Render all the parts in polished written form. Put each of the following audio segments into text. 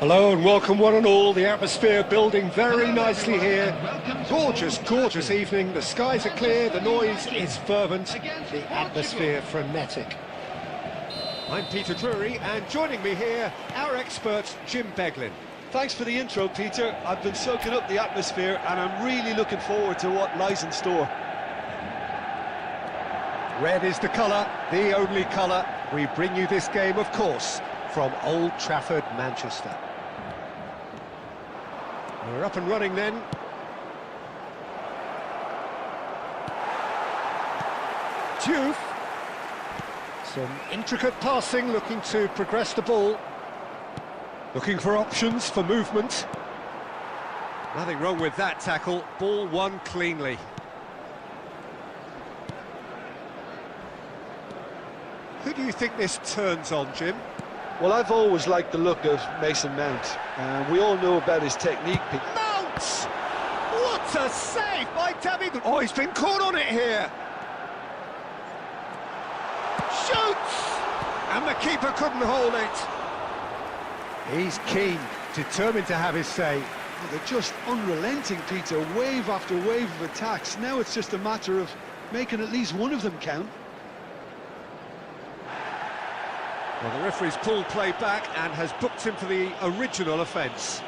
Hello and welcome one and all. The atmosphere building very nicely here. Gorgeous, gorgeous evening. The skies are clear, the noise is fervent, the atmosphere frenetic. I'm Peter Drury, and joining me here, our expert Jim Beglin. Thanks for the intro, Peter. I've been soaking up the atmosphere and I'm really looking forward to what lies in store. Red is the colour, the only colour. We bring you this game, of course, from Old Trafford, Manchester. We're up and running then. Diouf. Some intricate passing, looking to progress the ball. Looking for options for movement. Nothing wrong with that tackle. Ball won cleanly. Who do you think this turns on, Jim? Well, I've always liked the look of Mason Mount. We all know about his technique. Mount! What a save by David! Oh, he's been caught on it here. Shoots! And the keeper couldn't hold it. He's keen, determined to have his say. Oh, they're just unrelenting, Peter. Wave after wave of attacks. Now it's just a matter of making at least one of them count. Well, the referee's pulled play back and has booked him for the original offence.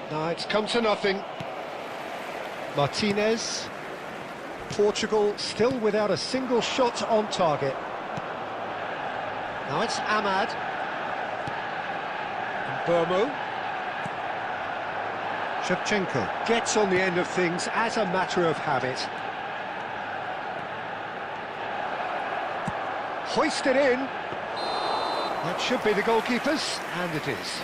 No, it's come to nothing. Martinez. Portugal still without a single shot on target. Now it's Ahmad. And Burmo. Shevchenko gets on the end of things as a matter of habit. Hoisted in. That should be the goalkeeper's, and it is.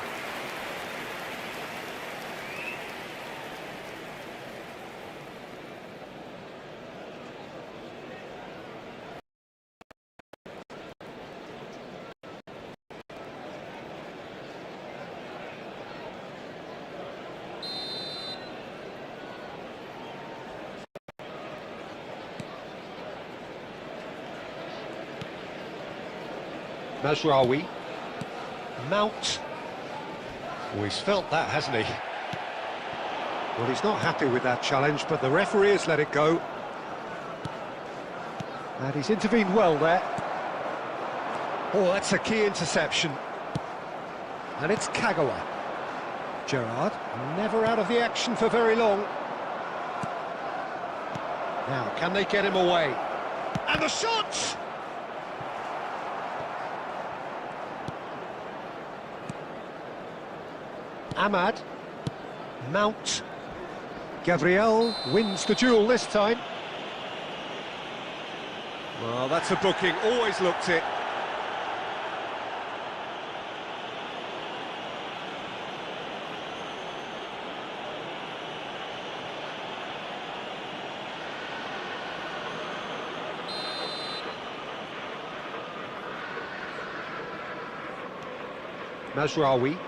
Mazraoui. Mount. Oh, he's felt that, hasn't he? Well, he's not happy with that challenge, but the referee has let it go. And he's intervened well there. Oh, that's a key interception. And it's Kagawa. Gerrard, never out of the action for very long. Now, can they get him away? And the shot! Ahmad, Mount, Gabriel wins the duel this time. Well, that's a booking, always looked it. Mazraoui.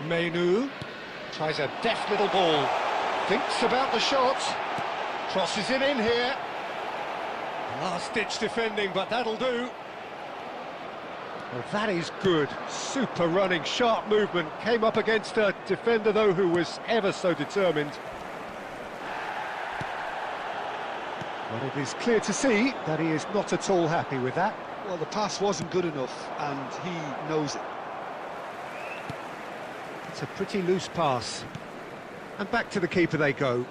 Menu tries a deft little ball, thinks about the shot, crosses it in here. Last-ditch defending, but that'll do. Well, that is good. Super running, sharp movement. Came up against a defender, though, who was ever so determined. But it is clear to see that he is not at all happy with that. Well, the pass wasn't good enough, and he knows it. It's a pretty loose pass. And back to the keeper they go.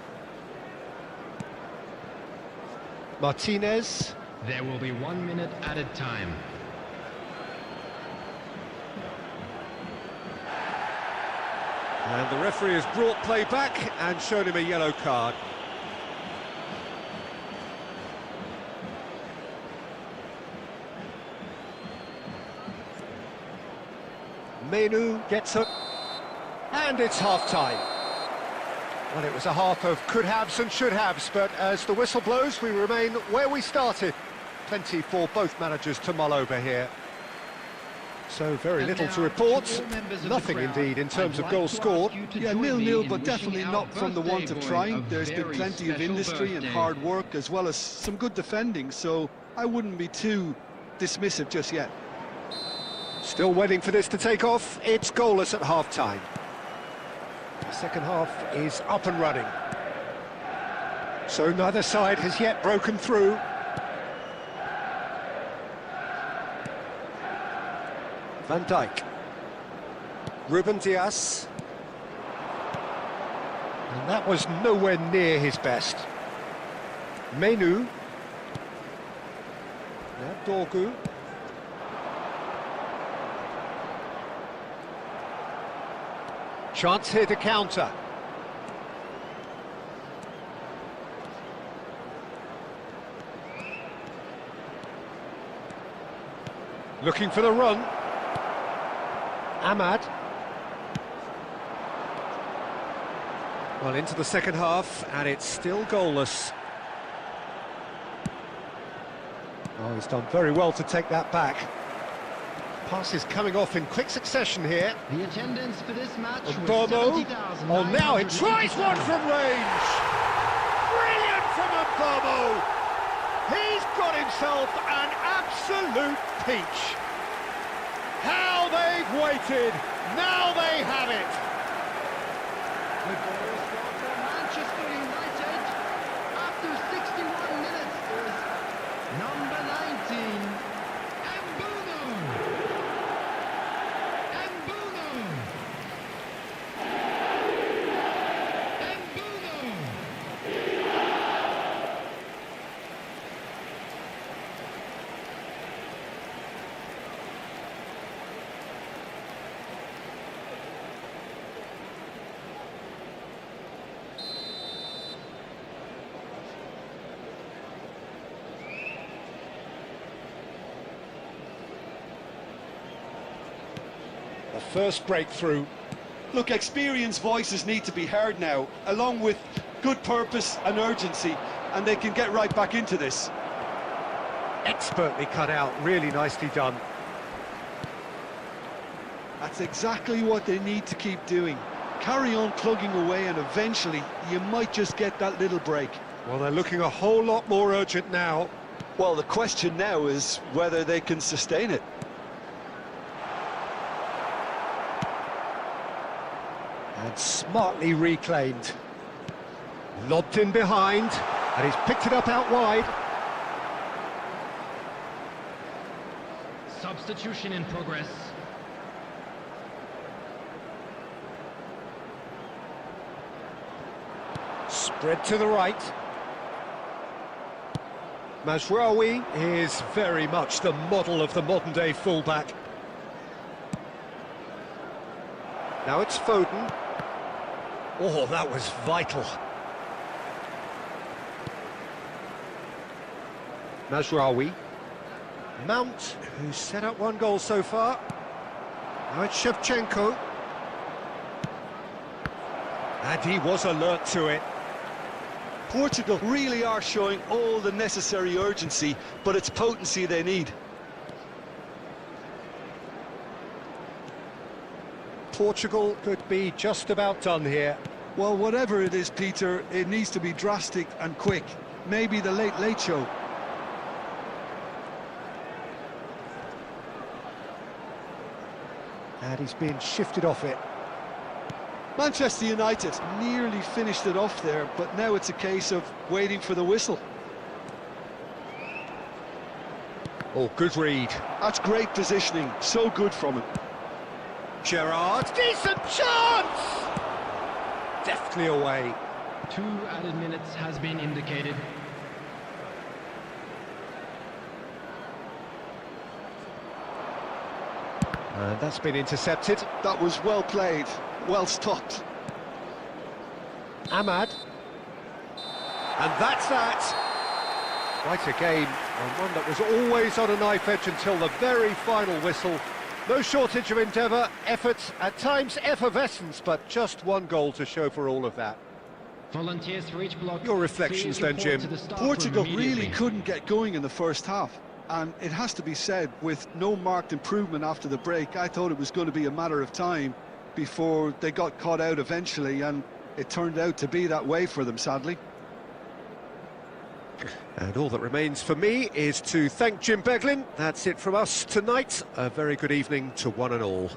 Martinez. There will be 1 minute added time. And the referee has brought play back and shown him a yellow card. Menu gets it, and it's half-time. Well, it was a half of could-haves and should-haves, but as the whistle blows, we remain where we started. Plenty for both managers to mull over here. So very little to report, nothing indeed in terms of goals scored. Yeah, 0-0, but definitely not from the want of trying. There's been plenty of industry and hard work, as well as some good defending, so I wouldn't be too dismissive just yet. Still waiting for this to take off. It's goalless at half-time. The second half is up and running. So neither side has yet broken through. Van Dijk. Ruben Dias. And that was nowhere near his best. Menu. Now Dorgu. Chance here to counter. Looking for the run. Ahmad. Well, into the second half, and it's still goalless. Oh, he's done very well to take that back. Passes coming off in quick succession here. The attendance for this match was Mbomo. 70,000. Oh, now he tries one from range. Brilliant from Mbomo. He's got himself an absolute peach. How they've waited. Now they have it. The goal scored for Manchester United after 61 minutes is number 19, Mbomo. The first breakthrough. Look, experienced voices need to be heard now, along with good purpose and urgency, and they can get right back into this. Expertly cut out, really nicely done. That's exactly what they need to keep doing. Carry on plugging away, and eventually you might just get that little break. Well, they're looking a whole lot more urgent now. Well, the question now is whether they can sustain it. And smartly reclaimed. Lobbed in behind, and he's picked it up out wide. Substitution in progress. Spread to the right. Mazraoui is very much the model of the modern-day fullback. Now it's Foden. Oh, that was vital. Mazraoui. Mount, who's set up one goal so far. Now it's Shevchenko. And he was alert to it. Portugal really are showing all the necessary urgency, but it's potency they need. Portugal could be just about done here. Well, whatever it is, Peter, it needs to be drastic and quick. Maybe the late show. And he's being shifted off it. Manchester United nearly finished it off there, but now it's a case of waiting for the whistle. Oh, good read. That's great positioning, so good from him. Gerrard, decent chance! Deftly away. 2 added minutes has been indicated. And that's been intercepted. That was well played. well stopped. Ahmad. And that's that. Quite a game, and one that was always on a knife edge until the very final whistle. No shortage of endeavour, effort, at times effervescence, but just one goal to show for all of that. Volunteers for each block. Your reflections then, Jim. Portugal really couldn't get going in the first half, and it has to be said, with no marked improvement after the break, I thought it was going to be a matter of time before they got caught out eventually, and it turned out to be that way for them, sadly. And all that remains for me is to thank Jim Beglin. That's it from us tonight. A very good evening to one and all.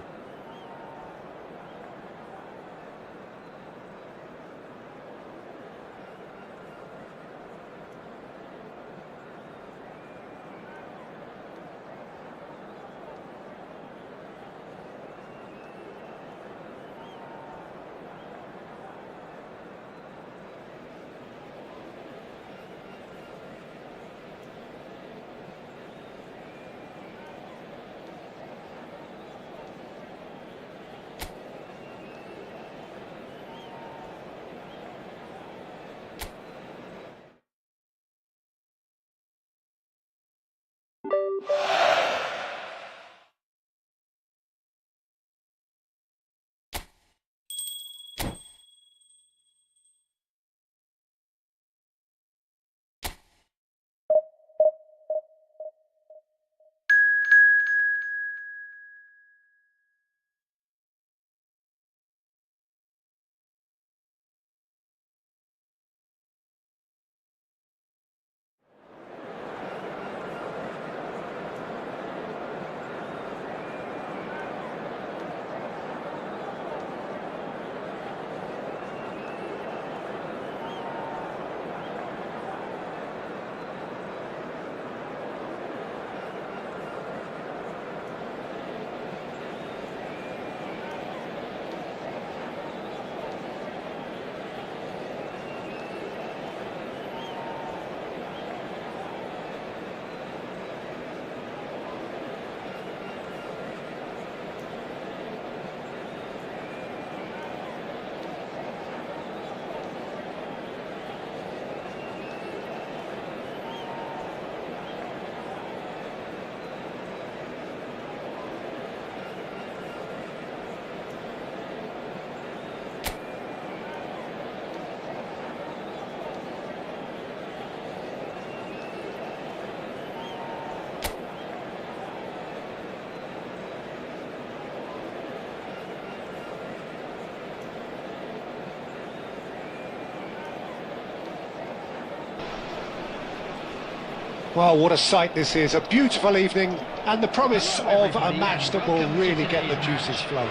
Well, what a sight this is. A beautiful evening and the promise of a match that will really get the juices flowing.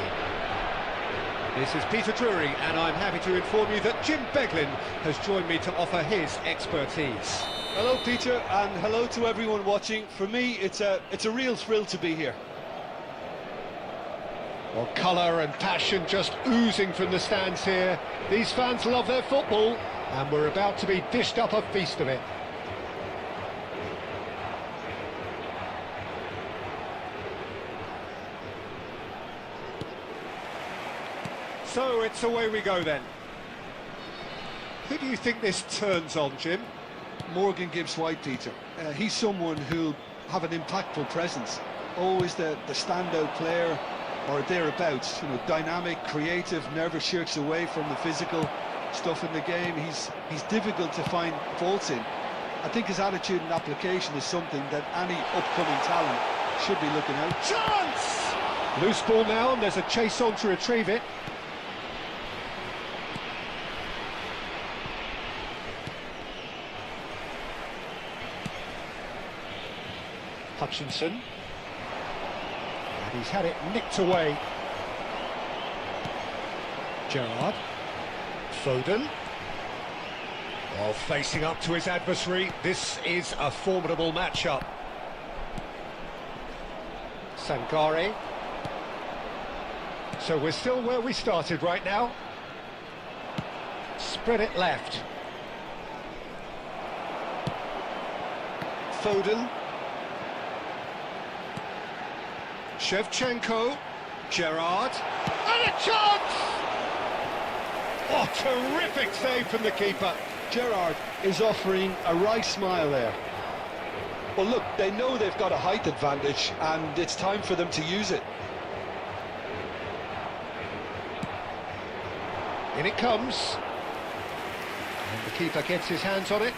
This is Peter Drury, and I'm happy to inform you that Jim Beglin has joined me to offer his expertise. Hello, Peter, and hello to everyone watching. For me, it's a real thrill to be here. Well, colour and passion just oozing from the stands here. These fans love their football, and we're about to be dished up a feast of it. So it's away we go then. Who do you think this turns on, Jim? Morgan Gibbs-White, Peter. He's someone who'll have an impactful presence. Always the standout player or thereabouts. You know, dynamic, creative, never shirks away from the physical stuff in the game. He's difficult to find faults in. I think his attitude and application is something that any upcoming talent should be looking out. Chance! Loose ball now, and there's a chase on to retrieve it. Hutchinson, and he's had it nicked away. Gerrard, Foden, while facing up to his adversary. This is a formidable matchup. Sangare. So we're still where we started right now. Spread it left. Foden. Shevchenko, Gerrard, and a chance! Oh, terrific save from the keeper. Gerrard is offering a right smile there. Well, look, they know they've got a height advantage, and it's time for them to use it. In it comes. And the keeper gets his hands on it.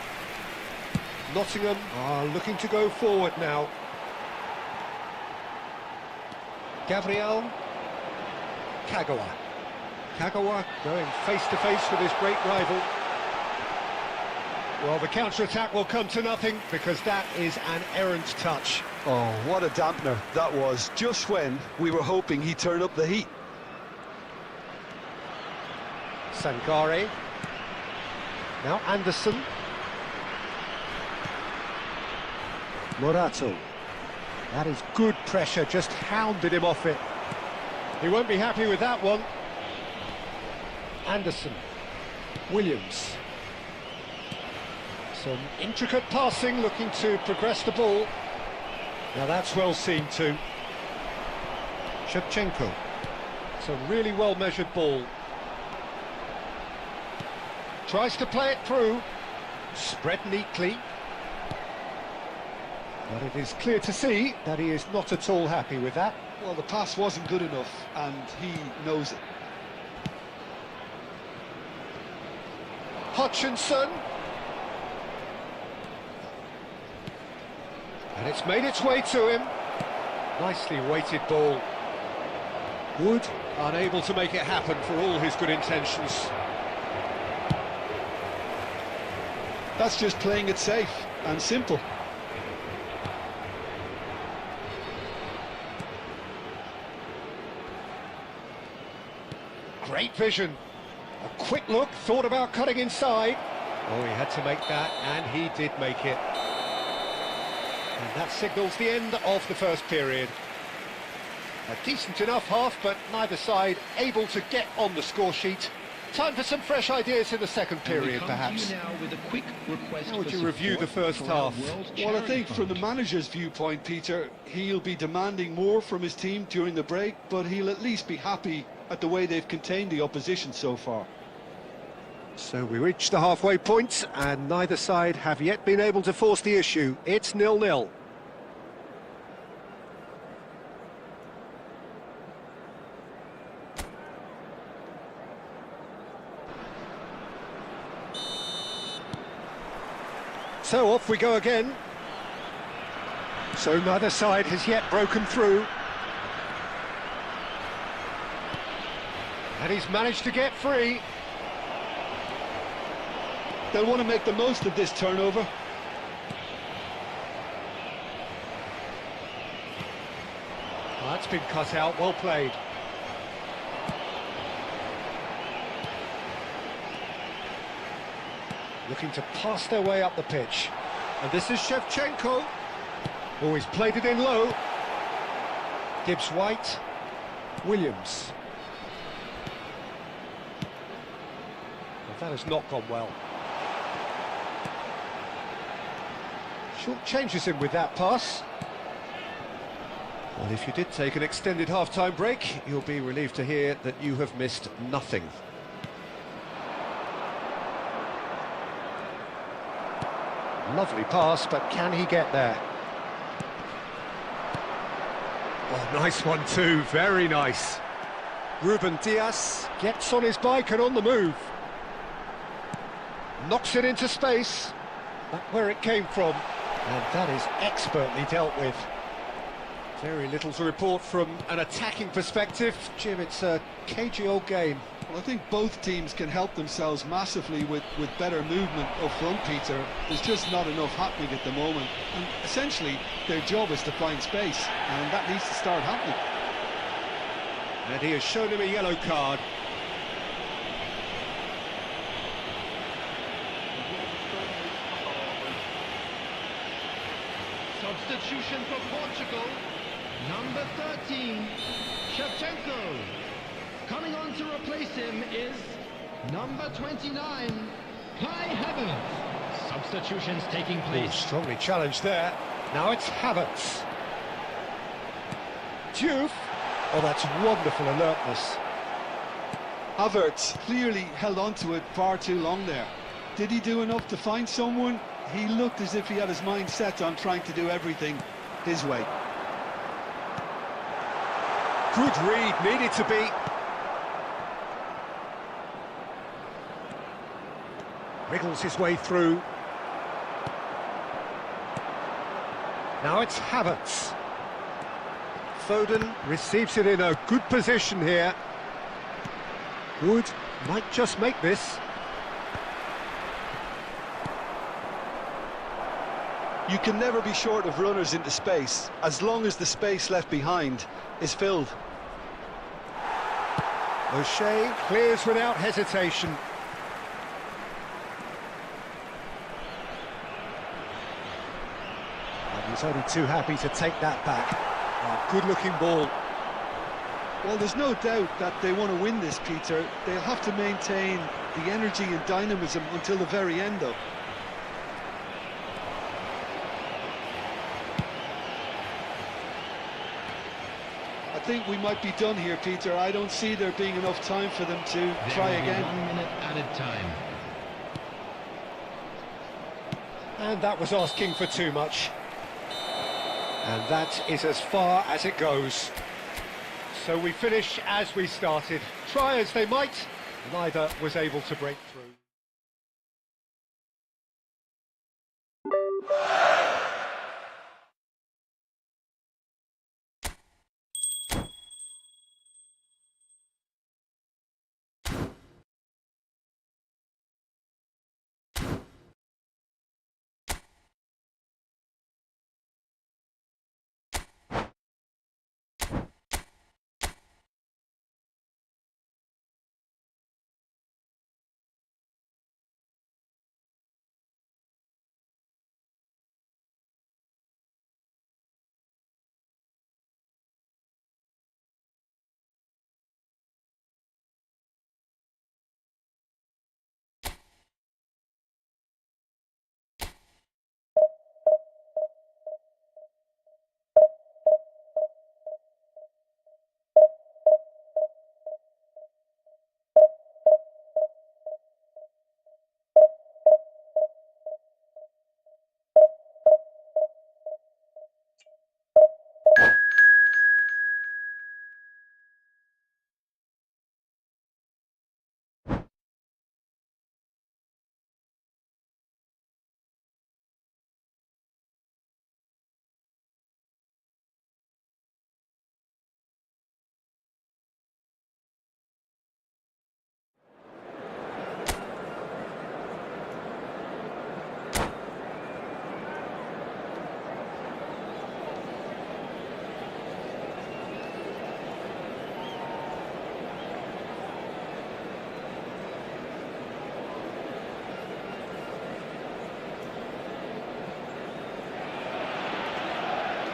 Nottingham are looking to go forward now. Gabriel. Kagawa. Kagawa going face-to-face with his great rival. Well, the counter-attack will come to nothing because that is an errant touch. Oh, what a dampener that was, just when we were hoping he'd turn up the heat. Sangare. Now Anderson. Morato. That is good pressure, just hounded him off it. He won't be happy with that one. Anderson. Williams. Some intricate passing, looking to progress the ball. Now that's well seen too. Shevchenko. It's a really well-measured ball. Tries to play it through. Spread neatly. But it is clear to see that he is not at all happy with that. Well, the pass wasn't good enough, and he knows it. Hutchinson. And it's made its way to him. Nicely weighted ball. Wood unable to make it happen for all his good intentions. That's just playing it safe and simple. Great vision. A quick look, thought about cutting inside. Oh, he had to make that, and he did make it. And that signals the end of the first period. A decent enough half, but neither side able to get on the score sheet. Time for some fresh ideas in the second period, perhaps. How would you review the first half? Well, I think from the manager's viewpoint, Peter, he'll be demanding more from his team during the break, but he'll at least be happy at the way they've contained the opposition so far. So we reach the halfway point, and neither side have yet been able to force the issue. It's 0-0. So off we go again. So neither side has yet broken through. And he's managed to get free. They'll want to make the most of this turnover. Well, that's been cut out, well played. Looking to pass their way up the pitch. And this is Shevchenko. Oh, he's played it in low. Gibbs-White. Williams. Well, that has not gone well. Short changes him with that pass. Well, if you did take an extended half-time break, you'll be relieved to hear that you have missed nothing. Lovely pass, but can he get there? Oh, nice one too, very nice. Ruben Dias gets on his bike and on the move. Knocks it into space. Back where it came from. And that is expertly dealt with. Very little to report from an attacking perspective. Jim, it's a cagey old game. Well, I think both teams can help themselves massively with better movement up front, Peter. There's just not enough happening at the moment. And essentially, their job is to find space, and that needs to start happening. And he has shown him a yellow card. Substitution for Portugal. Number 13, Shevchenko. Coming on to replace him is number 29, Kai Havertz. Substitutions taking place. Strongly challenged there. Now it's Havertz. Diouf. Oh, that's wonderful alertness. Havertz clearly held on to it far too long there. Did he do enough to find someone? He looked as if he had his mind set on trying to do everything his way. Good read, needed to be. Wriggles his way through. Now it's Havertz. Foden receives it in a good position here. Wood might just make this. You can never be short of runners into space, as long as the space left behind is filled. O'Shea clears without hesitation. And he's only too happy to take that back. A good-looking ball. Well, there's no doubt that they want to win this, Peter. They'll have to maintain the energy and dynamism until the very end, though. I think we might be done here, Peter. I don't see there being enough time for them to try again. 1 minute added time. And that was asking for too much. And that is as far as it goes. So we finish as we started. Try as they might, neither was able to break through.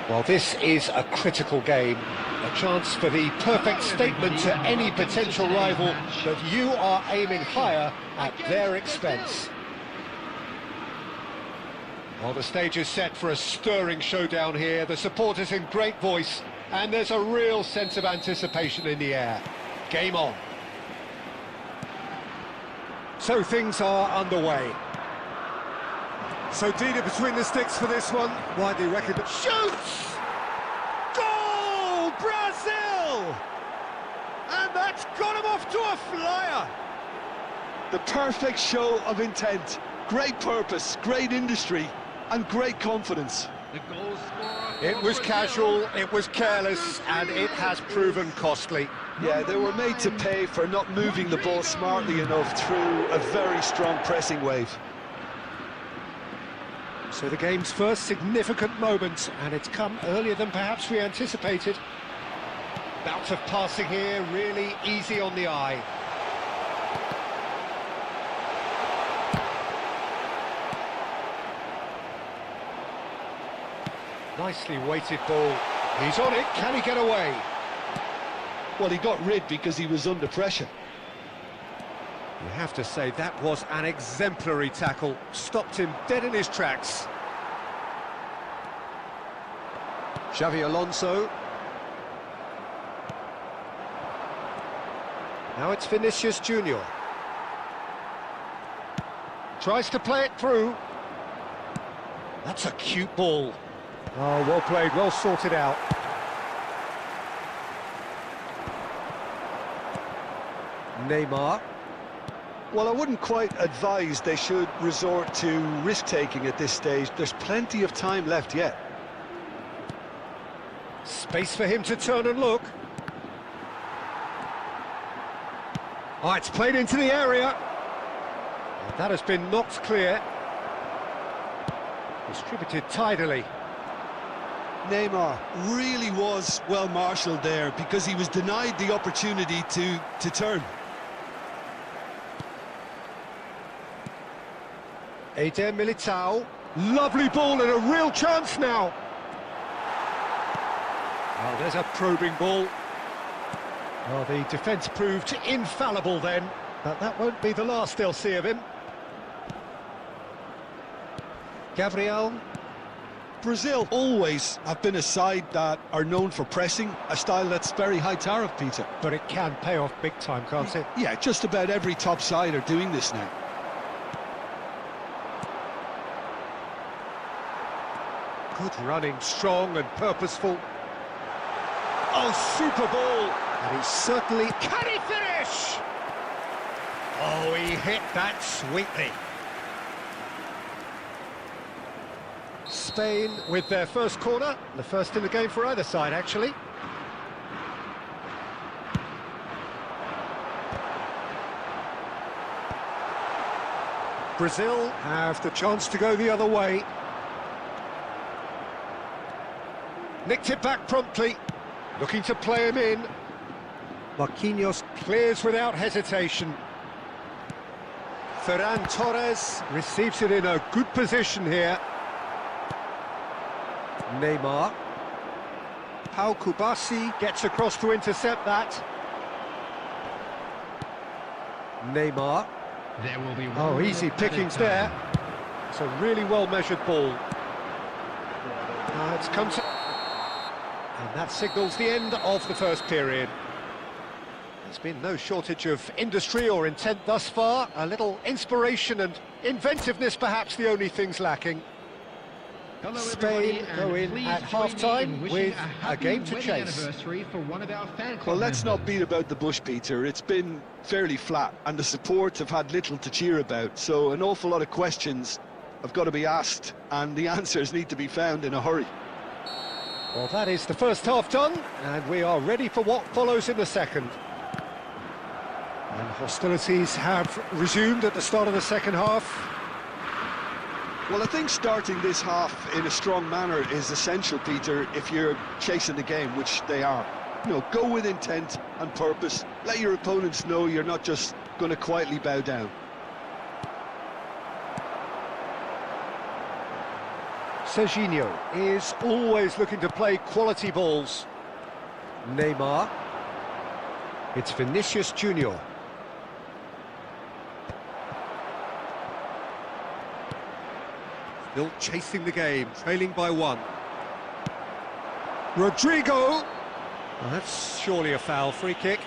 Well, this is a critical game, a chance for the perfect statement to any potential rival that you are aiming higher at their expense. Well, the stage is set for a stirring showdown here. The supporters in great voice, and there's a real sense of anticipation in the air. Game on. So things are underway. So Dina between the sticks for this one. Widely recognised. Shoots! Goal! Brazil! And that's got him off to a flyer. The perfect show of intent. Great purpose, great industry, and great confidence. The goal scorer. It was casual, it was careless, and it has proven costly. Yeah, they were made to pay for not moving the ball smartly enough through a very strong pressing wave. So the game's first significant moment, and it's come earlier than perhaps we anticipated. Bout of passing here, really easy on the eye. Nicely weighted ball. He's on it, can he get away? Well, he got rid because he was under pressure. You have to say that was an exemplary tackle. Stopped him dead in his tracks. Xavi Alonso. Now it's Vinicius Junior. Tries to play it through. That's a cute ball. Oh, well played, well sorted out. Neymar. Well, I wouldn't quite advise they should resort to risk-taking at this stage. There's plenty of time left yet. Space for him to turn and look. Oh, it's played into the area. That has been knocked clear. Distributed tidily. Neymar really was well marshalled there because he was denied the opportunity to turn. Eder Militao. Lovely ball and a real chance now. Oh, there's a probing ball. Oh, the defence proved infallible then, but that won't be the last they'll see of him. Gabriel. Brazil always have been a side that are known for pressing, a style that's very high tariff, Peter. But it can pay off big time, can't it? Yeah, just about every top side are doing this now. Good running, strong and purposeful. Oh, super ball! And he certainly... Can he finish? Oh, he hit that sweetly. Spain with their first corner, the first in the game for either side, actually. Brazil have the chance to go the other way. Nicked it back promptly, looking to play him in. Marquinhos clears without hesitation. Ferran Torres receives it in a good position here. Neymar. Pau Kubasi gets across to intercept that. Neymar. There will be Oh, easy pickings there. It's a really well-measured ball. It's come to... And that signals the end of the first period. There's been no shortage of industry or intent thus far. A little inspiration and inventiveness, perhaps the only things lacking. Hello, Spain go in at half-time with a game to chase. Well, let's not beat about the bush, Peter. It's been fairly flat, and the supports have had little to cheer about. So an awful lot of questions have got to be asked, and the answers need to be found in a hurry. Well, that is the first half done, and we are ready for what follows in the second. And hostilities have resumed at the start of the second half. Well, I think starting this half in a strong manner is essential, Peter, if you're chasing the game, which they are. You know, go with intent and purpose. Let your opponents know you're not just going to quietly bow down. Serginho is always looking to play quality balls. Neymar. It's Vinicius Junior. Still chasing the game, trailing by one. Rodrigo! Well, that's surely a foul, free kick.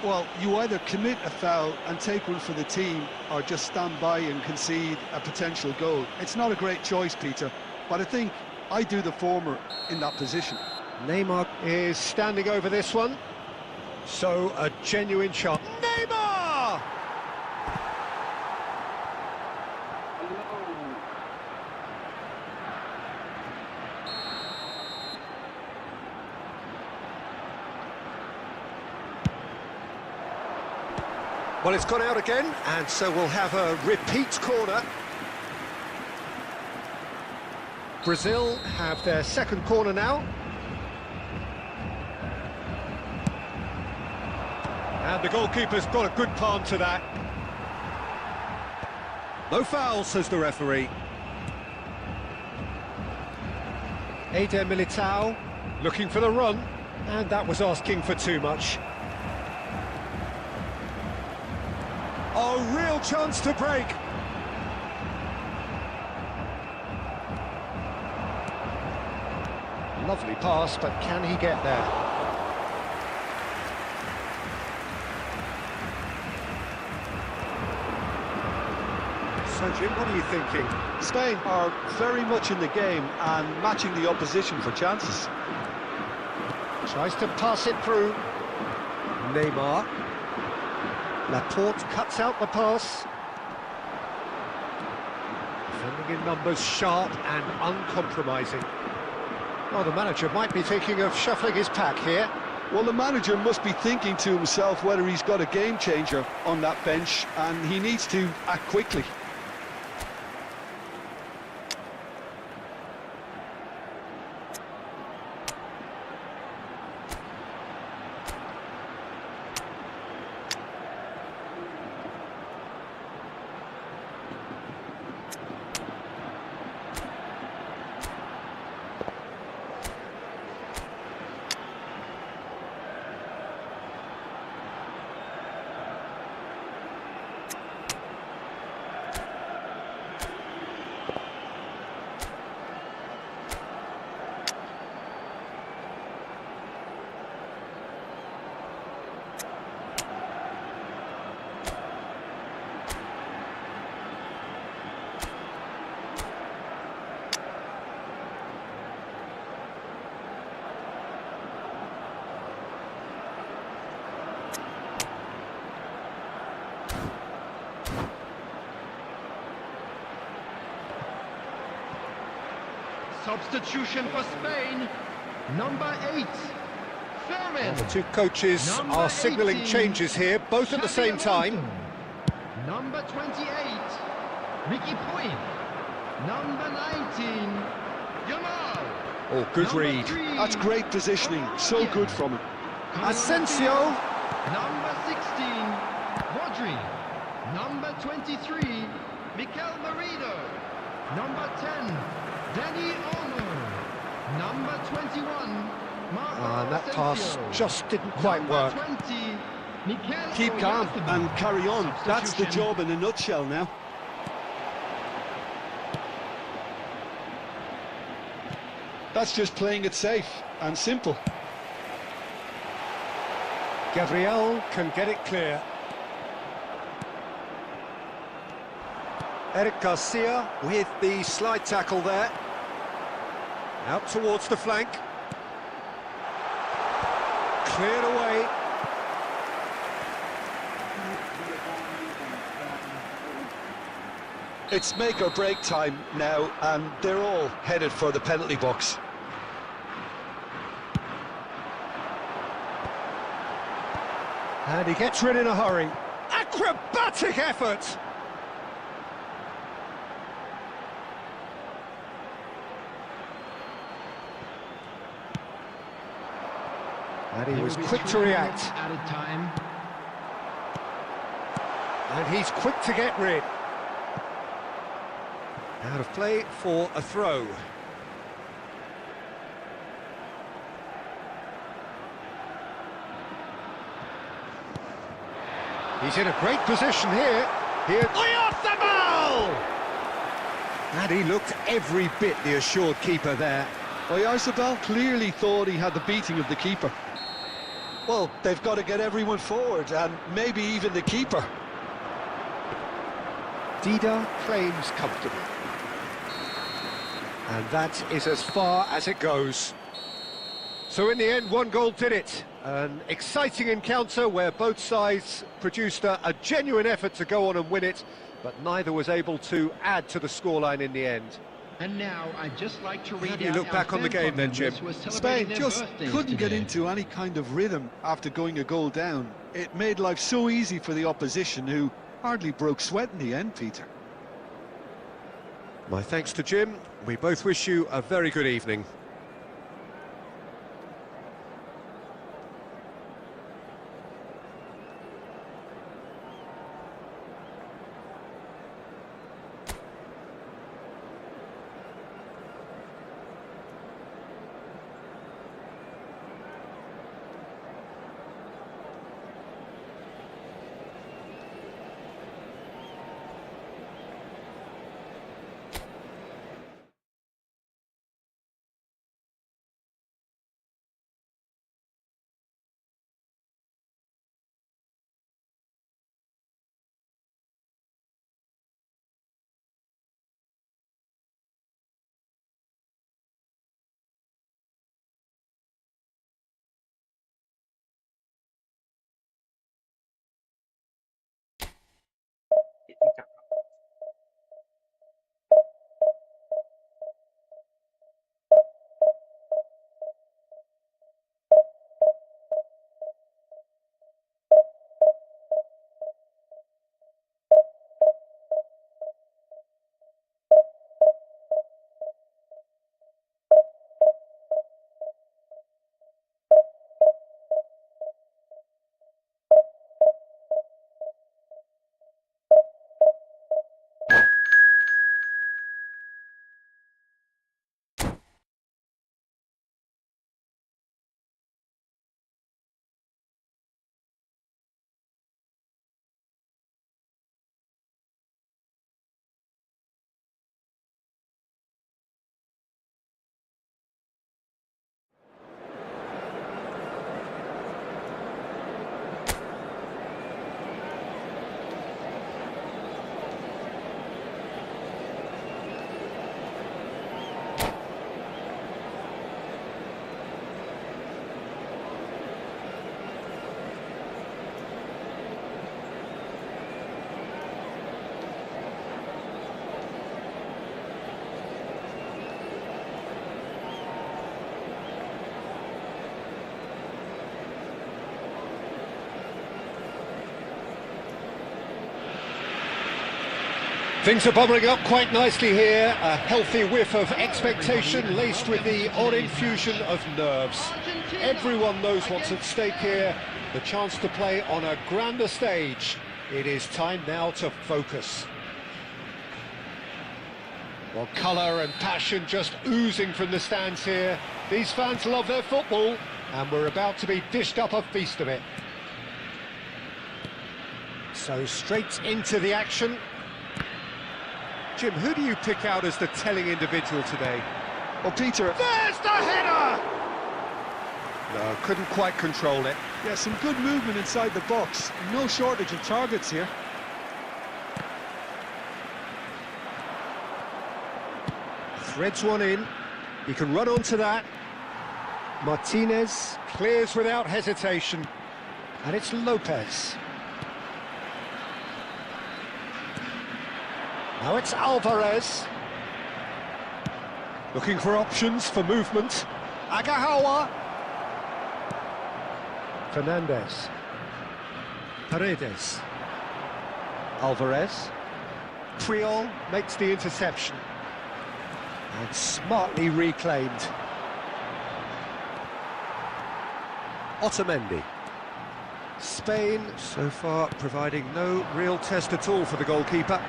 Well, you either commit a foul and take one for the team, or just stand by and concede a potential goal. It's not a great choice, Peter, but I think I do the former in that position. Neymar is standing over this one. So, a genuine shot. Neymar! Well, it's gone out again, and so we'll have a repeat corner. Brazil have their second corner now. And the goalkeeper's got a good palm to that. No foul, says the referee. Eder Militao looking for the run, and that was asking for too much. A real chance to break. Lovely pass, but can he get there? So, Jim, what are you thinking? Spain are very much in the game and matching the opposition for chances. Tries to pass it through. Neymar. Laporte cuts out the pass. Defending in numbers, sharp and uncompromising. Well, the manager might be thinking of shuffling his pack here. Well, the manager must be thinking to himself whether he's got a game changer on that bench, and he needs to act quickly. Substitution for Spain. Number 8, Fermin. The two coaches are signalling changes here, both at the same time. Number 28, Ricky Puig. Number 19, Yamal. Oh, good Number read. 3, That's great positioning, so good from him. Asensio. Number 16, Rodri. Number 23, Mikel Merino. Number 10, Danny Olmo. Number 21, Marco That pass Asensio. just didn't quite Number work. 20, Mikel Keep calm Oyarzabal. and carry on. That's the Substitution. job in a nutshell now. That's just playing it safe and simple. Gabriel can get it clear. Eric Garcia with the slide tackle there. Out towards the flank. Cleared away. It's make or break time now, and they're all headed for the penalty box. And he gets rid in a hurry. Acrobatic effort! And he was quick to react. At a time. And he's quick to get rid. Out of play for a throw. He's in a great position here. Oyarzabal! And he looked every bit the assured keeper there. Oyarzabal clearly thought he had the beating of the keeper. Well, they've got to get everyone forward, and maybe even the keeper. Dida claims comfortably. And that is as far as it goes. So in the end, one goal did it. An exciting encounter where both sides produced a genuine effort to go on and win it, but neither was able to add to the scoreline in the end. And now I'd just like to read How do you out look back our on the fan game then, club Jim? members who are Spain celebrating their just birthdays couldn't get today. into any kind of rhythm after going a goal down. It made life so easy for the opposition, who hardly broke sweat in the end, Peter. My thanks to Jim. We both wish you a very good evening. Things are bubbling up quite nicely here. A healthy whiff of expectation laced with the odd infusion of nerves. Everyone knows what's at stake here. The chance to play on a grander stage. It is time now to focus. Well, colour and passion just oozing from the stands here. These fans love their football, and we're about to be dished up a feast of it. So straight into the action. Jim, who do you pick out as the telling individual today? Well, Peter... There's the header! No, couldn't quite control it. Yeah, some good movement inside the box. No shortage of targets here. Threads one in. He can run onto that. Martinez clears without hesitation. And it's Lopez. Now it's Alvarez. Looking for options for movement. Agahawa. Fernandez. Paredes. Alvarez. Triol makes the interception. And smartly reclaimed. Otamendi. Spain so far providing no real test at all for the goalkeeper.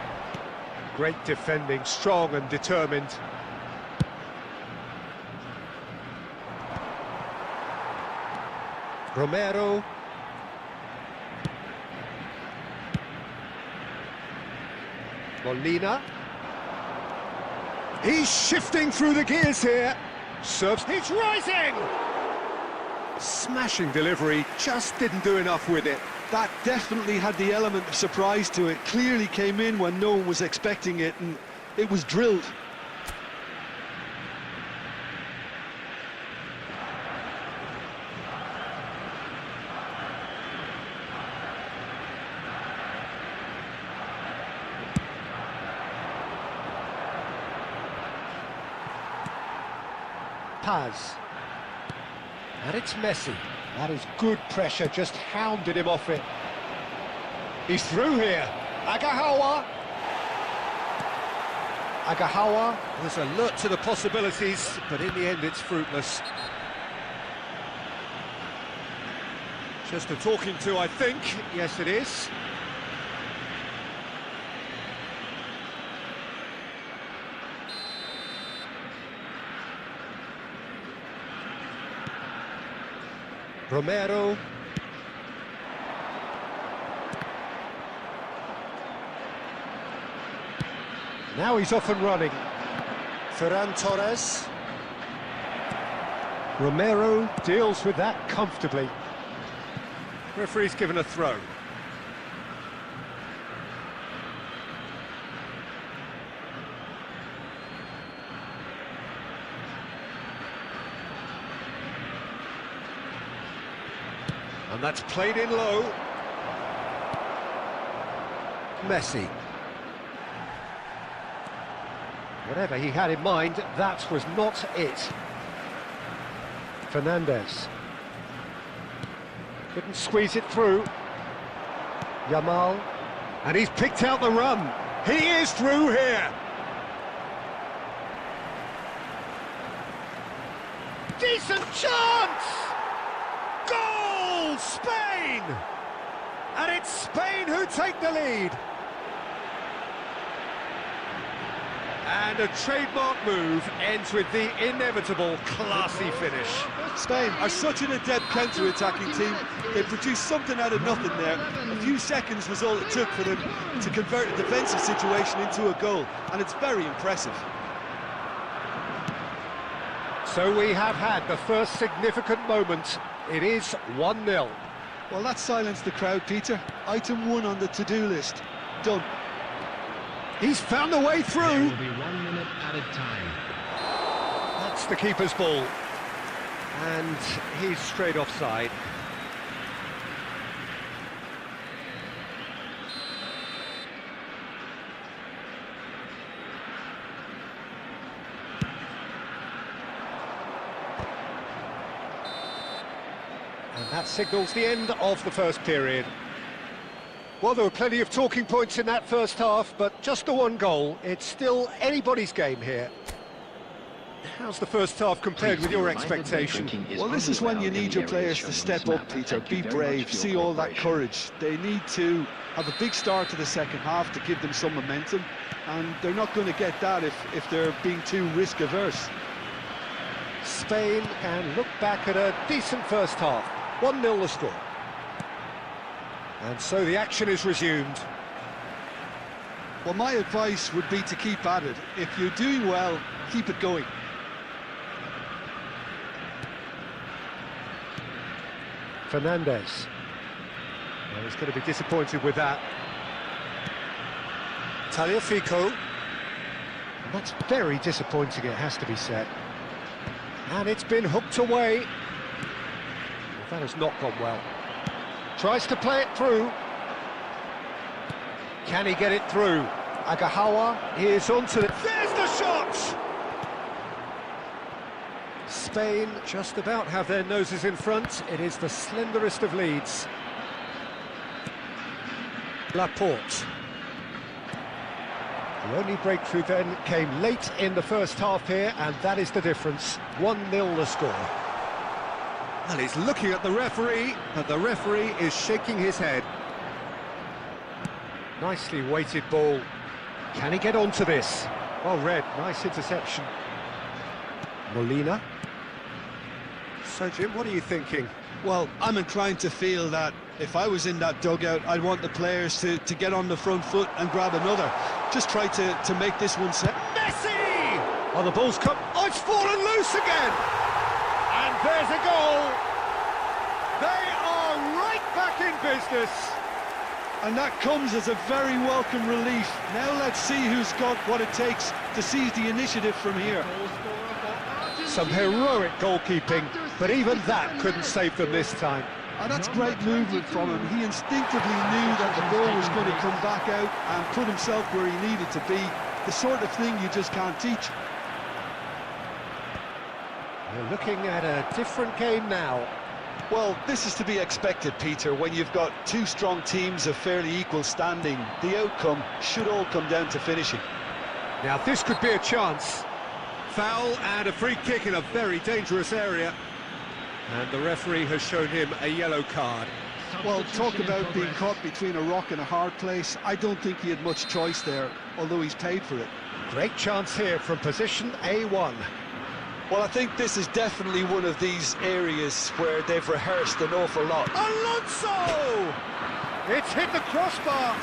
Great defending, strong and determined. Romero. Molina. He's shifting through the gears here. Serves, he's rising! Smashing delivery, just didn't do enough with it. That definitely had the element of surprise to it. Clearly came in when no one was expecting it, and it was drilled. Paz. And it's Messi. That is good pressure, just hounded him off it. He's through here. Agahawa. Agahawa was alert to the possibilities, but in the end it's fruitless. Just a talking to, I think. Yes, it is. Romero. Now he's off and running. Ferran Torres. Romero deals with that comfortably. Referee's given a throw. And that's played in low. Messi. Whatever he had in mind, that was not it. Fernandez. Couldn't squeeze it through. Yamal. And he's picked out the run. He is through here. Decent chance! Goal! Spain! And it's Spain who take the lead. And a trademark move ends with the inevitable classy finish. Spain are such an adept counter-attacking team. They produced something out of nothing there. A few seconds was all it took for them to convert a defensive situation into a goal, and it's very impressive. So we have had the first significant moment. It is 1-0. Well, that silenced the crowd, Peter. Item 1 on the to-do list. Done. He's found a way through. There will be 1 minute added time. That's the keeper's ball. And he's straight offside. And that signals the end of the first period. Well, there were plenty of talking points in that first half, but just the one goal. It's still anybody's game here. How's the first half compared with your expectation? Well, this is when you need your players to step up, Peter. Be brave, see all that courage. They need to have a big start to the second half to give them some momentum, and they're not going to get that if they're being too risk-averse. Spain can look back at a decent first half. 1-0 the score. And so the action is resumed. Well, my advice would be to keep at it. If you're doing well, keep it going. Fernandez. Well, he's going to be disappointed with that. Tagliafico. And that's very disappointing, it has to be said. And it's been hooked away. Well, that has not gone well. Tries to play it through. Can he get it through? Agahawa is onto it. There's the shot! Spain just about have their noses in front. It is the slenderest of leads. Laporte. The only breakthrough then came late in the first half here, and that is the difference. 1-0 the score. And he's looking at the referee, and the referee is shaking his head. Nicely weighted ball. Can he get onto this? Well read, nice interception. Molina. So Jim, what are you thinking? Well, I'm inclined to feel that if I was in that dugout, I'd want the players to get on the front foot and grab another. Just try to make this one set. Messi! Oh, the ball's come. Oh, it's fallen loose again! And there's a goal! They are right back in business! And that comes as a very welcome relief. Now let's see who's got what it takes to seize the initiative from here. Some heroic goalkeeping, but even that couldn't save them this time. And that's great movement from him. He instinctively knew that the ball was going to come back out and put himself where he needed to be. The sort of thing you just can't teach. We're looking at a different game now. Well, this is to be expected, Peter. When you've got two strong teams of fairly equal standing, the outcome should all come down to finishing. Now this could be a chance. Foul and a free kick in a very dangerous area. And the referee has shown him a yellow card. Well, talk about being caught between a rock and a hard place. I don't think he had much choice there, although he's paid for it. Great chance here from position A1. Well, I think this is definitely one of these areas where they've rehearsed an awful lot. Alonso! It's hit the crossbar.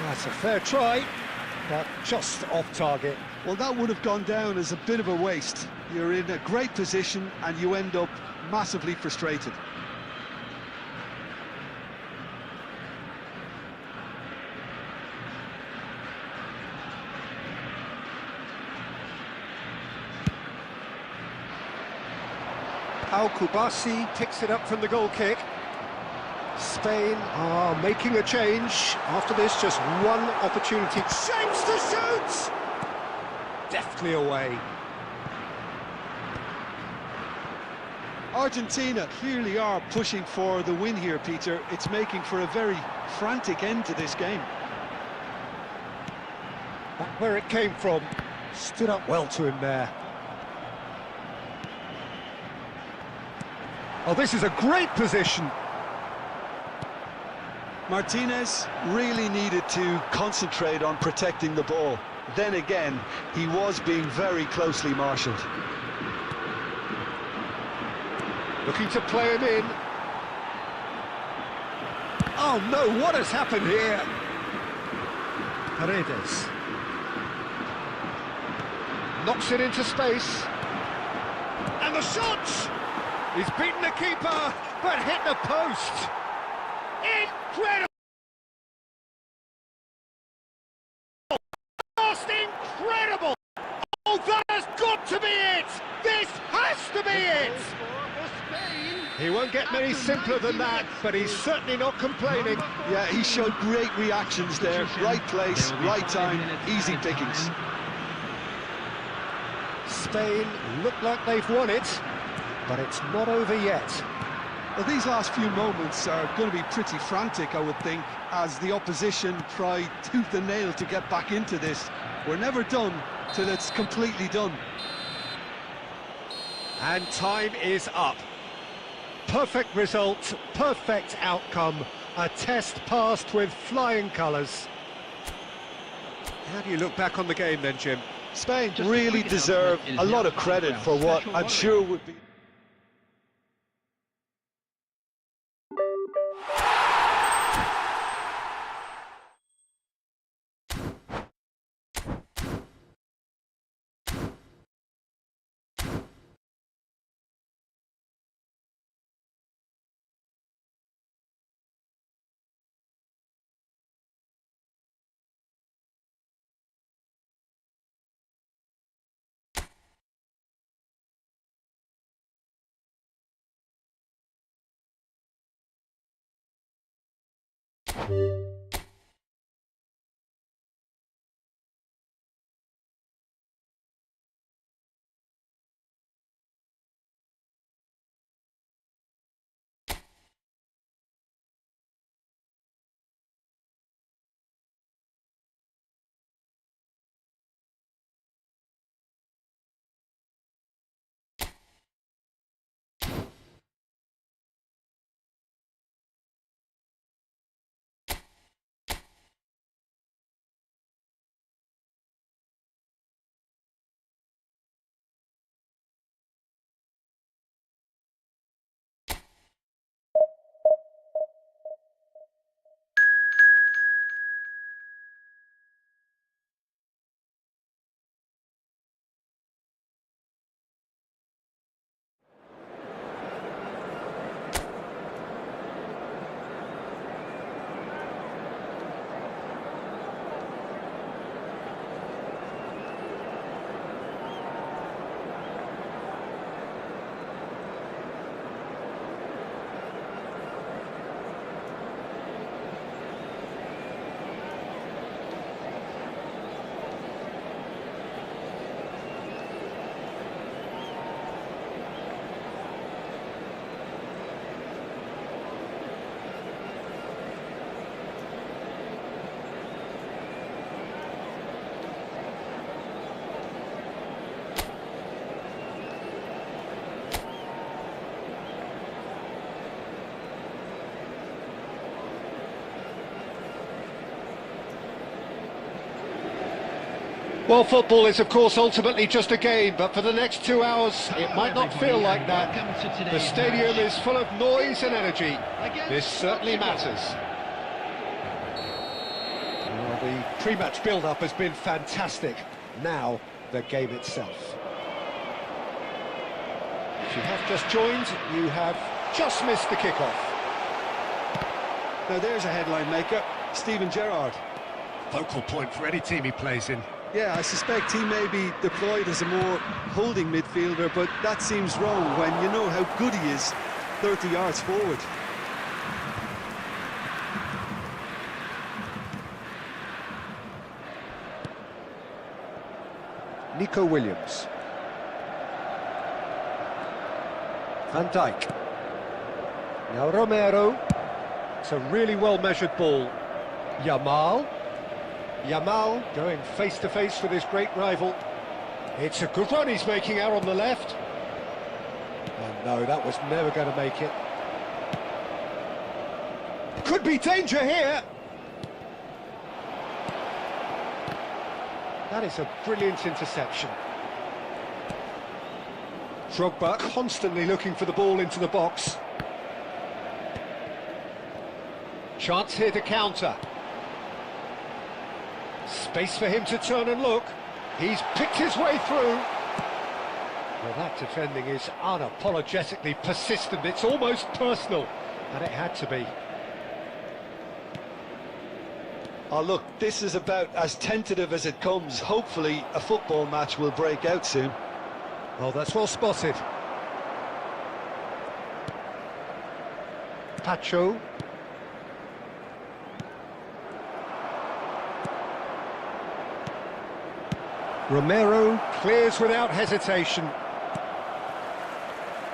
That's a fair try, but just off target. Well, that would have gone down as a bit of a waste. You're in a great position and you end up massively frustrated. Al Kubasi picks it up from the goal kick. Spain are making a change. After this, just one opportunity. Shapes to shoot! Deftly away. Argentina clearly are pushing for the win here, Peter. It's making for a very frantic end to this game. Where it came from, stood up well to him there. Oh, this is a great position. Martinez really needed to concentrate on protecting the ball. Then again, he was being very closely marshalled. Looking to play him in. Oh no, what has happened here? Paredes. Knocks it into space. And the shot! He's beaten the keeper, but hit the post. Incredible! Just incredible! Oh, that has got to be it! This has to be it! He won't get many simpler than that, but he's certainly not complaining. Yeah, he showed great reactions there. Right place, right time, easy pickings. Spain look like they've won it, but it's not over yet. Well, these last few moments are going to be pretty frantic, I would think, as the opposition try tooth and nail to get back into this. We're never done till it's completely done. And time is up. Perfect result, perfect outcome. A test passed with flying colours. How do you look back on the game then, Jim? Spain really deserve a lot of credit for what I'm sure would be... Well, football is, of course, ultimately just a game, but for the next 2 hours, it might not feel like that. The stadium is full of noise and energy. This certainly matters. Well, the pre-match build-up has been fantastic. Now, the game itself. If you have just joined, you have just missed the kickoff. Now there's a headline maker, Steven Gerrard. Focal point for any team he plays in. Yeah, I suspect he may be deployed as a more holding midfielder, but that seems wrong when you know how good he is 30 yards forward. Nico Williams. Van Dijk. Now Romero. It's a really well-measured ball. Yamal going face-to-face with his great rival. It's a good run he's making out on the left. And no, that was never going to make it. Could be danger here. That is a brilliant interception. Drogba constantly looking for the ball into the box. Chance here to counter. Space for him to turn and look. He's picked his way through. Well, that defending is unapologetically persistent. It's almost personal, and it had to be. Oh, look, this is about as tentative as it comes. Hopefully, a football match will break out soon. Well, that's well spotted. Pacho. Romero clears without hesitation.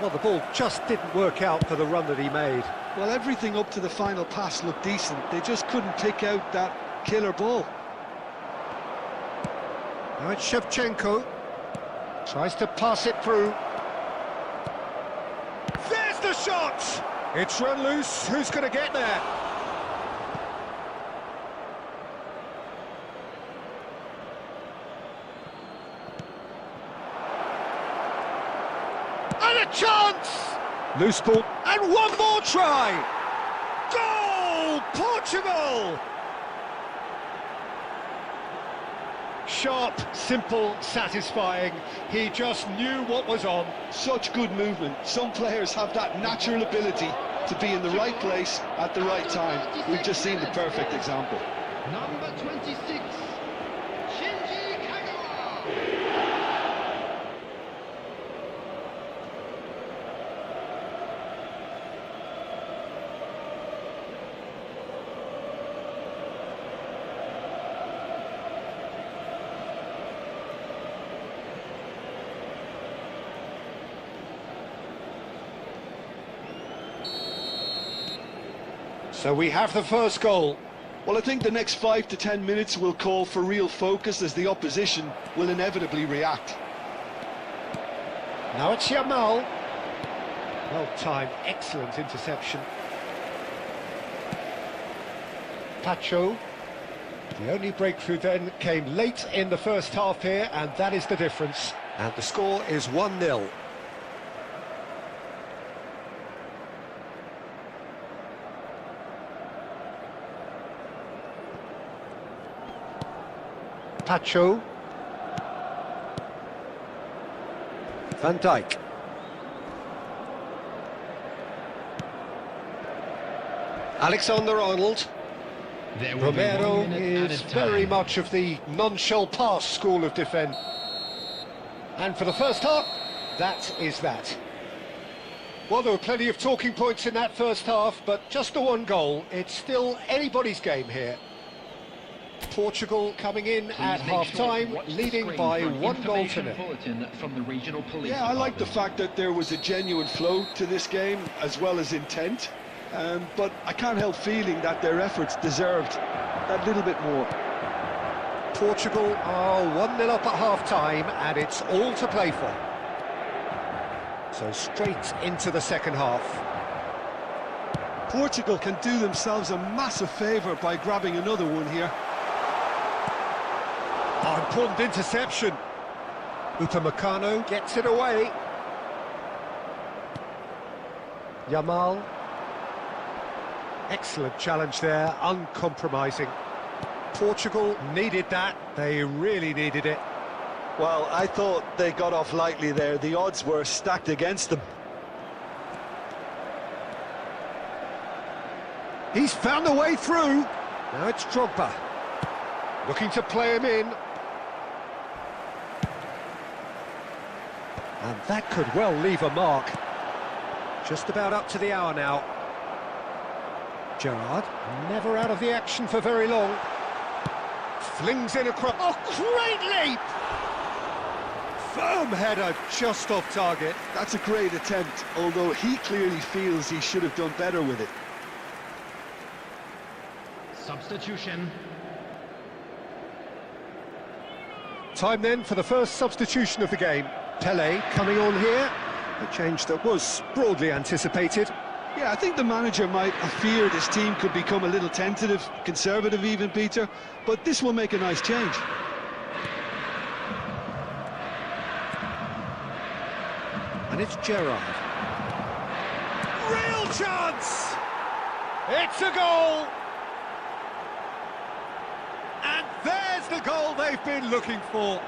Well, the ball just didn't work out for the run that he made. Well, everything up to the final pass looked decent. They just couldn't pick out that killer ball. Now it's Shevchenko. Tries to pass it through. There's the shot! It's run loose. Who's going to get there? And a chance! Loose ball. And one more try! Goal! Portugal! Sharp, simple, satisfying. He just knew what was on. Such good movement. Some players have that natural ability to be in the right place at the right time. We've just seen the perfect example. Number 26, Shinji Kagawa. So we have the first goal. Well, I think the next 5 to 10 minutes will call for real focus as the opposition will inevitably react. Now it's Yamal. Well timed, excellent interception. Pacho. The only breakthrough then came late in the first half here, and that is the difference. And the score is 1-0. Pacho. Van Dijk. Alexander-Arnold. There will be Romero 1 minute is added very time. much of the non-shell pass school of defence. And for the first half, that is that. Well, there were plenty of talking points in that first half, but just the one goal. It's still anybody's game here. Portugal coming in at half-time, leading by 1-0. From the regional police Yeah, I like the department. fact that there was a genuine flow to this game as well as intent. But I can't help feeling that their efforts deserved that little bit more. Portugal are 1-0 up at half-time, and it's all to play for. So straight into the second half. Portugal can do themselves a massive favour by grabbing another one here. Oh, important interception. Upamecano gets it away. Yamal. Excellent challenge there, uncompromising. Portugal needed that, they really needed it. Well, I thought they got off lightly there. The odds were stacked against them. He's found a way through. Now it's Drogba. Looking to play him in. And that could well leave a mark. Just about up to the hour now. Gerrard, never out of the action for very long. Flings in across. Oh, great leap! Firm header, just off target. That's a great attempt, although he clearly feels he should have done better with it. Substitution. Time then for the first substitution of the game. Pelé coming on here. A change that was broadly anticipated. Yeah, I think the manager might have feared his team could become a little tentative, conservative even, Peter, but this will make a nice change. And it's Gerrard. Real chance! It's a goal! And there's the goal they've been looking for.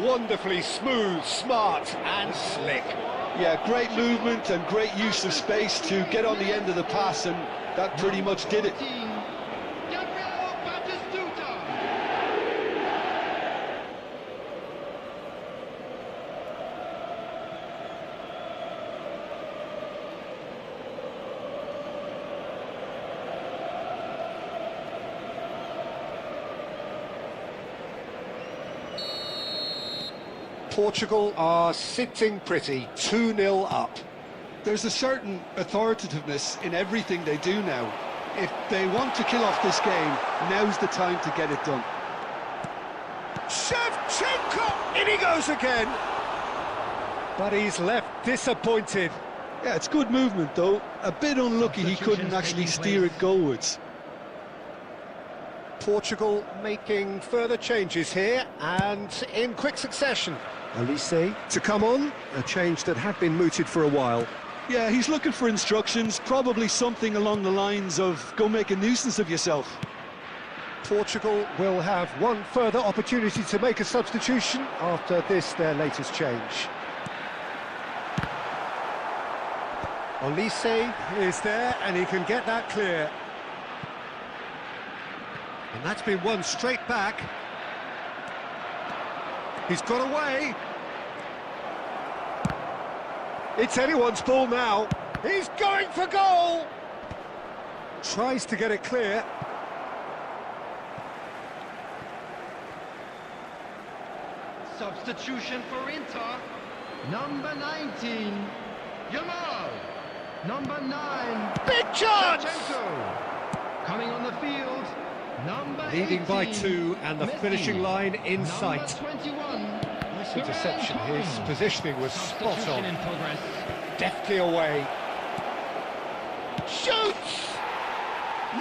Wonderfully smooth, smart and slick. Yeah, great movement and great use of space to get on the end of the pass, and that pretty much did it. Portugal are sitting pretty, 2-0 up. There's a certain authoritativeness in everything they do now. If they want to kill off this game, now's the time to get it done. Shevchenko! In he goes again! But he's left disappointed. Yeah, it's good movement though. A bit unlucky he couldn't actually steer it goalwards. Portugal making further changes here, and in quick succession. Elise to come on, a change that had been mooted for a while. Yeah, he's looking for instructions, probably something along the lines of, go make a nuisance of yourself. Portugal will have one further opportunity to make a substitution after this, their latest change. Elise is there, and he can get that clear. And that's been won straight back. He's got away. It's anyone's ball now. He's going for goal. Tries to get it clear. Substitution for Inter. Number 19, Yamal. Number 9, Big chance! Shevchenko. Coming on the field, number 18, Leading by 2 and the Messi. finishing line in sight. Number 21, Nice interception. His positioning was spot substitution in on. progress. Deftly away. Shoots!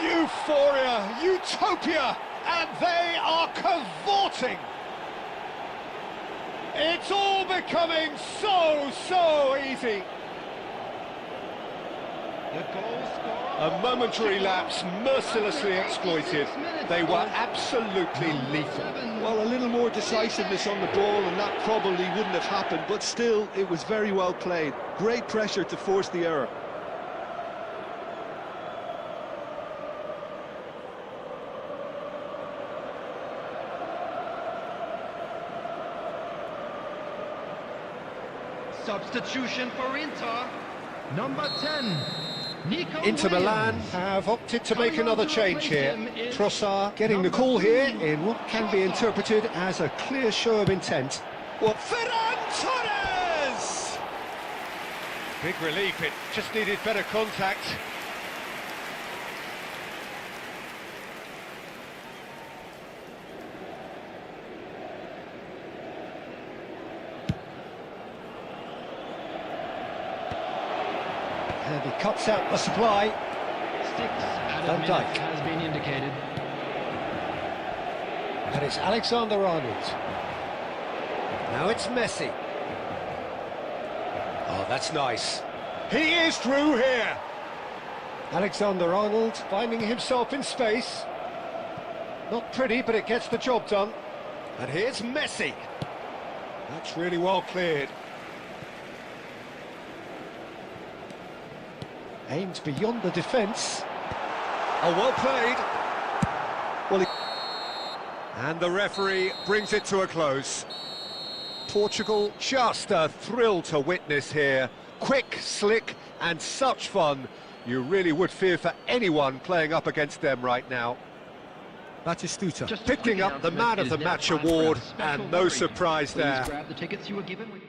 Euphoria, utopia, and they are cavorting. It's all becoming so easy. The goal scorer. A momentary lapse mercilessly exploited. They were absolutely lethal. Well, a little more decisiveness on the ball and that probably wouldn't have happened, but still, it was very well played. Great pressure to force the error. Substitution for Inter. Number 10, Nico Inter Milan Williams. have opted to Coming make on another to change replace here. him is Trossard getting the number call 2, here in what can be interpreted as a clear show of intent. What? Ferran Torres! Big relief, it just needed better contact. And he cuts out the supply. 6 out Van of Dijk. minutes has been indicated. And it's Alexander-Arnold. Now it's Messi. Oh, that's nice. He is through here. Alexander-Arnold finding himself in space. Not pretty, but it gets the job done. And here's Messi. That's really well cleared. Aimed beyond the defence. Oh, well played. Well, and the referee brings it to a close. Portugal, just a thrill to witness here. Quick, slick, and such fun. You really would fear for anyone playing up against them right now. Batistuta Just a picking quick up the announcement, Man of it the is now Match time for a award, special and no delivery. surprise Please there. grab the tickets you were given.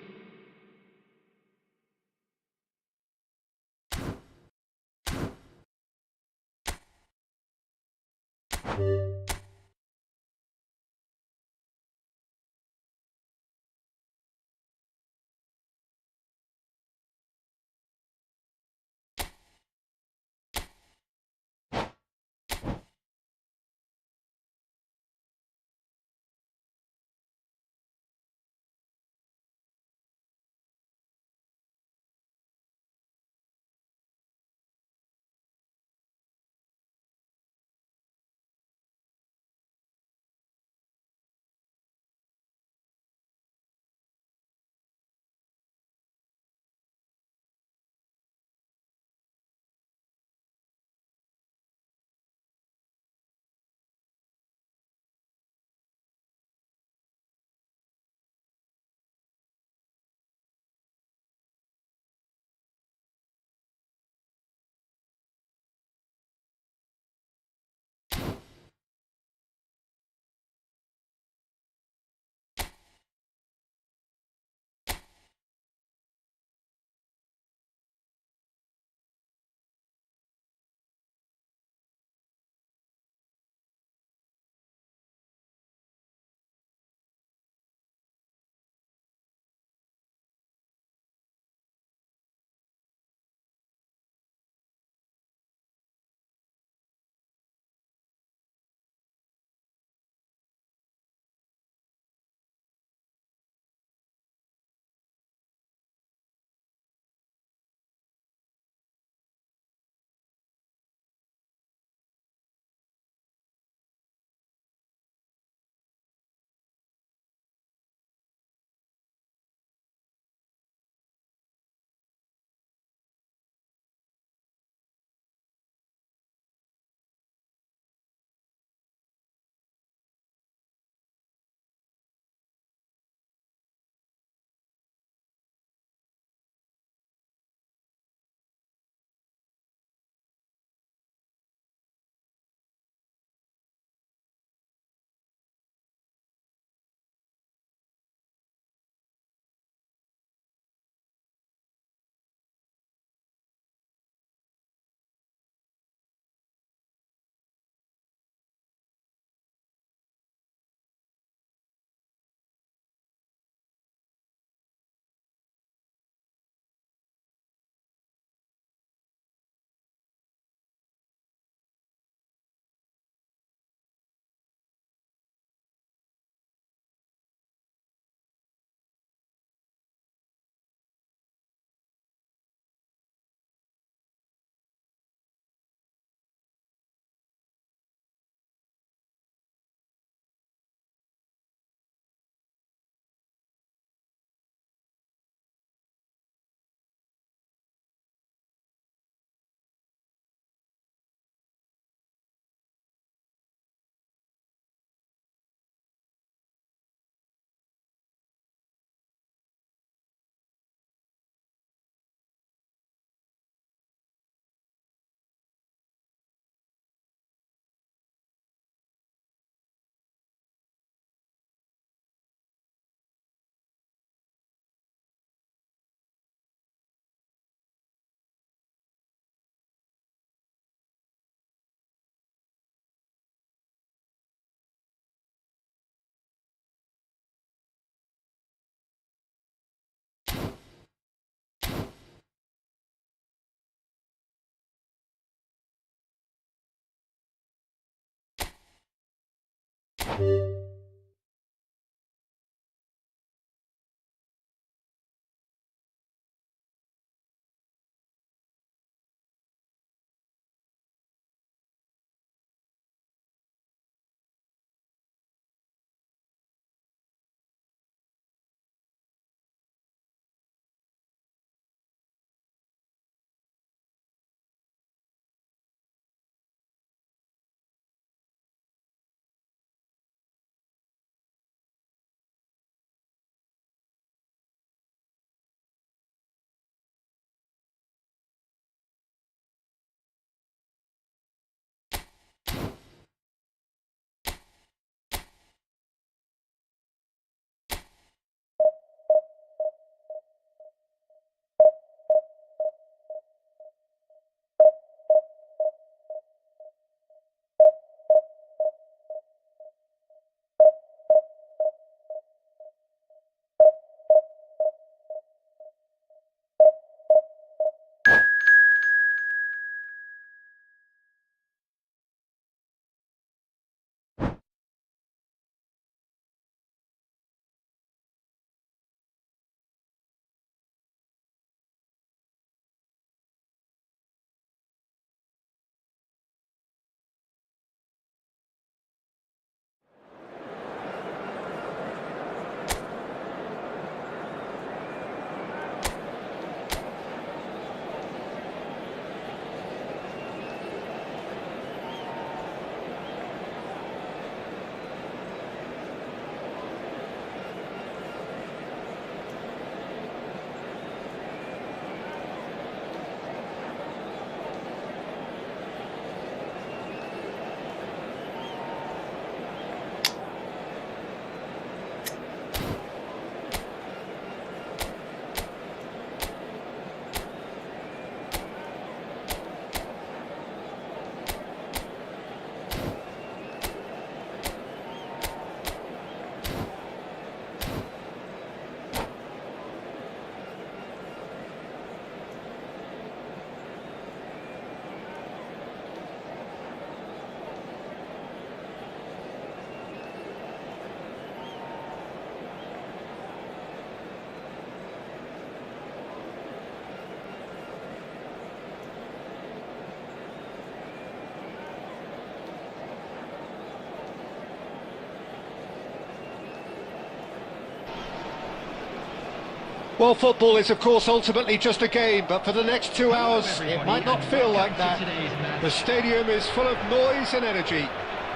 Well, football is, of course, ultimately just a game, but for the next 2 hours, it might not feel like that. The stadium is full of noise and energy.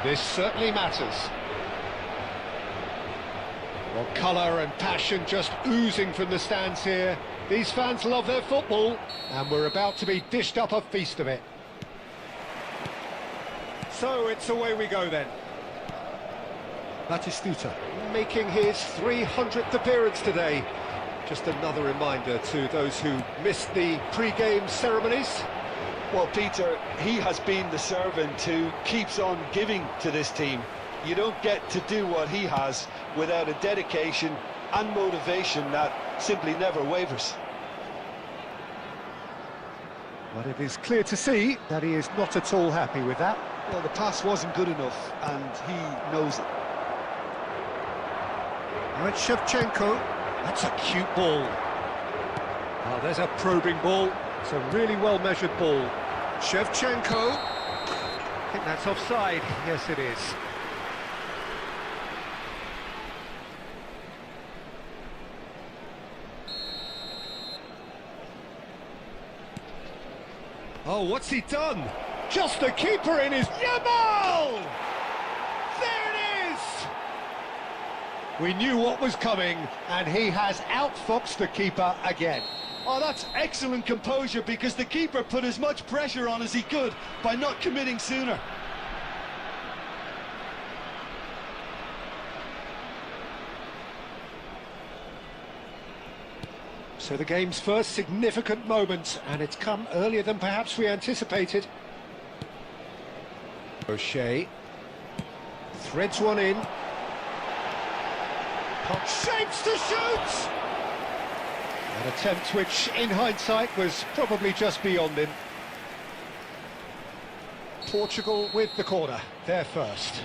This certainly matters. Well, colour and passion just oozing from the stands here. These fans love their football, and we're about to be dished up a feast of it. So it's away we go then. Batistuta. Making his 300th appearance today. Just another reminder to those who missed the pre-game ceremonies. Well, Peter, he has been the servant who keeps on giving to this team. You don't get to do what he has without a dedication and motivation that simply never wavers. But it is clear to see that he is not at all happy with that. Well, the pass wasn't good enough, and he knows it. Now it's Shevchenko. That's a cute ball. Oh, there's a probing ball. It's a really well-measured ball. Shevchenko. I think that's offside. Yes, it is. Oh, what's he done? Just the keeper in his... Yamal! There it is! We knew what was coming, and he has outfoxed the keeper again. Oh, that's excellent composure, because the keeper put as much pressure on as he could by not committing sooner. So the game's first significant moment, and it's come earlier than perhaps we anticipated. O'Shea threads one in. Shapes to shoot! An attempt which, in hindsight, was probably just beyond him. Portugal with the corner, they're first.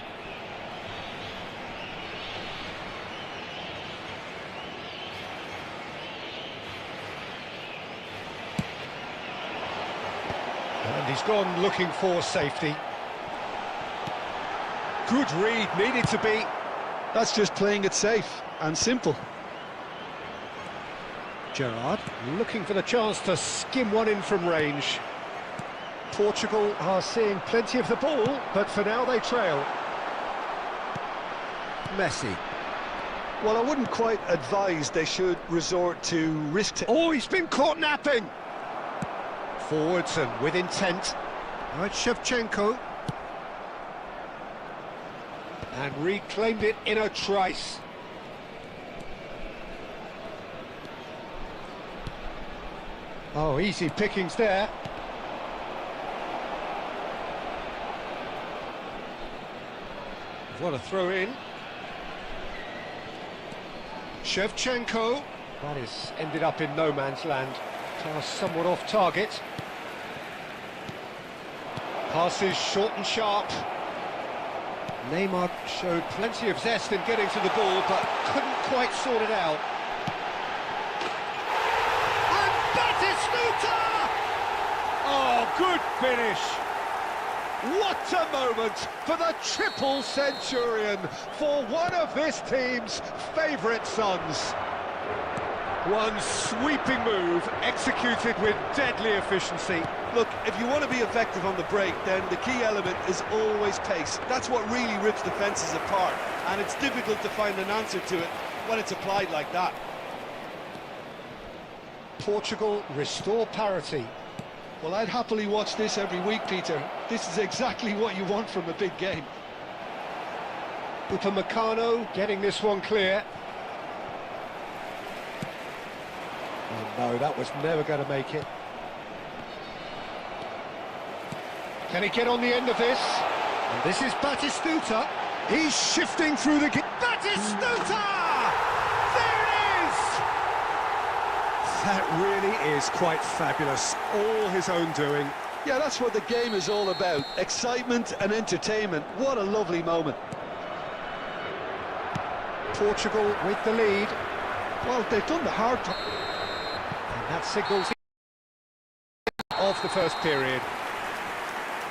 And he's gone looking for safety. Good read, needed to be. That's just playing it safe and simple. Gerrard looking for the chance to skim one in from range. Portugal are seeing plenty of the ball, but for now they trail. Messi. Well, I wouldn't quite advise they should resort to risk. Oh, he's been caught napping! Forwards and with intent. Now it's Shevchenko. And reclaimed it in a trice. Oh, easy pickings there. What a throw in. Shevchenko. That is ended up in no man's land. Pass somewhat off target. Passes short and sharp. Neymar showed plenty of zest in getting to the ball, but couldn't quite sort it out. And Batistuta! Oh, good finish! What a moment for the triple centurion, for one of this team's favourite sons. One sweeping move, executed with deadly efficiency. Look, if you want to be effective on the break, then the key element is always pace. That's what really rips defences apart, and it's difficult to find an answer to it when it's applied like that. Portugal restore parity. Well, I'd happily watch this every week, Peter. This is exactly what you want from a big game. Upamecano getting this one clear. Oh no, that was never going to make it. Can he get on the end of this? And this is Batistuta. He's shifting through the... Batistuta! There it is! That really is quite fabulous. All his own doing. Yeah, that's what the game is all about. Excitement and entertainment. What a lovely moment. Portugal with the lead. Well, they've done the hard part. And that signals of the first period.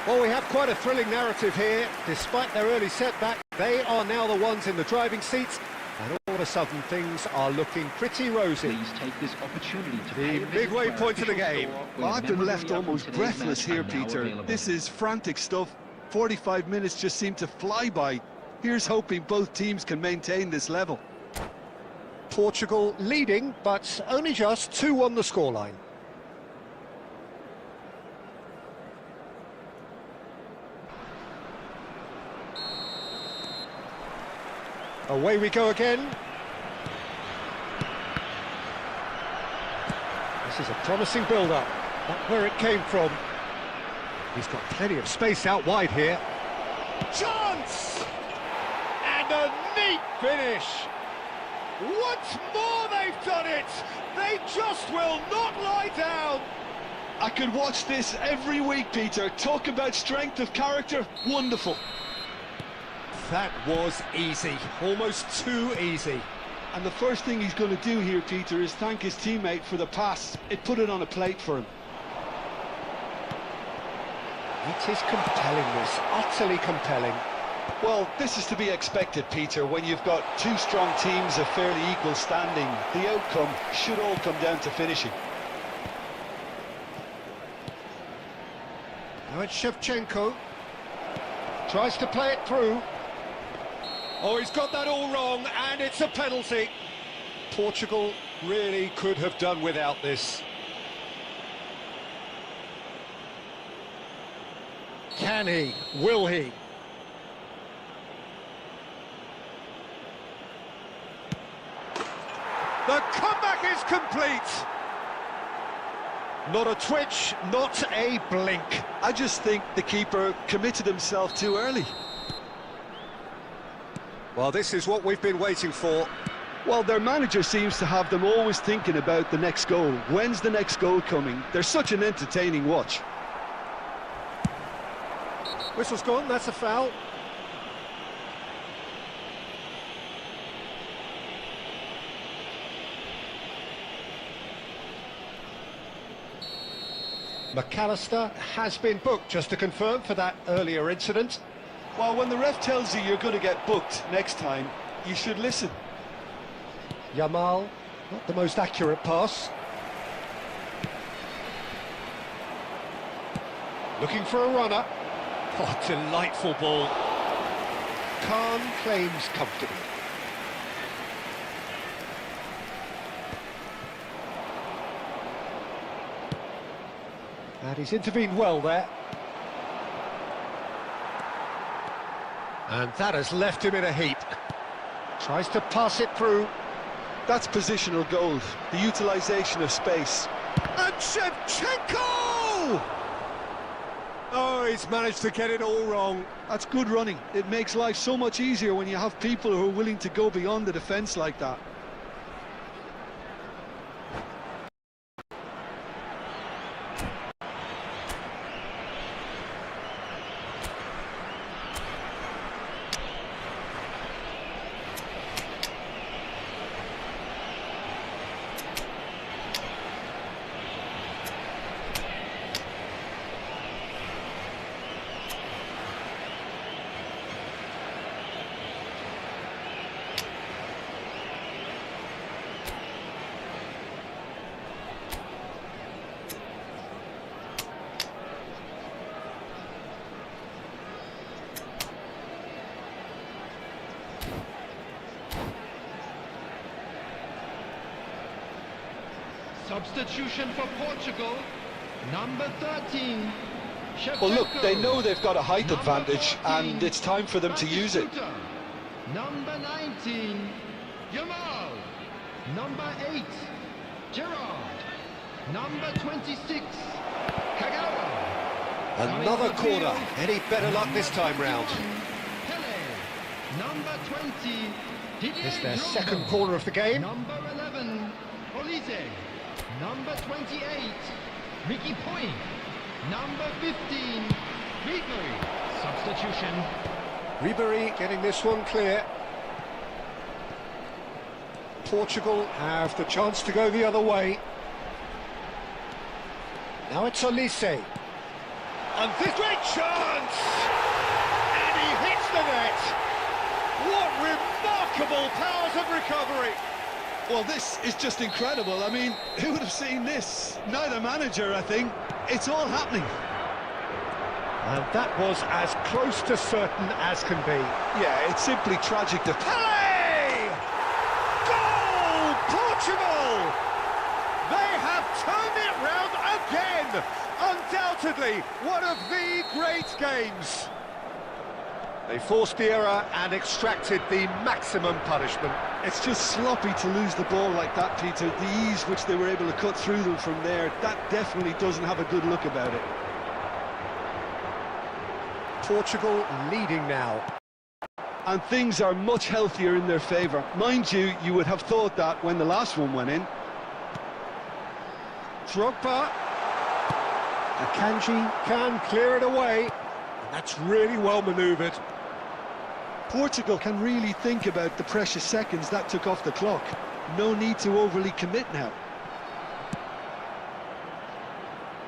Well, we have quite a thrilling narrative here. Despite their early setback, they are now the ones in the driving seats, and all of a sudden things are looking pretty rosy. Please take this opportunity to The midway point of the game. Well, I've been left almost breathless here, Peter. This is frantic stuff. 45 minutes just seem to fly by. Here's hoping both teams can maintain this level. Portugal leading, but only just 2 on the scoreline. Away we go again. This is a promising build-up. Not where it came from. He's got plenty of space out wide here. Chance! And a neat finish. Once more they've done it. They just will not lie down. I could watch this every week, Peter. Talk about strength of character. Wonderful. That was easy, almost too easy. And the first thing he's going to do here, Peter, is thank his teammate for the pass. It put it on a plate for him. It is compelling, this, utterly compelling. Well, this is to be expected, Peter, when you've got two strong teams of fairly equal standing. The outcome should all come down to finishing. Now it's Shevchenko. Tries to play it through. Oh, he's got that all wrong, and it's a penalty. Portugal really could have done without this. Can he? Will he? The comeback is complete. Not a twitch, not a blink. I just think the keeper committed himself too early. Well, this is what we've been waiting for. Well, their manager seems to have them always thinking about the next goal. When's the next goal coming? They're such an entertaining watch. Whistle's gone, that's a foul. McAllister has been booked, just to confirm, for that earlier incident. Well, when the ref tells you you're going to get booked next time, you should listen. Yamal, not the most accurate pass. Looking for a runner. Oh, delightful ball. Khan claims comfortably. And he's intervened well there. And that has left him in a heap. Tries to pass it through. That's positional gold, the utilisation of space. And Shevchenko! Oh, he's managed to get it all wrong. That's good running. It makes life so much easier when you have people who are willing to go beyond the defence like that. Substitution for Portugal, number 13. Well, look, they Shevchenko. know they've got a height Number advantage, 14, and it's time for them to use it. Batistuta. Number 19, Yamal. Number 8, Gerard. Number 26, Kagawa. Another corner. Any better luck this time round? Pele. Number 20, Didier It's their Drogba. second corner of the game. Number 11, Olise. Number 28, Ricky Point. Number 15, Ribery. Substitution. Ribery getting this one clear. Portugal have the chance to go the other way. Now it's Olise. And this great chance! And he hits the net! What remarkable powers of recovery! Well, this is just incredible. I mean, who would have seen this? Neither manager, I think. It's all happening. And that was as close to certain as can be. Yeah, it's simply tragic. Pele! Goal! Portugal! They have turned it round again! Undoubtedly, one of the great games. They forced the error and extracted the maximum punishment. It's just sloppy to lose the ball like that, Peter. The ease which they were able to cut through them from there, that definitely doesn't have a good look about it. Portugal leading now. And things are much healthier in their favour. Mind you, you would have thought that when the last one went in. Drogba. Akanji can clear it away. And that's really well manoeuvred. Portugal can really think about the precious seconds that took off the clock. No need to overly commit now.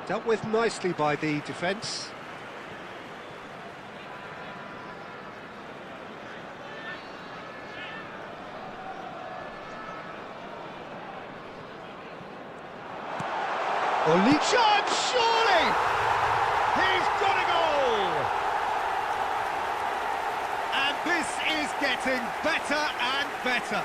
Dealt with nicely by the defence. Olichan, surely! He's got a goal! And this is getting better and better.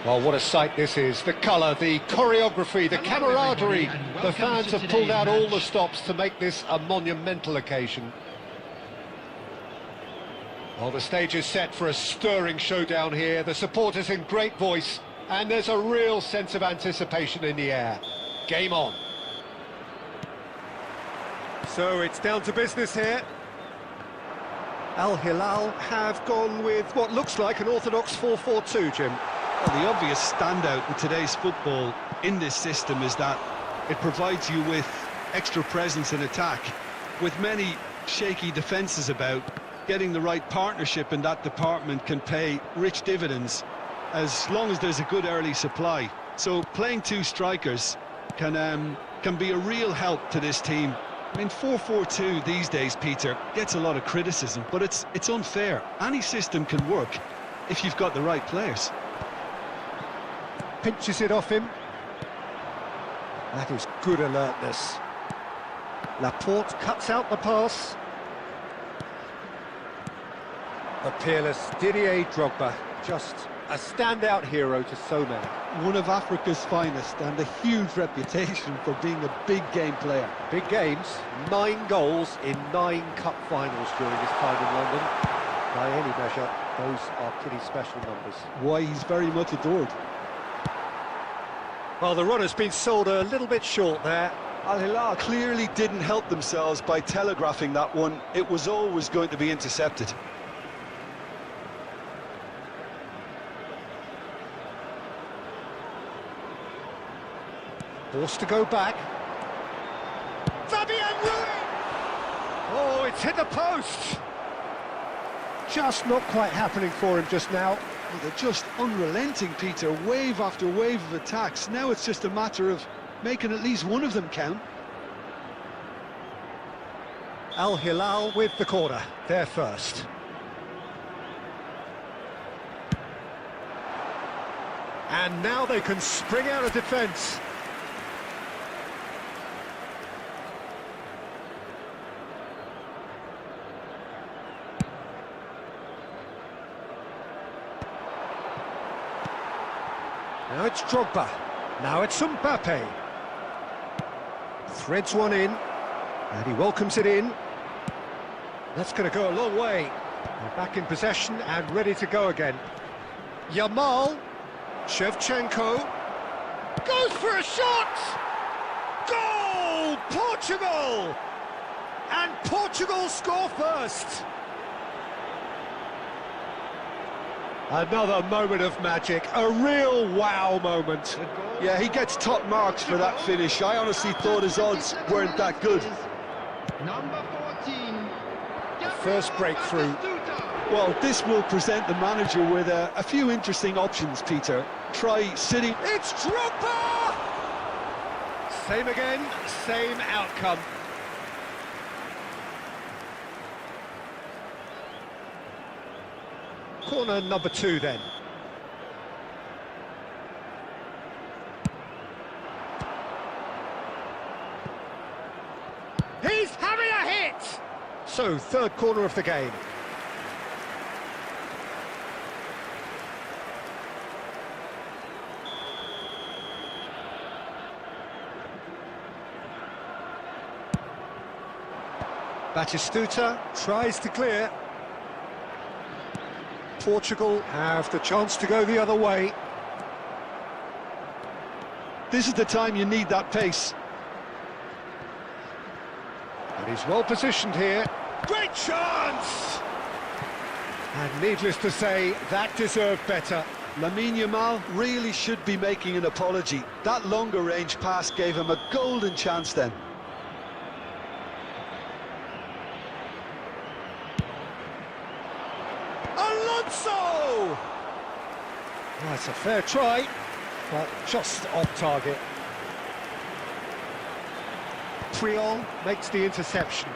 Well, what a sight this is. The colour, the choreography, the Hello, camaraderie. everybody, and The welcome fans to have pulled out all today's the match. stops to make this a monumental occasion. Well, the stage is set for a stirring showdown here. The supporters in great voice, and there's a real sense of anticipation in the air. Game on. So it's down to business here. Al Hilal have gone with what looks like an orthodox 4-4-2, Jim. Well, the obvious standout in today's football in this system is that it provides you with extra presence in attack. With many shaky defences about, getting the right partnership in that department can pay rich dividends as long as there's a good early supply. So playing two strikers can be a real help to this team. I mean, 4-4-2 these days, Peter, gets a lot of criticism, but it's unfair. Any system can work if you've got the right players. Pinches it off him. That is good alertness. Laporte cuts out the pass. The peerless Didier Drogba, just a standout hero to so many. One of Africa's finest and a huge reputation for being a big game player. Big games, 9 goals in 9 cup finals during his time in London. By any measure, those are pretty special numbers. Why, he's very much adored. Well, the run has been sold a little bit short there. Al Hilal clearly didn't help themselves by telegraphing that one. It was always going to be intercepted. Forced to go back. Fabian Ruiz! Oh, it's hit the post! Just not quite happening for him just now. Well, they're just unrelenting, Peter. Wave after wave of attacks. Now it's just a matter of making at least one of them count. Al Hilal with the corner. They're first. And now they can spring out of defence. Now it's Drogba. Now it's Mbappe. Threads one in, and he welcomes it in. That's going to go a long way. They're back in possession and ready to go again. Yamal, Shevchenko, goes for a shot! Goal! Portugal! And Portugal score first. Another moment of magic, a real wow moment. Yeah, he gets top marks for that finish. I honestly thought his odds weren't that good. Number 14. First breakthrough. Well, this will present the manager with a few interesting options, Peter. Try sitting... It's Drogba! Same again, same outcome. Corner number 2 then. He's having a hit! So, third corner of the game. Batistuta tries to clear. Portugal have the chance to go the other way. This is the time you need that pace. And he's well positioned here. Great chance! And needless to say, that deserved better. Lamine Yamal really should be making an apology. That longer range pass gave him a golden chance then. Alonso! That's a fair try, but just off target. Priol makes the interception.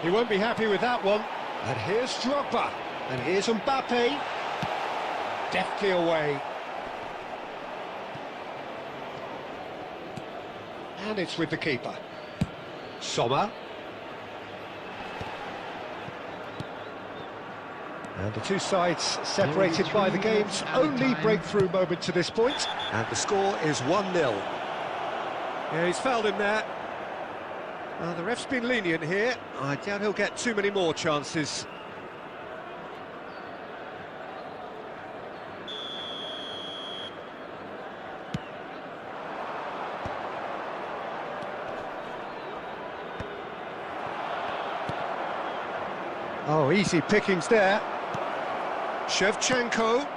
He won't be happy with that one. And here's Drogba. And here's Mbappe. Deftly away. And it's with the keeper. Sommer. And the two sides separated by the game's only breakthrough moment to this point. And the score is 1-0. Yeah, he's fouled him there. The ref's been lenient here. I doubt he'll get too many more chances. Oh, easy pickings there. Shevchenko.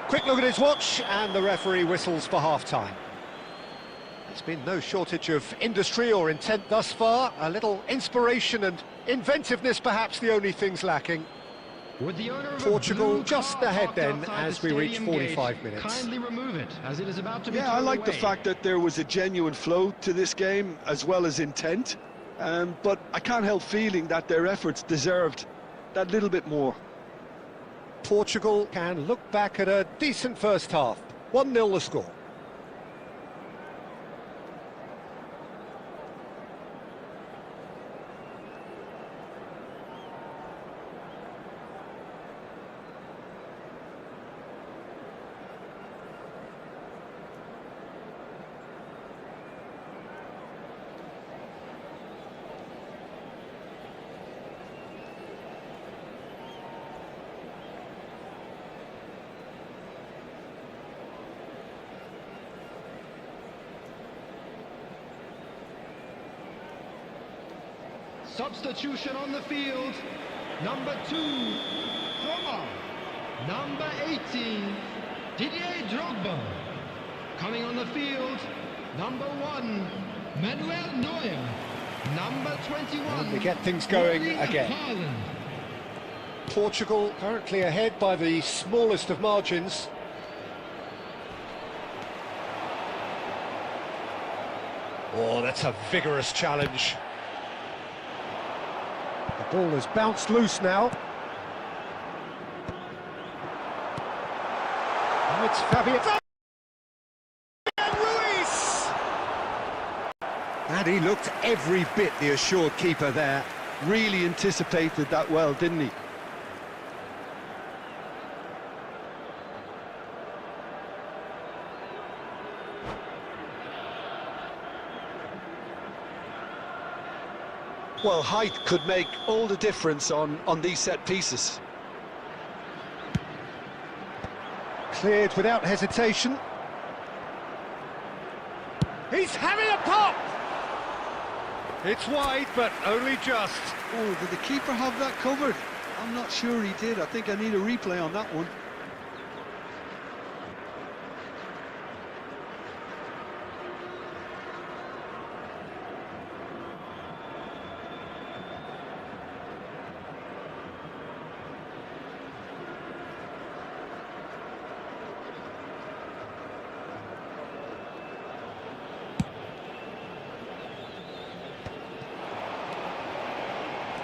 Quick look at his watch, and the referee whistles for half-time. There's been no shortage of industry or intent thus far. A little inspiration and inventiveness, perhaps the only things lacking. With the owner of Portugal just ahead then outside as the we reach stadium 45 gate. minutes. Kindly remove it, as it is about to be Yeah, I thrown like the away. fact that there was a genuine flow to this game as well as intent. But I can't help feeling that their efforts deserved that little bit more. Portugal can look back at a decent first half. 1-0 the score. Substitution on the field. Number 2, Roma. Number 18, Didier Drogba. Coming on the field, number 1, Manuel Neuer. Number 21, And we get things going Erling again. Haaland. Portugal currently ahead by the smallest of margins. Oh, that's a vigorous challenge. The ball has bounced loose now. And it's Fabian Ruiz! And he looked every bit the assured keeper there. Really anticipated that well, didn't he? Well, height could make all the difference on these set pieces. Cleared without hesitation. He's having a pop! It's wide, but only just. Oh, did the keeper have that covered? I'm not sure he did. I think I need a replay on that one.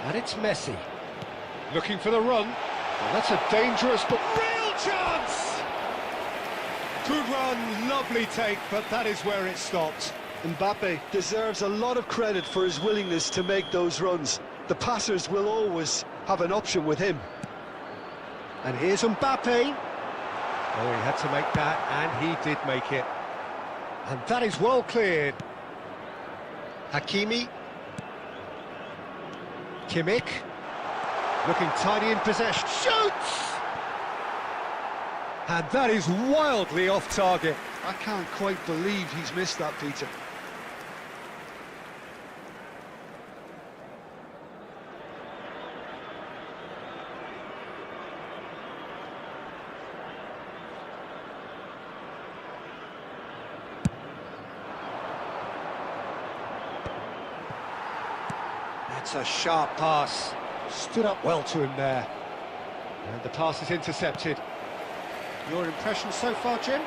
And it's Messi. Looking for the run. Well, that's a dangerous but real chance! Good run, lovely take, but that is where it stopped. Mbappe deserves a lot of credit for his willingness to make those runs. The passers will always have an option with him. And here's Mbappe. Oh, he had to make that, and he did make it. And that is well cleared. Hakimi. Kimmich. Looking tidy in possession. Shoots! And that is wildly off target. I can't quite believe he's missed that, Peter. That's a sharp pass. Stood up well to him there. And the pass is intercepted. Your impression so far, Jim?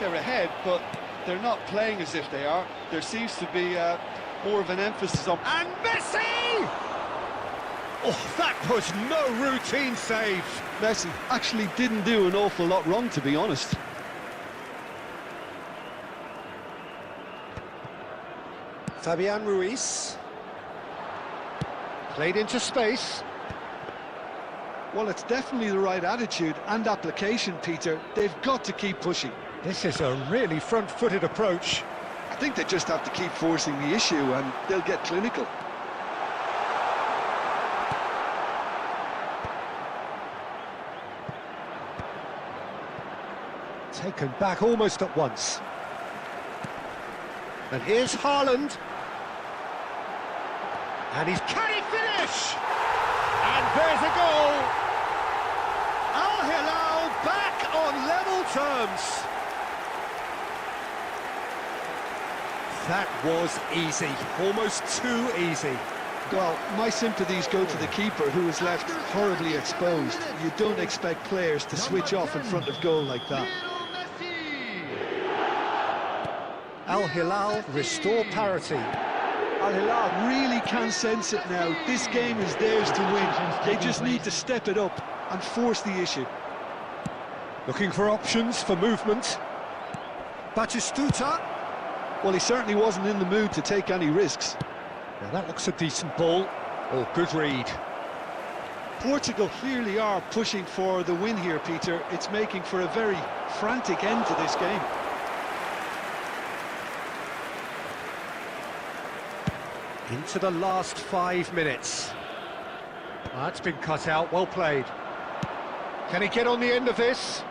They're ahead, but they're not playing as if they are. There seems to be more of an emphasis on... And Messi! Oh, that was no routine save. Messi actually didn't do an awful lot wrong, to be honest. Fabian Ruiz. Played into space. Well, it's definitely the right attitude and application, Peter. They've got to keep pushing. This is a really front-footed approach. I think they just have to keep forcing the issue and they'll get clinical. Taken back almost at once. And here's Haaland. And can he finish? And there's a goal. Al Hilal back on level terms. That was easy, almost too easy. Well, my sympathies go to the keeper, who was left horribly exposed. You don't expect players to switch off in front of goal like that. Al Hilal restore parity. Al Hilal really can sense it now. This game is theirs to win. They just need to step it up and force the issue. Looking for options for movement. Batistuta. Well, he certainly wasn't in the mood to take any risks. Now that looks a decent ball. Oh, good read. Portugal clearly are pushing for the win here, Peter. It's making for a very frantic end to this game. Into the last 5 minutes. That's been cut out, well played. Can he get on the end of this?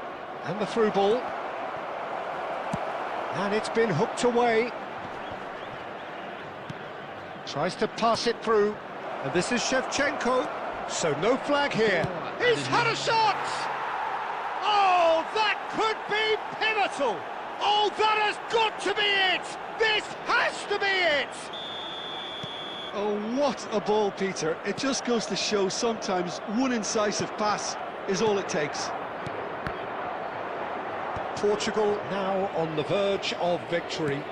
And the through ball. And it's been hooked away. Tries to pass it through. And this is Shevchenko. So no flag here. He's had a shot! Oh, that could be pivotal! Oh, that has got to be it! This has to be it! Oh, what a ball, Peter. It just goes to show sometimes one incisive pass is all it takes. Portugal now on the verge of victory,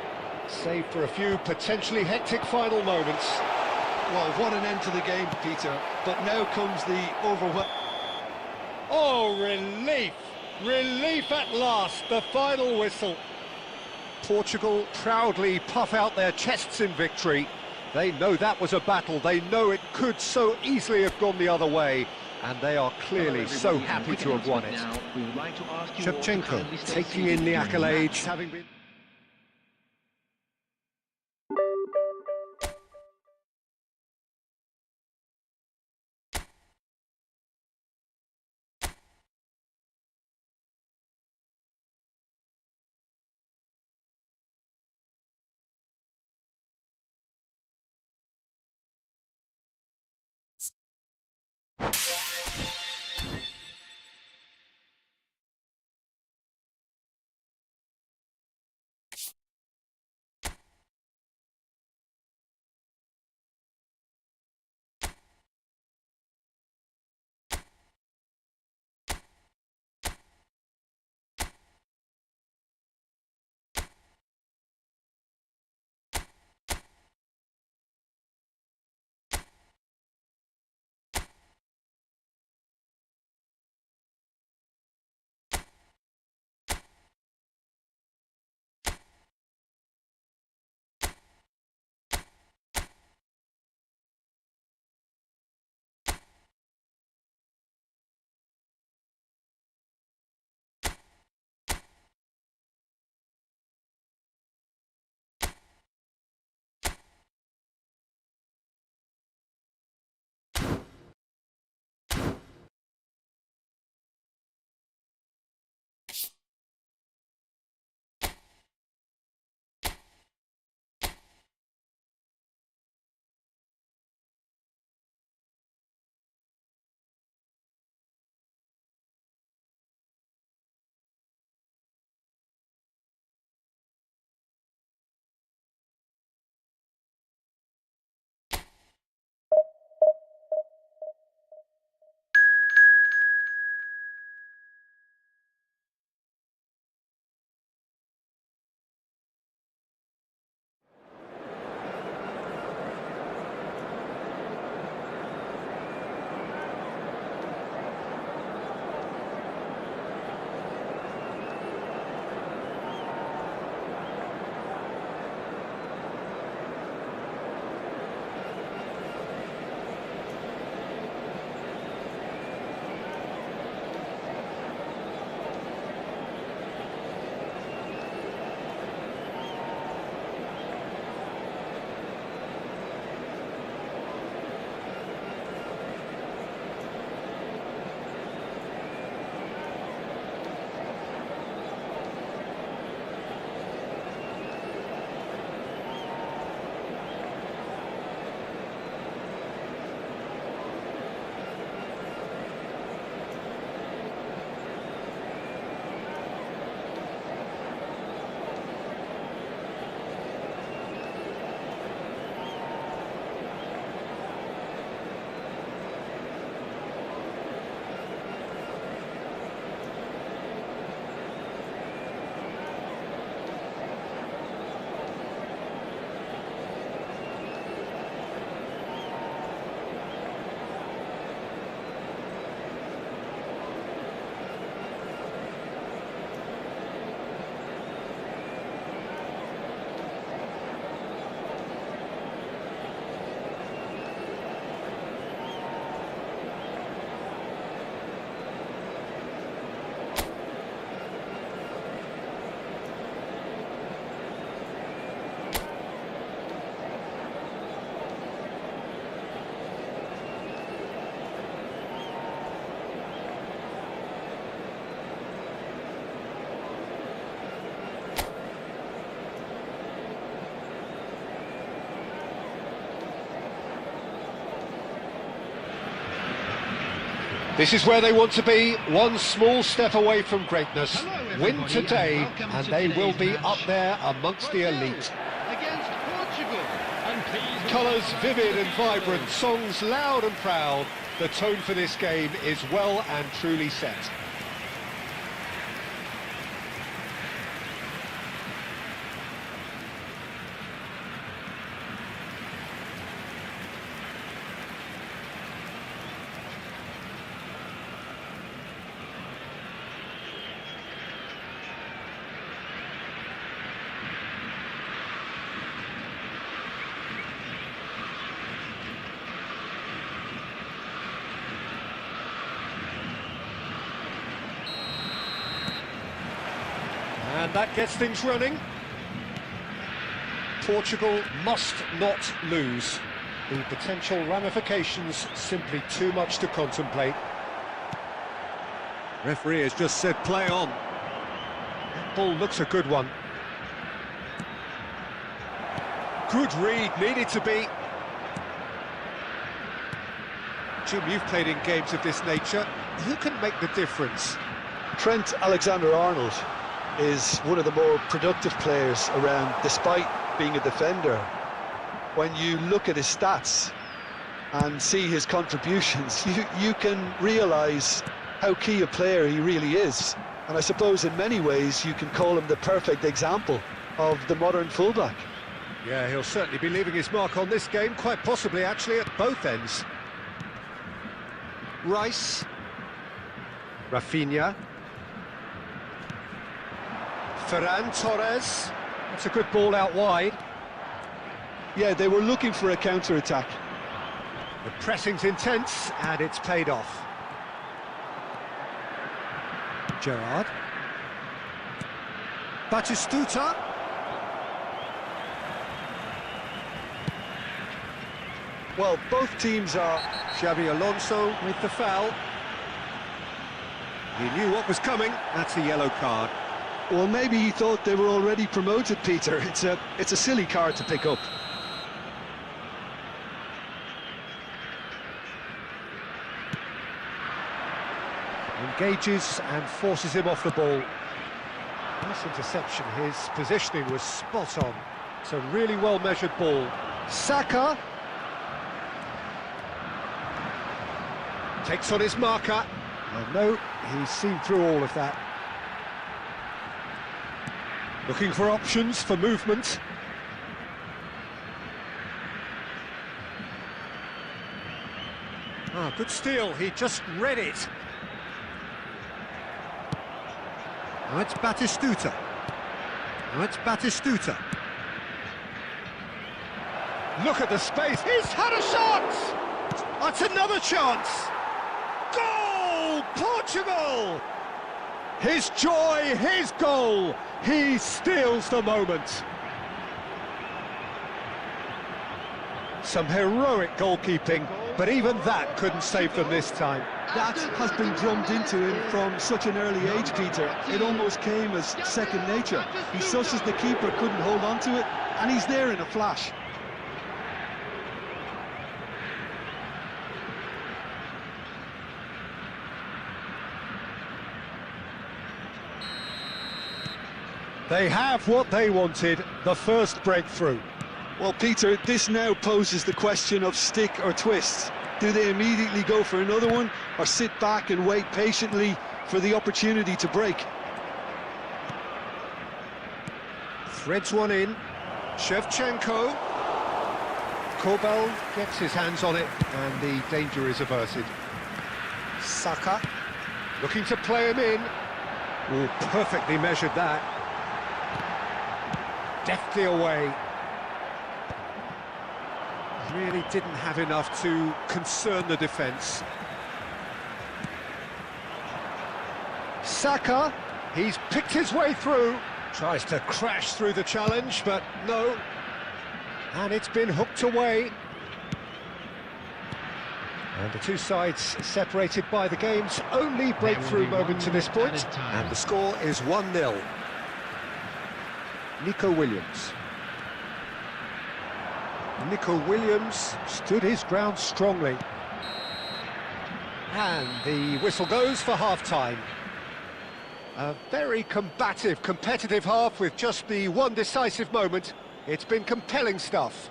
save for a few potentially hectic final moments. Well, what an end to the game, Peter. But now comes the overwhelm. Oh, relief! Relief at last, the final whistle. Portugal proudly puff out their chests in victory. They know that was a battle, they know it could so easily have gone the other way, and they are clearly so happy to have won it. Shevchenko taking in the accolades, having been... This is where they want to be, one small step away from greatness. Hello, Win everybody, today, and welcome and to they will today's be match. up there amongst the Brazil elite. against Portugal. And please Colours welcome vivid the and vibrant, field. songs loud and proud. The tone for this game is well and truly set. And that gets things running. Portugal must not lose. The potential ramifications simply too much to contemplate. Referee has just said play on. That ball looks a good one. Good read, needed to be. Jim, you've played in games of this nature. Who can make the difference? Trent Alexander-Arnold is one of the more productive players around, despite being a defender. When you look at his stats and see his contributions, you can realise how key a player he really is. And I suppose in many ways you can call him the perfect example of the modern fullback. Yeah, he'll certainly be leaving his mark on this game, quite possibly actually at both ends. Rice. Rafinha. Ferran Torres. That's a good ball out wide. Yeah, they were looking for a counter-attack. The pressing's intense, and it's paid off. Gerrard. Batistuta. Well, both teams are... Xabi Alonso with the foul. He knew what was coming. That's a yellow card. Well, maybe he thought they were already promoted, Peter. It's a silly card to pick up. Engages and forces him off the ball. Nice interception. His positioning was spot on. It's a really well-measured ball. Saka takes on his marker. And no, he's seen through all of that. Looking for options for movement. Ah, good steal. He just read it. Now it's Batistuta. Look at the space. He's had a shot! That's another chance. Goal! Portugal! His joy, his goal. He steals the moment. Some heroic goalkeeping, but even that couldn't save them this time. That has been drummed into him from such an early age, Peter. It almost came as second nature. He susses the keeper, couldn't hold on to it, and he's there in a flash. They have what they wanted, the first breakthrough. Well, Peter, this now poses the question of stick or twist. Do they immediately go for another one, or sit back and wait patiently for the opportunity to break? Threads one in. Shevchenko. Kobel gets his hands on it, and the danger is averted. Saka looking to play him in. Oh, perfectly measured that. Deftly away. Really didn't have enough to concern the defence. Saka, he's picked his way through. Tries to crash through the challenge, but no. And it's been hooked away. And the two sides separated by the game's only breakthrough moment to this point. And the score is 1-0. Nico Williams. Nico Williams stood his ground strongly. And the whistle goes for half-time. A very combative, competitive half with just the one decisive moment. It's been compelling stuff.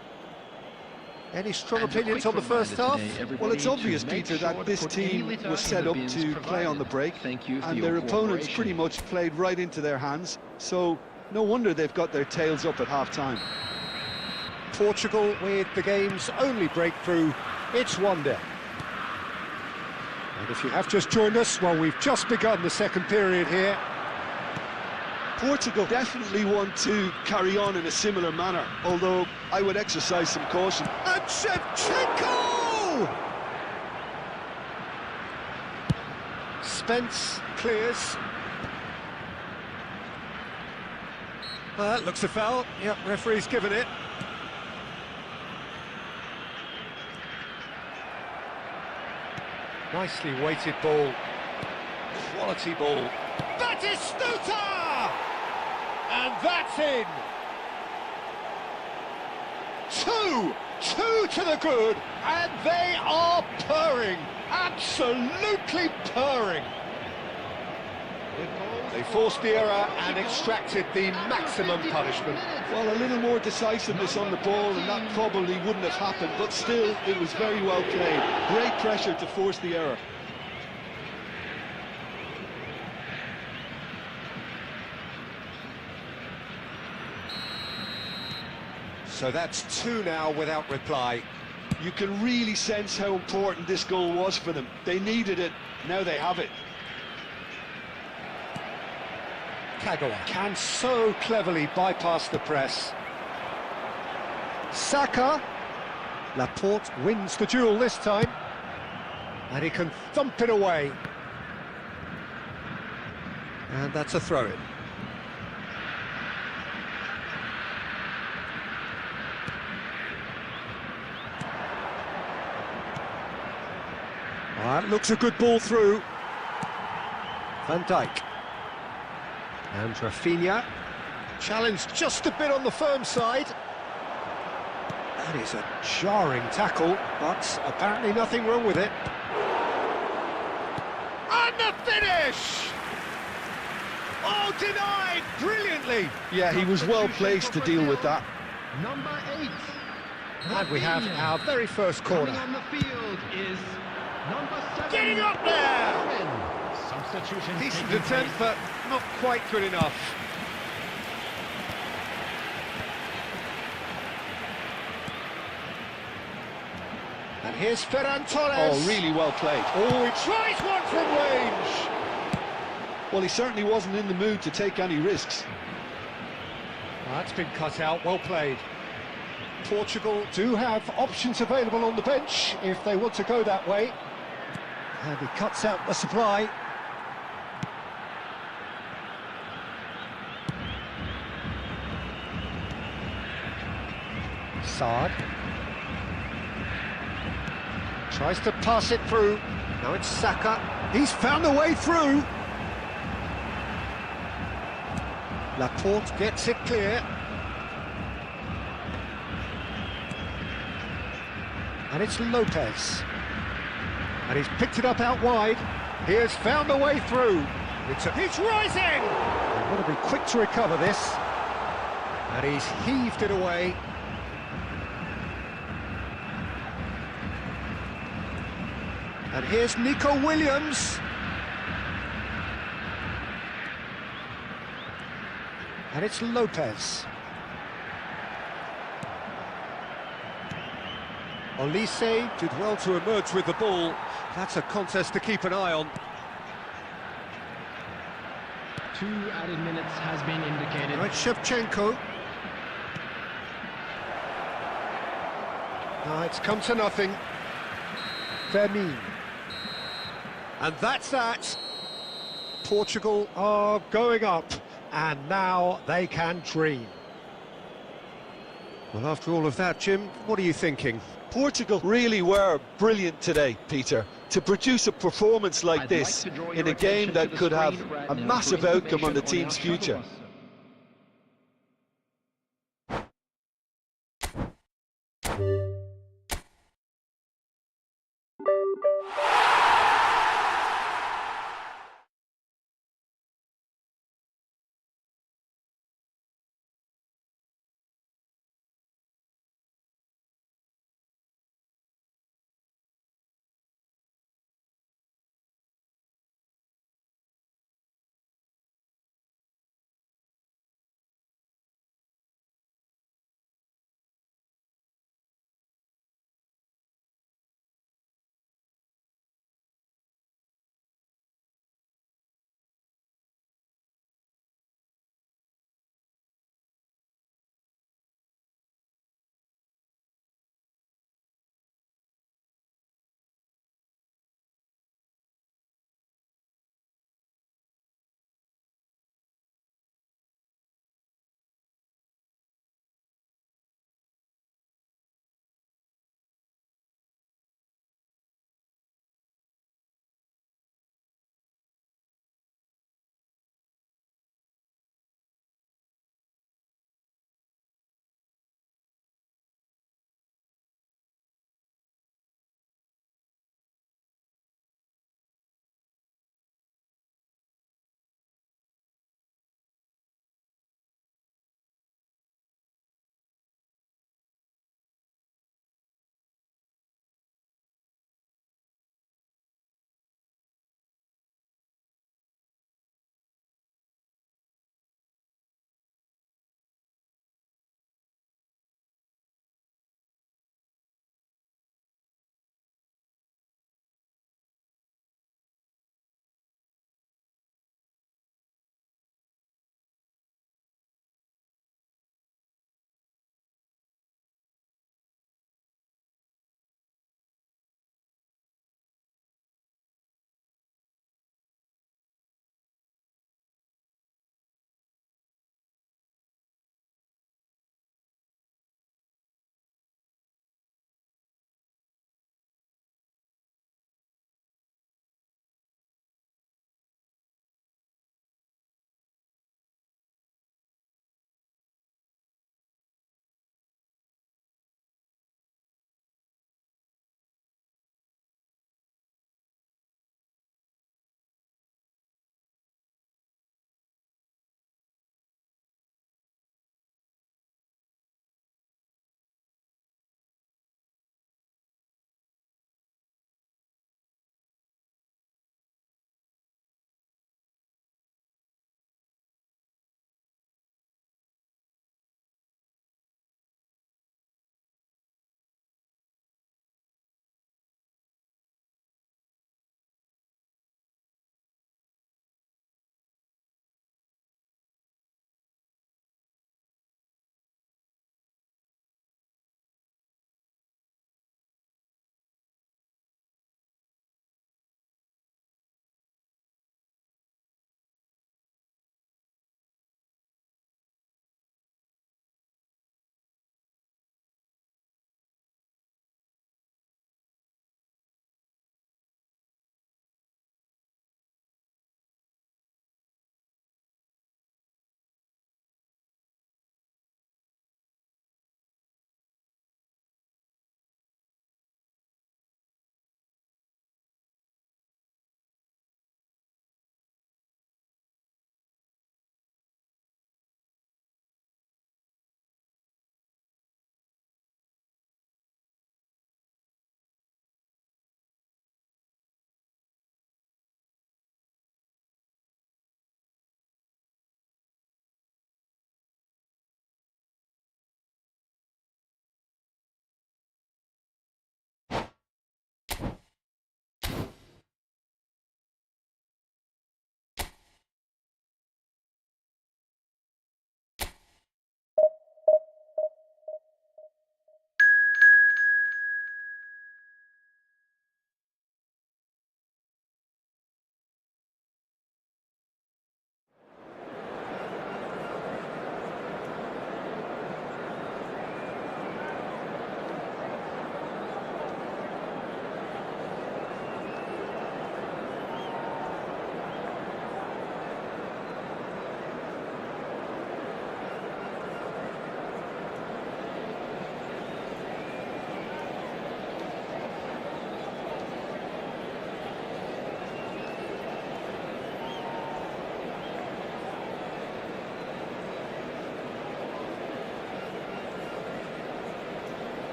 Any strong opinions on the first half? Well, it's obvious, Peter, that this team was set up to play on the break, and their opponents pretty much played right into their hands, so no wonder they've got their tails up at half-time. Portugal with the game's only breakthrough, it's 1-0. And if you have just joined us, well, we've just begun the second period here. Portugal definitely want to carry on in a similar manner, although I would exercise some caution. And Shevchenko! Spence clears. That looks a foul. Yep, referee's given it. Nicely weighted ball. Quality ball. Batistuta! And that's in! Two to the good, and they are purring, absolutely purring. They forced the error and extracted the maximum punishment. Well, a little more decisiveness on the ball, and that probably wouldn't have happened, but still, it was very well played. Great pressure to force the error. So that's 2 now without reply. You can really sense how important this goal was for them. They needed it, now they have it. Kagawa can so cleverly bypass the press. Saka. Laporte wins the duel this time. And he can thump it away. And that's a throw-in. That looks a good ball through. Van Dijk. And Rafinha. Challenged just a bit on the firm side. That is a jarring tackle, but apparently nothing wrong with it. And the finish! Oh, denied brilliantly! Yeah, he was well placed to deal with that. Number 8. And we have our very first corner. Coming on the field is number 7. Getting up there! Substitution. Decent attempt, but not quite good enough. And here's Ferran Torres. Oh, really well played. Oh, he tries one from range. Well, he certainly wasn't in the mood to take any risks. That's been cut out, well played. Portugal do have options available on the bench if they want to go that way. And he cuts out the supply. Saad. Tries to pass it through. Now it's Saka. He's found a way through. Laporte gets it clear. And it's Lopez. And he's picked it up out wide. He has found a way through. He's rising! They've got to be quick to recover this. And he's heaved it away. And here's Nico Williams. And it's Lopez. Olise did well to emerge with the ball. That's a contest to keep an eye on. 2 added minutes has been indicated. Right, Shevchenko. It's come to nothing. Vermin. And that's that. Portugal are going up, and now they can dream. Well, after all of that, Jim, what are you thinking? Portugal really were brilliant today, Peter, to produce a performance like this in a game that could have a massive outcome on the team's future.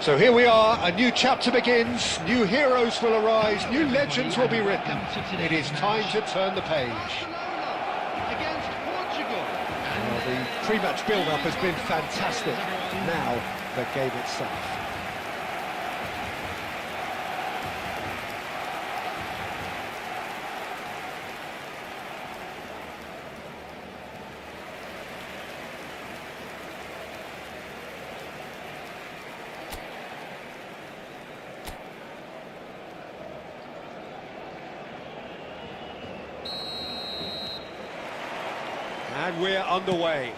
So here we are, a new chapter begins, new heroes will arise, new legends will be written. It is time to turn the page. Against Portugal. Well, the pre-match build-up has been fantastic. Now, the game itself. And we're underway.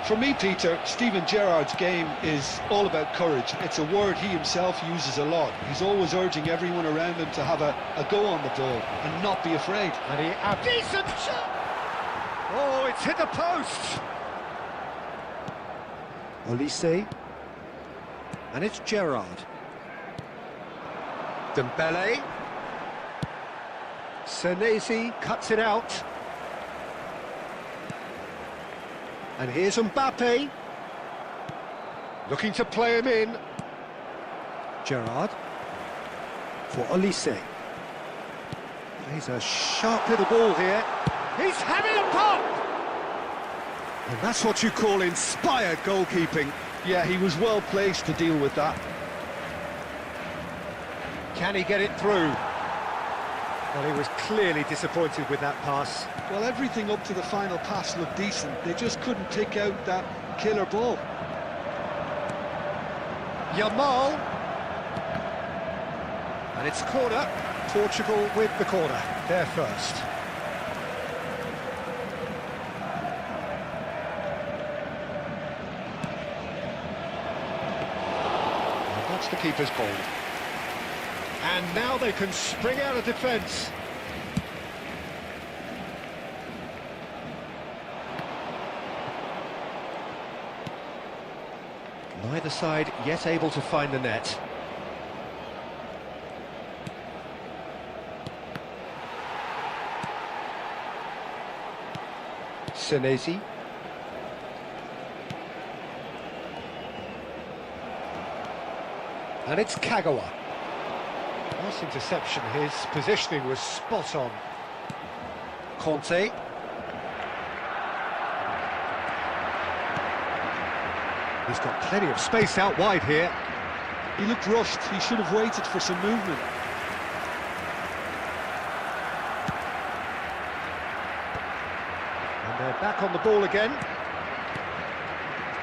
For me, Peter, Steven Gerrard's game is all about courage. It's a word he himself uses a lot. He's always urging everyone around him to have a go on the ball and not be afraid. And a decent shot! Oh, it's hit the post! Olise. And it's Gerrard. Dembele. Senesi cuts it out. And here's Mbappe. Looking to play him in. Gerrard. For Olise. He's a sharp little ball here. He's having a pop! And that's what you call inspired goalkeeping. Yeah, he was well placed to deal with that. Can he get it through? Well, he was clearly disappointed with that pass. Well, everything up to the final pass looked decent. They just couldn't pick out that killer ball. Yamal. And it's corner. Portugal with the corner. They're first. And that's the keeper's ball. And now they can spring out of defence. Neither side yet able to find the net. Senesi. And it's Kagawa. Nice interception, his positioning was spot on. Conte. He's got plenty of space out wide here. He looked rushed. He should have waited for some movement. And they're back on the ball again.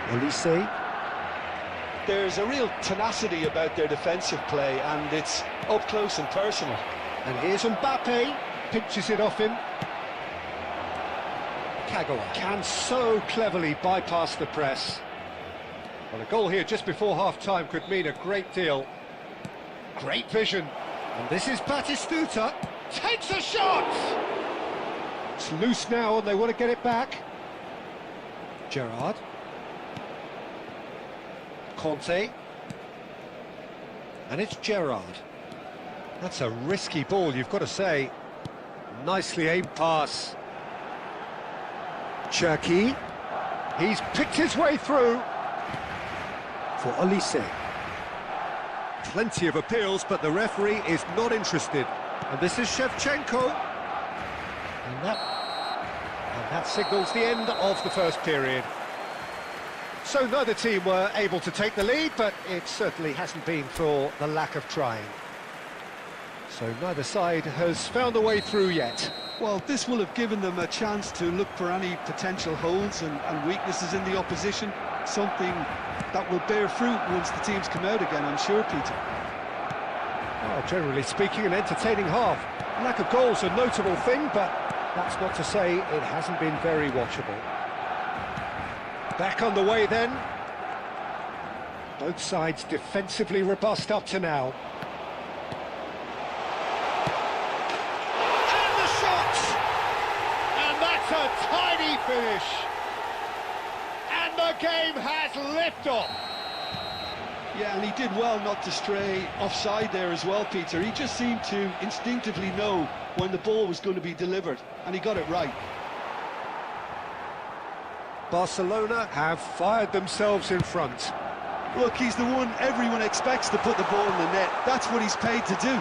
Olise. There's a real tenacity about their defensive play, and it's up close and personal. And here's Mbappe, pinches it off him. Kagawa can so cleverly bypass the press. Well, a goal here just before half-time could mean a great deal. Great vision. And this is Batistuta. Takes a shot! It's loose now and they want to get it back. Gerrard. Conte. And it's Gerrard. That's a risky ball, you've got to say. Nicely aimed pass. Cherki. He's picked his way through. For Olise. Plenty of appeals, but the referee is not interested. And this is Shevchenko. And that signals the end of the first period. So neither team were able to take the lead, but it certainly hasn't been for the lack of trying. So neither side has found a way through yet. Well, this will have given them a chance to look for any potential holes and weaknesses in the opposition. Something that will bear fruit once the teams come out again, I'm sure, Peter. Well, generally speaking, an entertaining half. Lack of goals a notable thing, but that's not to say it hasn't been very watchable. Back on the way then. Both sides defensively robust up to now. And the shot! And that's a tidy finish. And the game has liftoff. Yeah, and he did well not to stray offside there as well, Peter. He just seemed to instinctively know when the ball was going to be delivered, and he got it right. Barcelona have fired themselves in front. Look, he's the one everyone expects to put the ball in the net. That's what he's paid to do.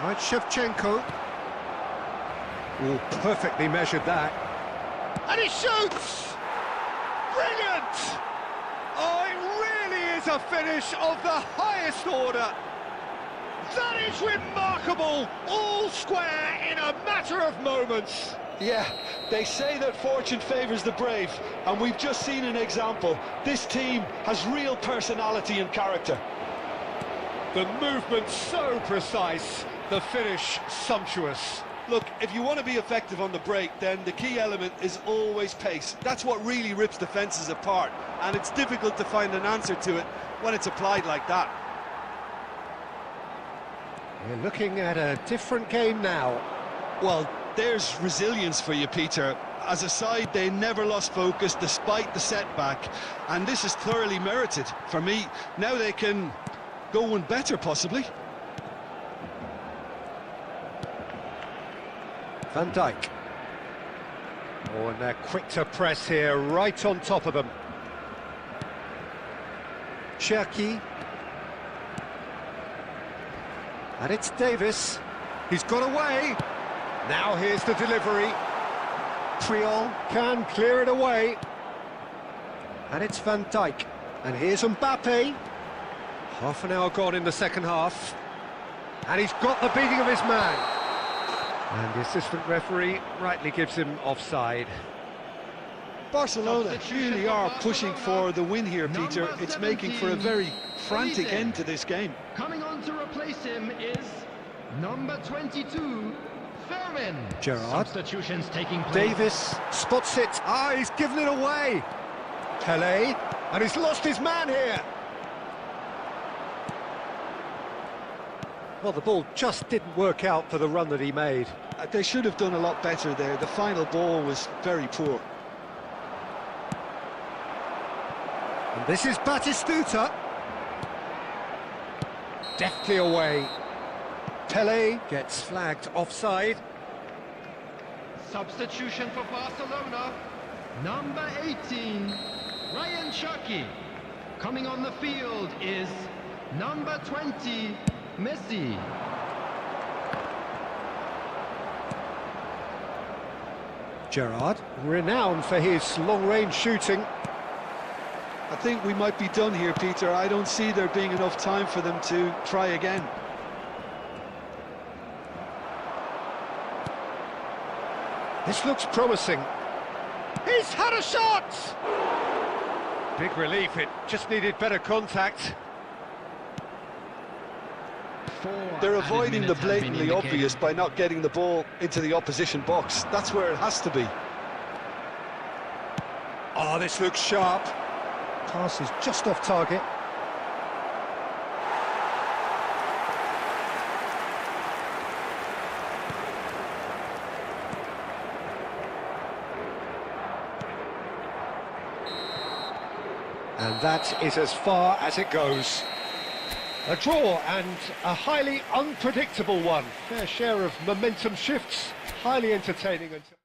Right, Shevchenko. Oh, perfectly measured that. And he shoots! Brilliant! Oh, it really is a finish of the highest order. That is remarkable, all square in a matter of moments. Yeah, they say that fortune favours the brave, and we've just seen an example. This team has real personality and character. The movement so precise, the finish sumptuous. Look, if you want to be effective on the break, then the key element is always pace. That's what really rips defences apart, and it's difficult to find an answer to it when it's applied like that. We're looking at a different game now. Well, there's resilience for you, Peter. As a side, they never lost focus despite the setback, and this is thoroughly merited. For me, now they can go one better, possibly. Van Dijk. Oh, and they're quick to press here, right on top of them. Cherki. And it's Davis. He's got away. Now here's the delivery. Triol can clear it away. And it's Van Dijk. And here's Mbappe. Half an hour gone in the second half. And he's got the beating of his man. And the assistant referee rightly gives him offside. Barcelona really are pushing for the win here, Peter. It's making for a very frantic end to this game. Coming on to replace him is number 22, Fermin. Gerrard. Substitutions taking place. Davis spots it. Ah, he's given it away. Pele. And he's lost his man here. Well, the ball just didn't work out for the run that he made. They should have done a lot better there. The final ball was very poor. And this is Batistuta. Deftly away. Pele gets flagged offside. Substitution for Barcelona, number 18, Ryan Cherki. Coming on the field is number 20, Messi. Gerrard, renowned for his long-range shooting. I think we might be done here, Peter. I don't see there being enough time for them to try again. This looks promising. He's had a shot! Big relief, it just needed better contact. They're avoiding the blatantly obvious by not getting the ball into the opposition box. That's where it has to be. Oh, this looks sharp. Pass is just off target. And that is as far as it goes. A draw and a highly unpredictable one. Fair share of momentum shifts, highly entertaining until...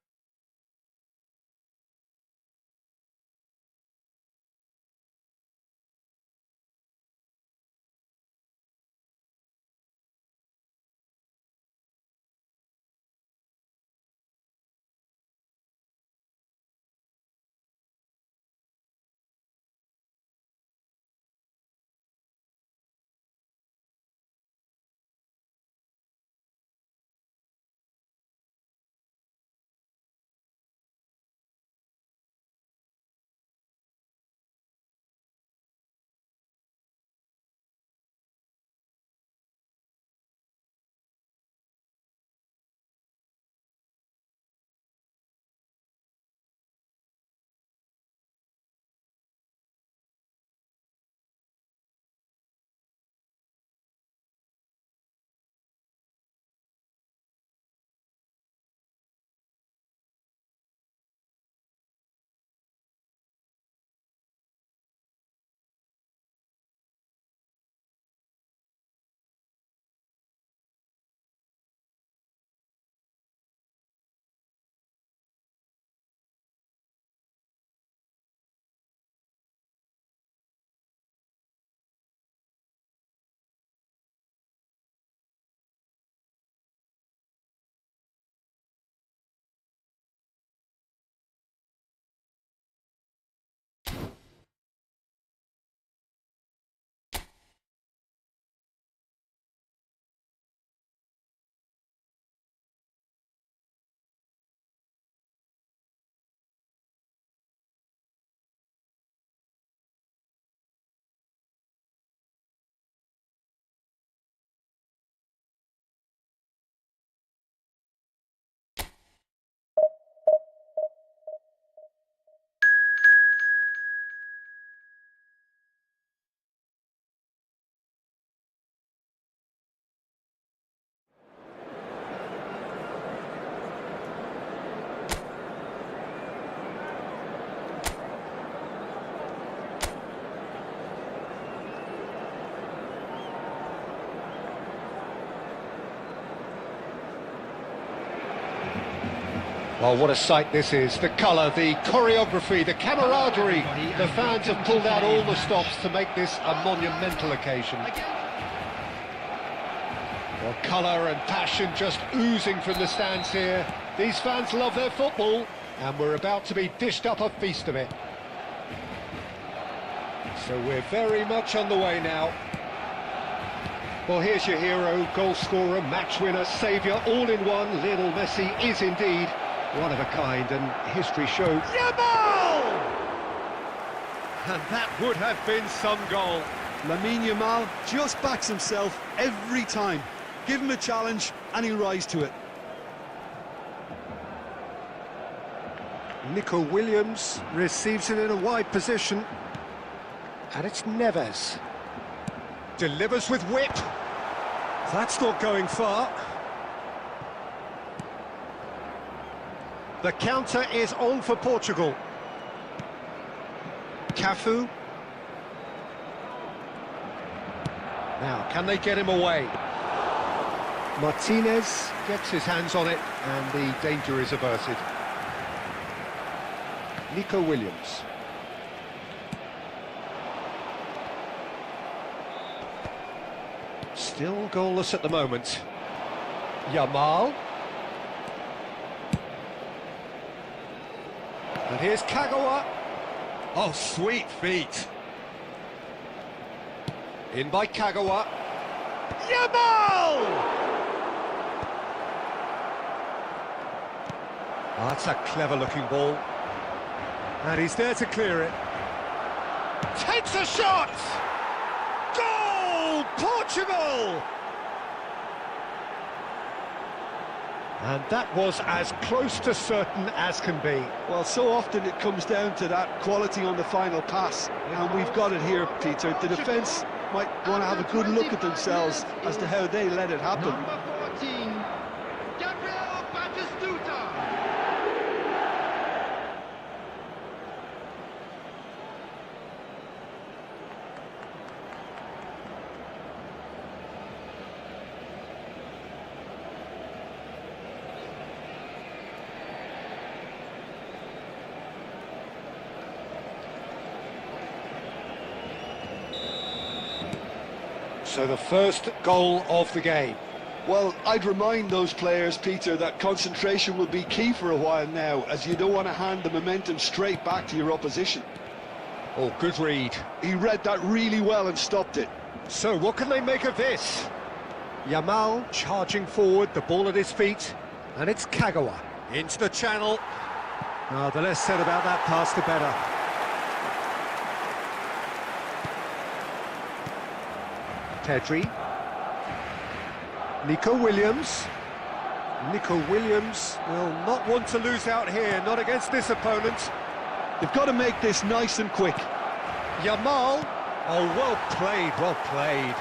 Well, what a sight this is. The colour, the choreography, the camaraderie. The fans have pulled out all the stops to make this a monumental occasion. Well, colour and passion just oozing from the stands here. These fans love their football, and we're about to be dished up a feast of it. So we're very much on the way now. Well, here's your hero, goal scorer, match winner, saviour, all in one. Lionel Messi is indeed one of a kind, and history shows. Yamal! And that would have been some goal. Lamine Yamal just backs himself every time. Give him a challenge and he'll rise to it. Nico Williams receives it in a wide position. And it's Neves. Delivers with whip. That's not going far. The counter is on for Portugal. Cafu. Now, can they get him away? Martinez gets his hands on it, and the danger is averted. Nico Williams. Still goalless at the moment. Yamal. And here's Kagawa. Oh, sweet feet. In by Kagawa. Yamal! Oh, that's a clever-looking ball. And he's there to clear it. Takes a shot! Goal! Portugal! And that was as close to certain as can be. Well, so often it comes down to that quality on the final pass, and we've got it here, Peter. The defence might want to have a good look at themselves as to how they let it happen. Number 14, Gabriel Batistuta. So the first goal of the game. Well, I'd remind those players, Peter, that concentration will be key for a while now, as you don't want to hand the momentum straight back to your opposition. Oh, good read. He read that really well and stopped it. So what can they make of this? Yamal charging forward, the ball at his feet, and it's Kagawa into the channel. The less said about that pass, the better. Pedri. Nico Williams. Nico Williams will not want to lose out here, not against this opponent. They've got to make this nice and quick. Yamal. Oh, well played, well played.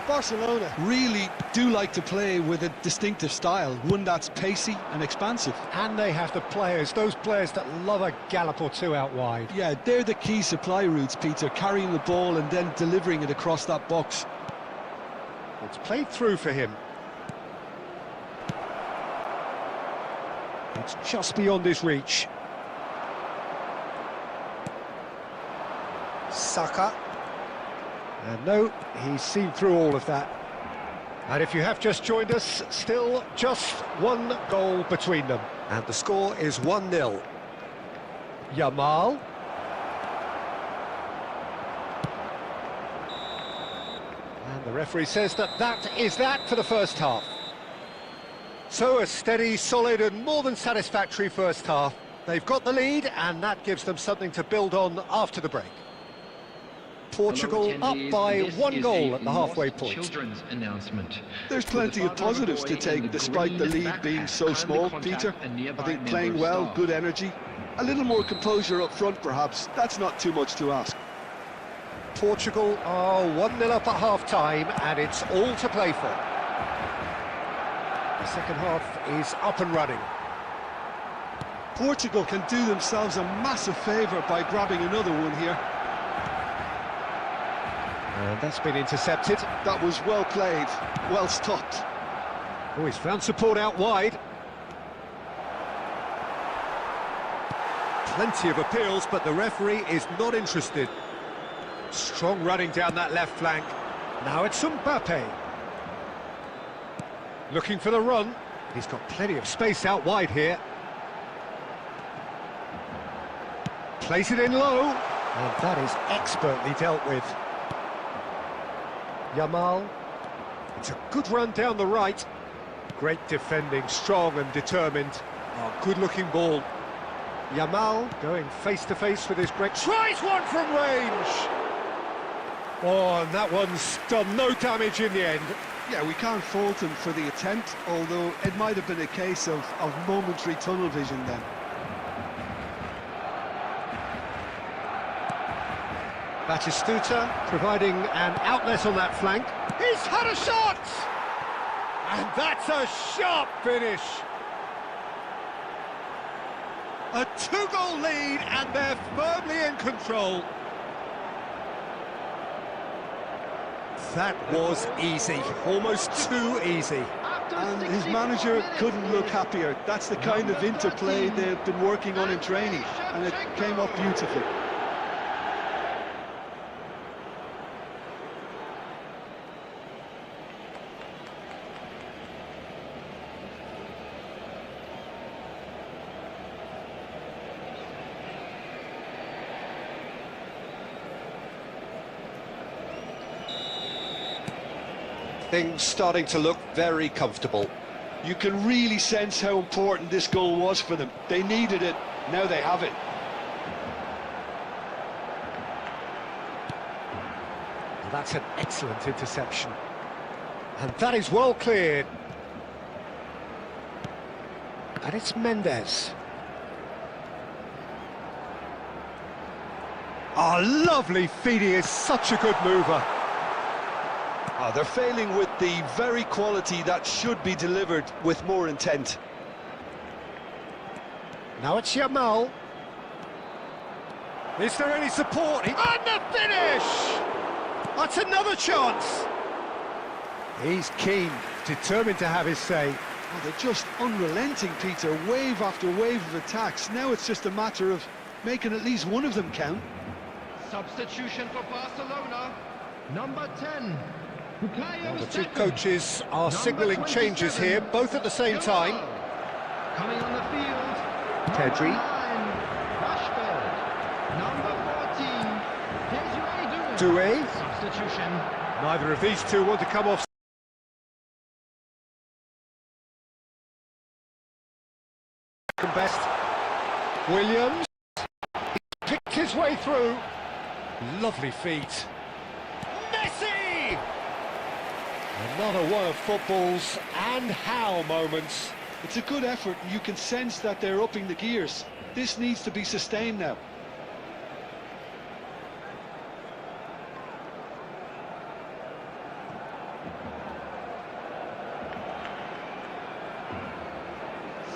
Barcelona really do like to play with a distinctive style, one that's pacey and expansive. And they have the players, those players that love a gallop or two out wide. Yeah, they're the key supply routes, Peter, carrying the ball and then delivering it across that box. It's played through for him. It's just beyond his reach. Saka. And no, he's seen through all of that. And if you have just joined us, still just one goal between them. And the score is 1-0. Yamal. And the referee says that is that for the first half. So a steady, solid and more than satisfactory first half. They've got the lead and that gives them something to build on after the break. Portugal up by 1 goal at the halfway point. Children's announcement. There's plenty of positives to take despite the lead being so small, Peter. I think playing well, good energy, a little more composure up front perhaps, that's not too much to ask. Portugal are 1-0 up at half-time and it's all to play for. The second half is up and running. Portugal can do themselves a massive favour by grabbing another one here. And that's been intercepted. That was well played, well stopped. Oh, he's found support out wide. Plenty of appeals, but the referee is not interested. Strong running down that left flank. Now it's Mbappe. Looking for the run. He's got plenty of space out wide here. Place it in low. And that is expertly dealt with. Yamal. It's a good run down the right. Great defending, strong and determined. Oh, good-looking ball. Yamal going face-to-face with his break. Tries one from range! Oh, and that one's done no damage in the end. Yeah, we can't fault him for the attempt, although it might have been a case of momentary tunnel vision then. Batistuta providing an outlet on that flank. He's had a shot! And that's a sharp finish. A two-goal lead, and they're firmly in control. That was easy, almost too easy. And his manager couldn't look happier. That's the kind of interplay they've been working on in training, and it came up beautifully. Things starting to look very comfortable. You can really sense how important this goal was for them. They needed it, now they have it. Well, that's an excellent interception. And that is well cleared. And it's Mendes. Oh, lovely feed, he is such a good mover. Oh, they're failing with the very quality that should be delivered with more intent. Now it's Yamal. Is there any support? And the finish! That's another chance. He's keen, determined to have his say. Oh, they're just unrelenting, Peter. Wave after wave of attacks. Now it's just a matter of making at least one of them count. Substitution for Barcelona. Number 10. Well, the two coaches are signalling changes here, both at the same time. Coming on the field. Pedri. Rashford. Number 14. Doué. Substitution. Neither of these two want to come off. Best. Williams. He picked his way through. Lovely feet. Messi! Another one of football's and how moments. It's a good effort, and you can sense that they're upping the gears. This needs to be sustained now.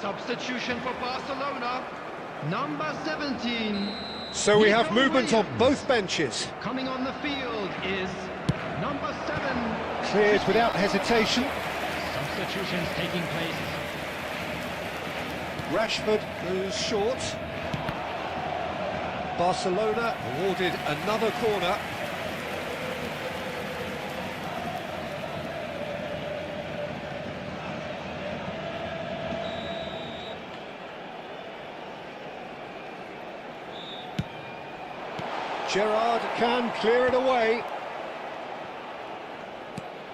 Substitution for Barcelona. Number 17. So we have movement on both benches. Coming on the field is number 7. Cleared without hesitation. Substitutions taking place. Rashford goes short. Barcelona awarded another corner. Gerrard can clear it away.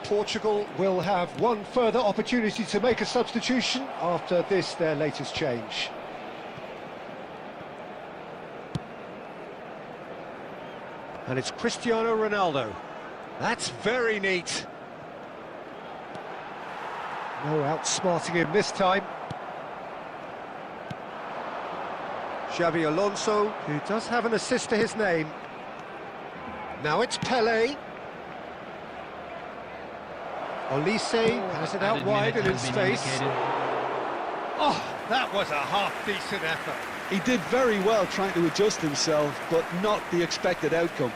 Portugal will have one further opportunity to make a substitution after this, their latest change. And it's Cristiano Ronaldo. That's very neat. No outsmarting him this time. Xabi Alonso, who does have an assist to his name. Now it's Pelé. Olise has it out wide and in space. Oh, that was a half-decent effort. He did very well trying to adjust himself, but not the expected outcome.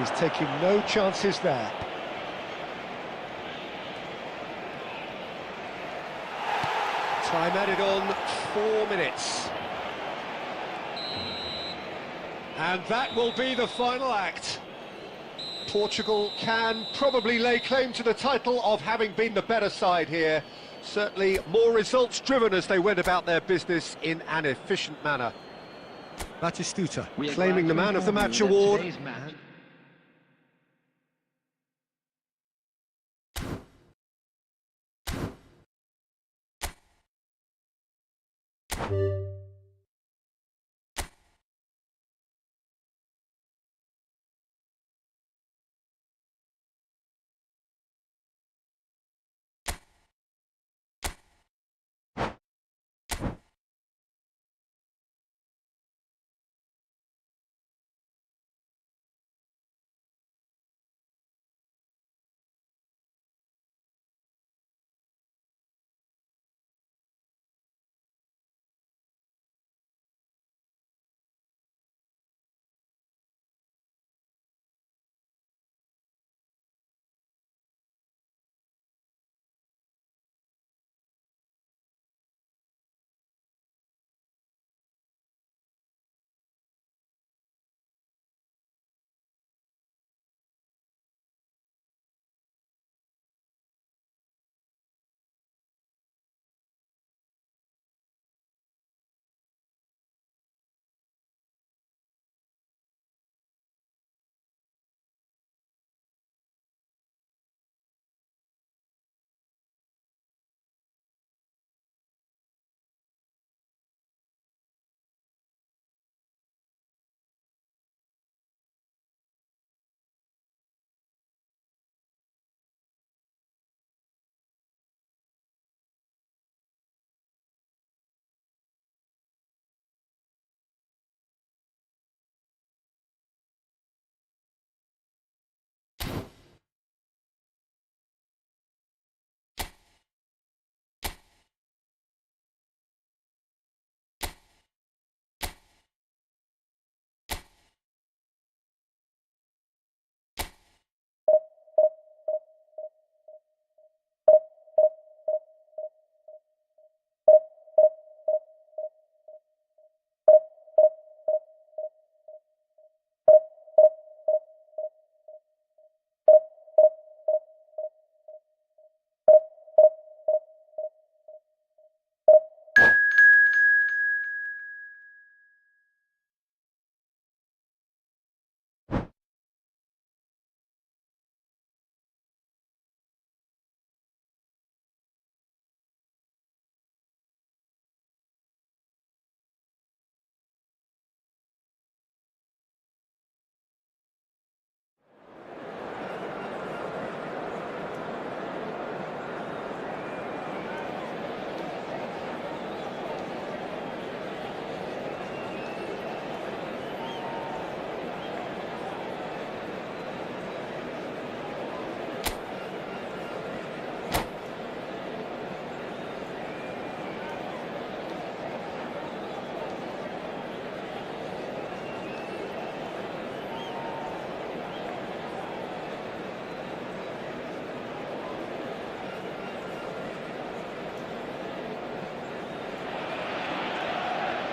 He's taking no chances there. Time added on 4 minutes. And that will be the final act. Portugal can probably lay claim to the title of having been the better side here. Certainly more results driven as they went about their business in an efficient manner. Batistuta claiming the Man of the Match award.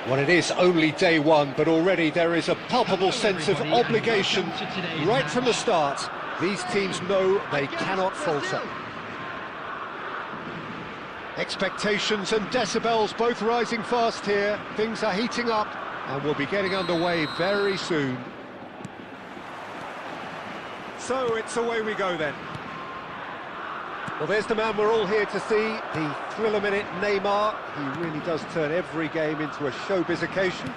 Well, it is only day one, but already there is a palpable sense of obligation right from the start. These teams know they cannot falter. Expectations and decibels both rising fast here. Things are heating up and we'll be getting underway very soon. So it's away we go then. Well, there's the man we're all here to see, the thriller-minute Neymar. He really does turn every game into a showbiz occasion.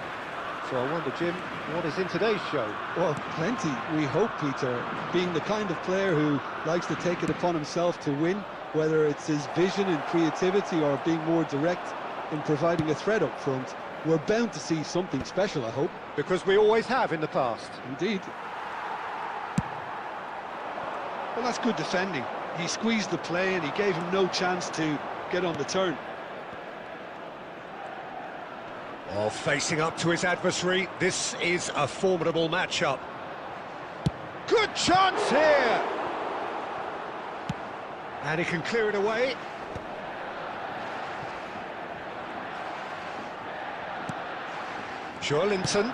So I wonder, Jim, what is in today's show? Well, plenty, we hope, Peter. Being the kind of player who likes to take it upon himself to win, whether it's his vision and creativity or being more direct in providing a threat up front, we're bound to see something special, I hope. Because we always have in the past. Indeed. Well, that's good defending. He squeezed the play and he gave him no chance to get on the turn. Well, facing up to his adversary, this is a formidable matchup. Good Chance here! And he can clear it away. Linton.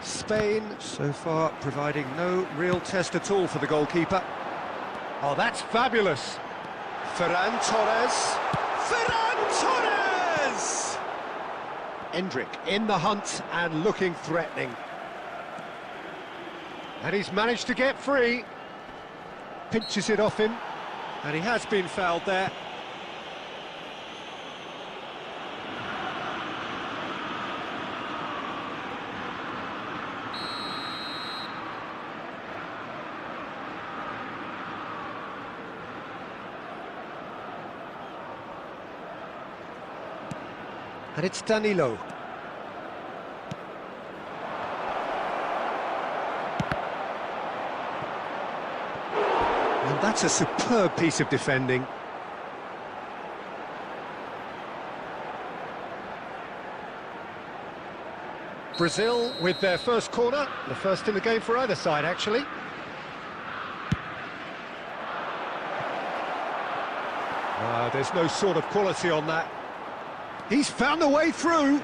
Spain, so far, providing no real test at all for the goalkeeper. Oh, that's fabulous. Ferran Torres. Ferran Torres! Endrick in the hunt and looking threatening. And he's managed to get free. Pinches it off him. And he has been fouled there. And it's Danilo. And that's a superb piece of defending. Brazil with their first corner, the first in the game for either side, actually. There's no sort of quality on that. He's found a way through.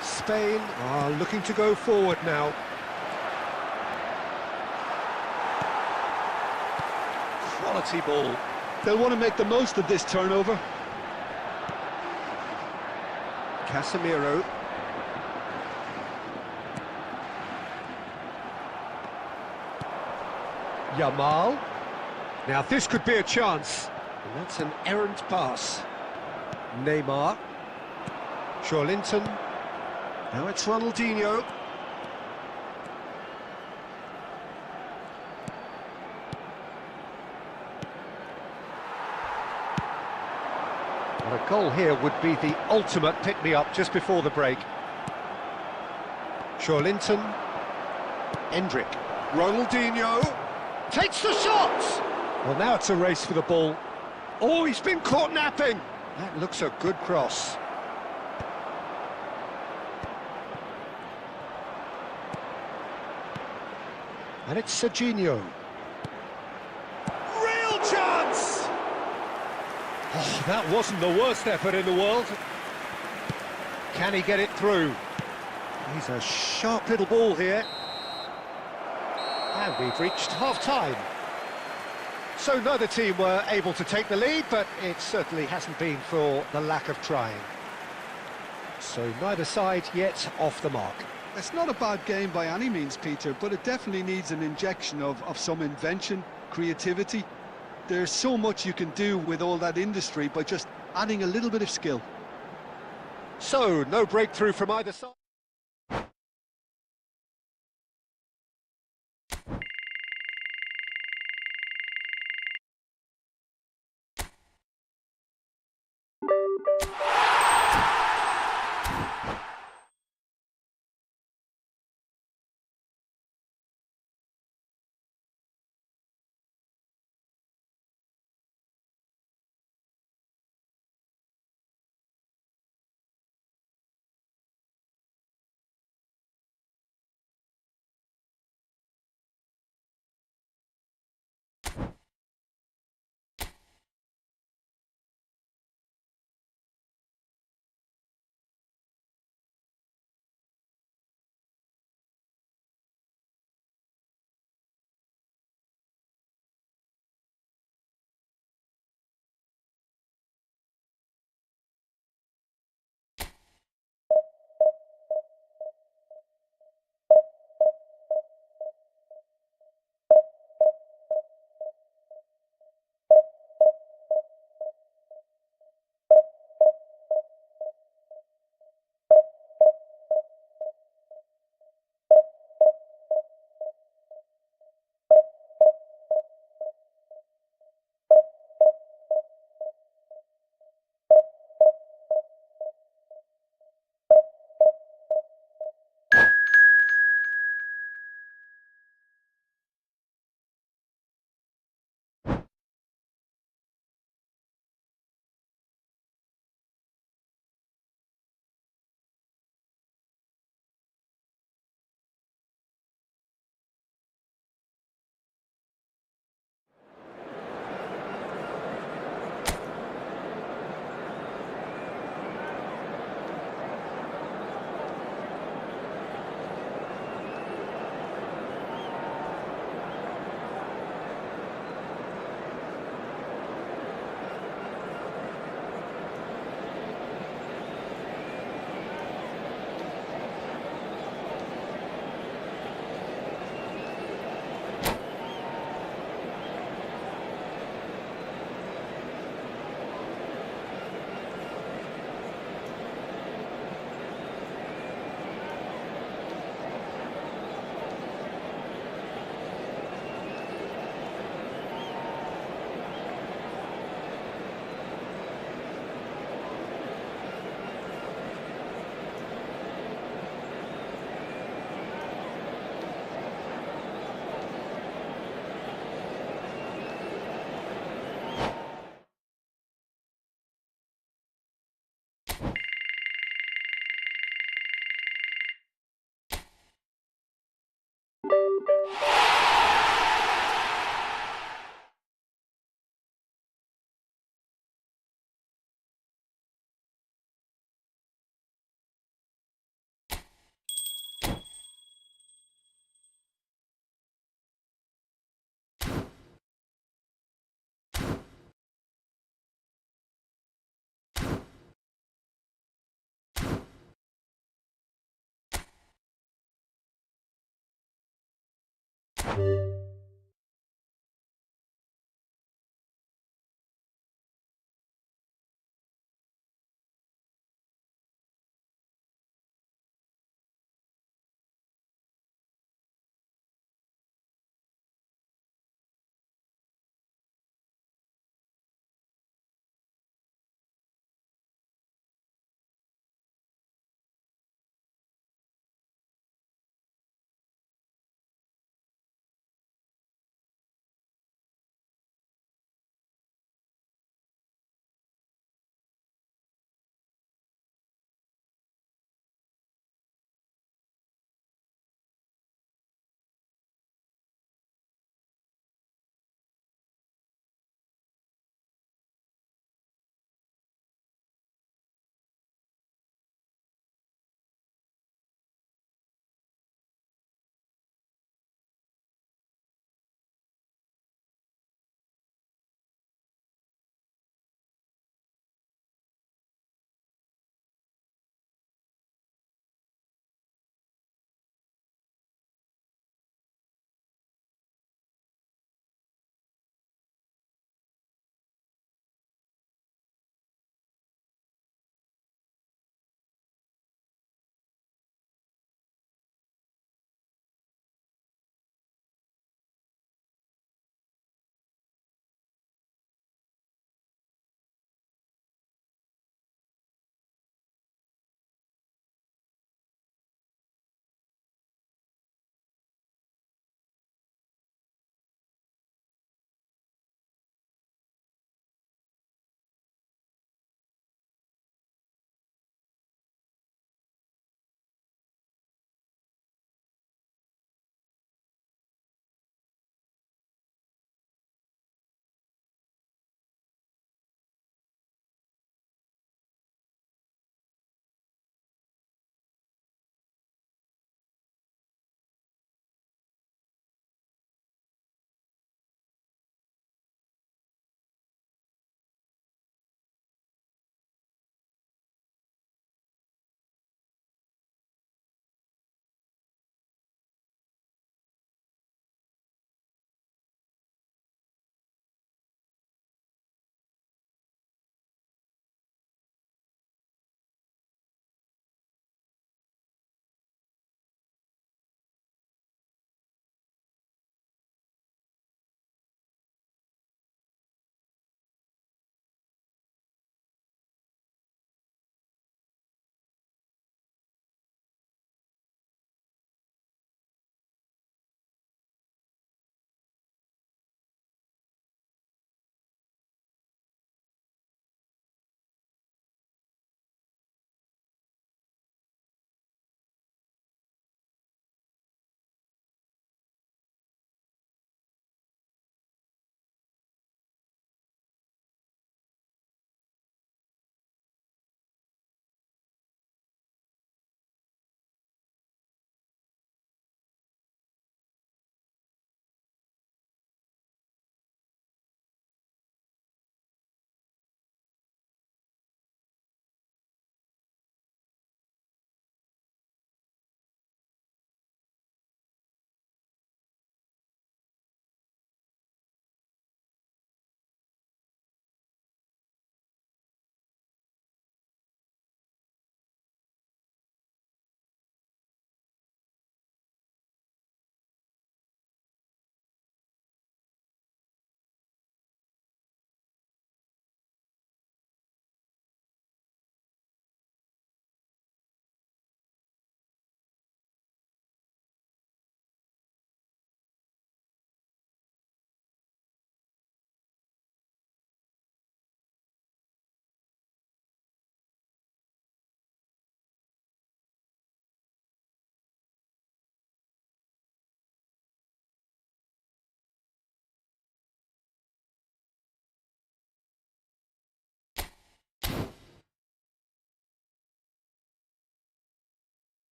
Spain are looking to go forward now. Quality ball. They'll want to make the most of this turnover. Casemiro. Yamal. Now this could be a chance. And that's an errant pass. Neymar. Linton. Now it's Ronaldinho. Well, a goal here would be the ultimate pick-me-up just before the break. Linton. Endrick. Ronaldinho. Takes the shot! Well, now it's a race for the ball. Oh, he's been caught napping! That looks a good cross. And it's Serginho. Real chance! Oh, that wasn't the worst effort in the world. Can he get it through? He's a sharp little ball here. And we've reached half-time. So neither team were able to take the lead, but it certainly hasn't been for the lack of trying. So neither side yet off the mark. It's not a bad game by any means, Peter, but it definitely needs an injection of some invention, creativity. There's so much you can do with all that industry by just adding a little bit of skill. So, no breakthrough from either side.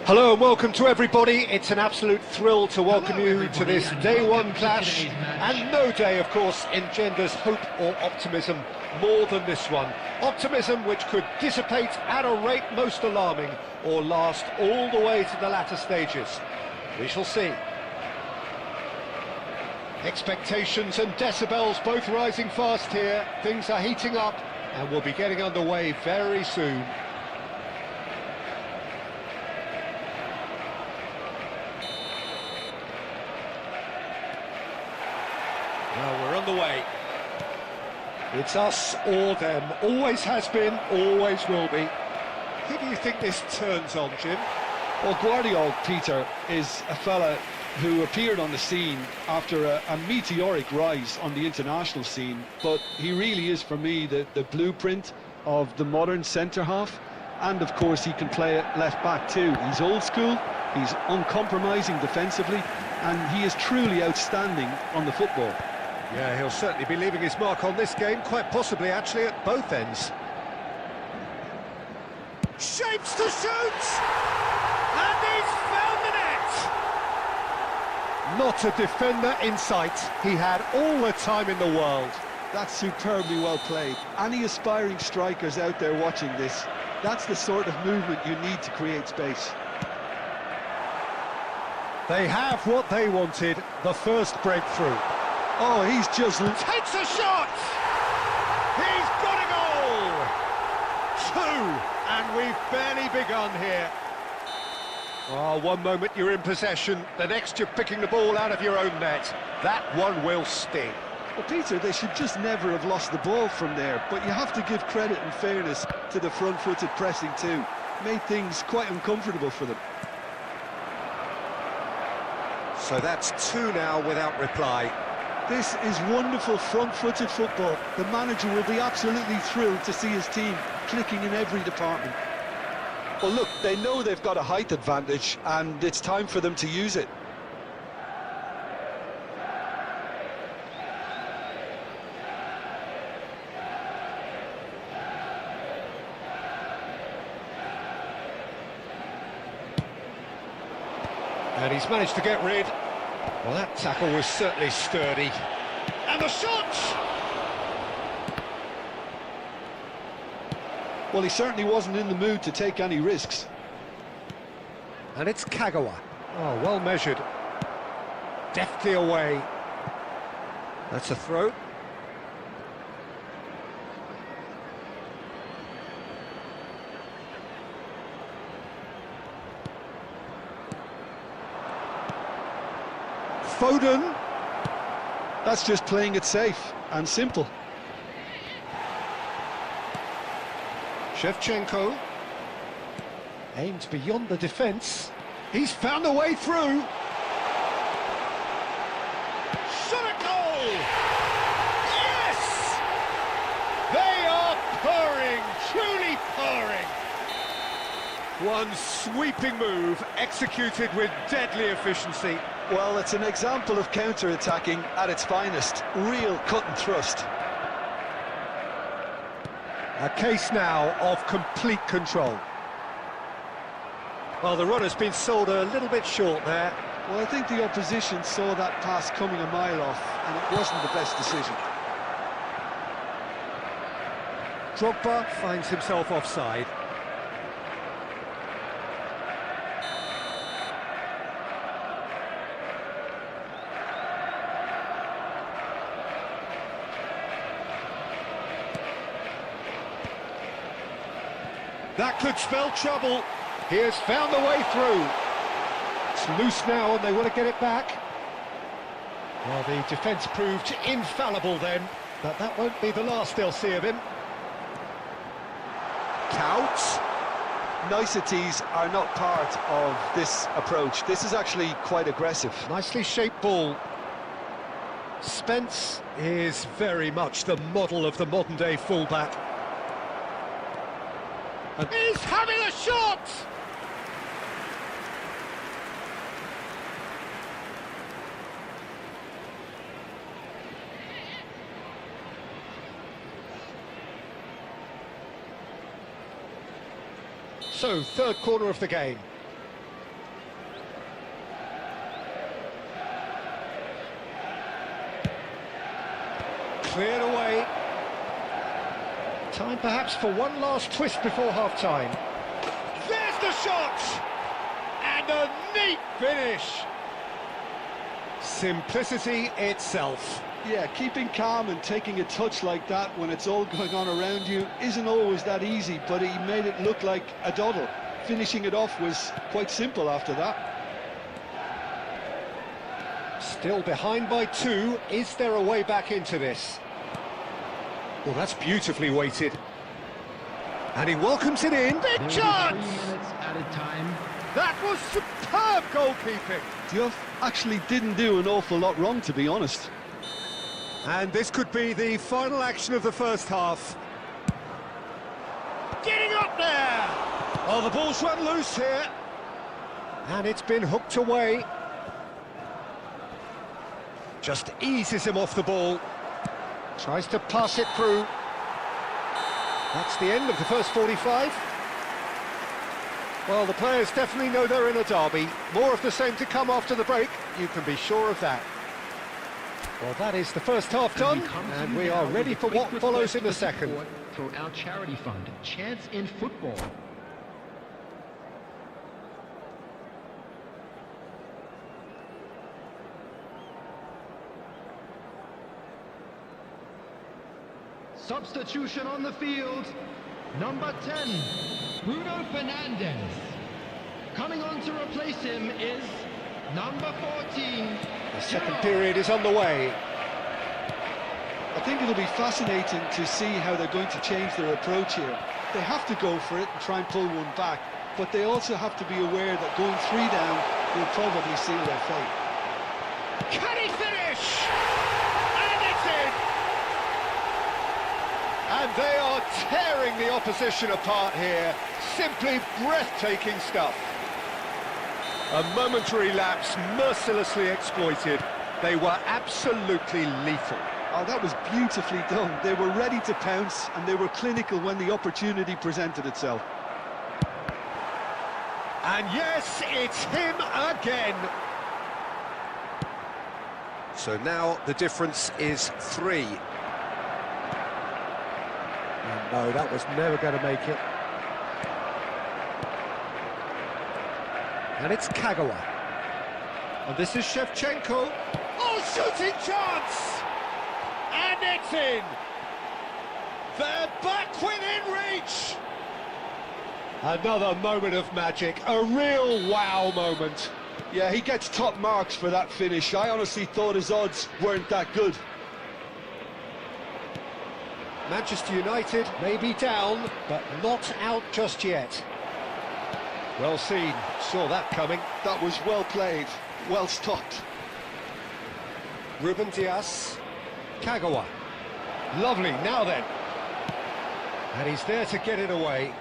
Hello and welcome to everybody. It's an absolute thrill to welcome you to this day one clash, and no day, of course, engenders hope or optimism more than this one. Optimism which could dissipate at a rate most alarming or last all the way to the latter stages. We shall see. Expectations and decibels both rising fast here. Things are heating up and we'll be getting underway very soon. Well, we're on the way. It's us or them. Always has been, always will be. Who do you think this turns on, Jim? Well, Guardiola, Peter, is a fella who appeared on the scene after a meteoric rise on the international scene, but he really is, for me, the blueprint of the modern centre-half, and of course he can play at left-back too. He's old school, he's uncompromising defensively, and he is truly outstanding on the football. Yeah, he'll certainly be leaving his mark on this game, quite possibly actually at both ends. Shapes to shoot! And he's found the net! Not a defender in sight. He had all the time in the world. That's superbly well played. Any aspiring strikers out there watching this, that's the sort of movement you need to create space. They have what they wanted, the first breakthrough. Oh, he's just... Takes a shot! He's got a goal! Two, and we've barely begun here. Oh, one moment you're in possession, the next you're picking the ball out of your own net. That one will sting. Well, Peter, they should just never have lost the ball from there, but you have to give credit and fairness to the front-footed pressing too. Made things quite uncomfortable for them. So that's two now without reply. This is wonderful front-footed football. The manager will be absolutely thrilled to see his team clicking in every department. Well, look, they know they've got a height advantage, and it's time for them to use it. And he's managed to get rid. Well, that tackle was certainly sturdy. And the shot! Well, he certainly wasn't in the mood to take any risks. And it's Kagawa. Oh, well measured. Deftly away. That's a throw. Foden. That's just playing it safe and simple. Shevchenko. Aimed beyond the defence. He's found a way through. Shot at goal! Yes! They are purring, truly purring. One sweeping move, executed with deadly efficiency. Well, it's an example of counter-attacking at its finest. Real cut and thrust. A case now of complete control. Well, the runner's been sold a little bit short there. Well, I think the opposition saw that pass coming a mile off, and it wasn't the best decision. Drogba finds himself offside. That could spell trouble. He has found a way through. It's loose now and they want to get it back. Well, the defence proved infallible then, but that won't be the last they'll see of him. Couch. Niceties are not part of this approach. This is actually quite aggressive. Nicely shaped ball. Spence is very much the model of the modern-day fullback. And he's having a shot! So, third quarter of the game. Cleared away. Time perhaps for one last twist before half-time. There's the shot! And a neat finish! Simplicity itself. Yeah, keeping calm and taking a touch like that when it's all going on around you isn't always that easy, but he made it look like a doddle. Finishing it off was quite simple after that. Still behind by 2. Is there a way back into this? Well, that's beautifully weighted. And he welcomes it in. Big chance! 3 minutes added time. That was superb goalkeeping. Diouf actually didn't do an awful lot wrong, to be honest. And this could be the final action of the first half. Getting up there! Oh, the ball's run loose here. And it's been hooked away. Just eases him off the ball. Tries to pass it through. That's the end of the first 45. Well, the players definitely know they're in a derby. More of the same to come after the break, you can be sure of that. Well, that is the first half done, and we are ready for what follows in the second. For our charity fund, Chance in Football. Substitution on the field. Number 10, Bruno Fernandes. Coming on to replace him is number 14. The second period is on the way. I think it'll be fascinating to see how they're going to change their approach here. They have to go for it and try and pull one back, but they also have to be aware that going 3 down will probably seal their fate. Can he finish? And it's in! And they are tearing the opposition apart here. Simply breathtaking stuff. A momentary lapse mercilessly exploited. They were absolutely lethal. Oh, that was beautifully done. They were ready to pounce, and they were clinical when the opportunity presented itself. And yes, it's him again. So now the difference is 3. No, that was never going to make it. And it's Kagawa. And this is Shevchenko. Oh, shooting chance! And it's in! They're back within reach! Another moment of magic, a real wow moment. Yeah, he gets top marks for that finish. I honestly thought his odds weren't that good. Manchester United may be down, but not out just yet. Well seen, saw that coming. That was well played, well stopped. Ruben Dias, Kagawa. Lovely, now then. And he's there to get it away.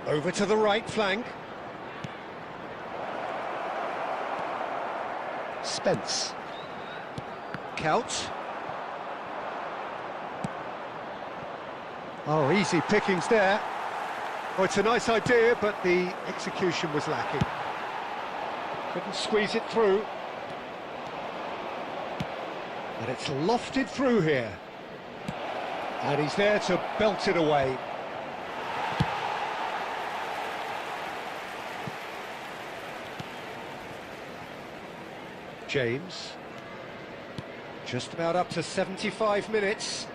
Over to the right flank. Spence. Couch. Oh, easy pickings there. Oh, it's a nice idea, but the execution was lacking. Couldn't squeeze it through. And it's lofted through here. And he's there to belt it away. James. Just about up to 75 minutes.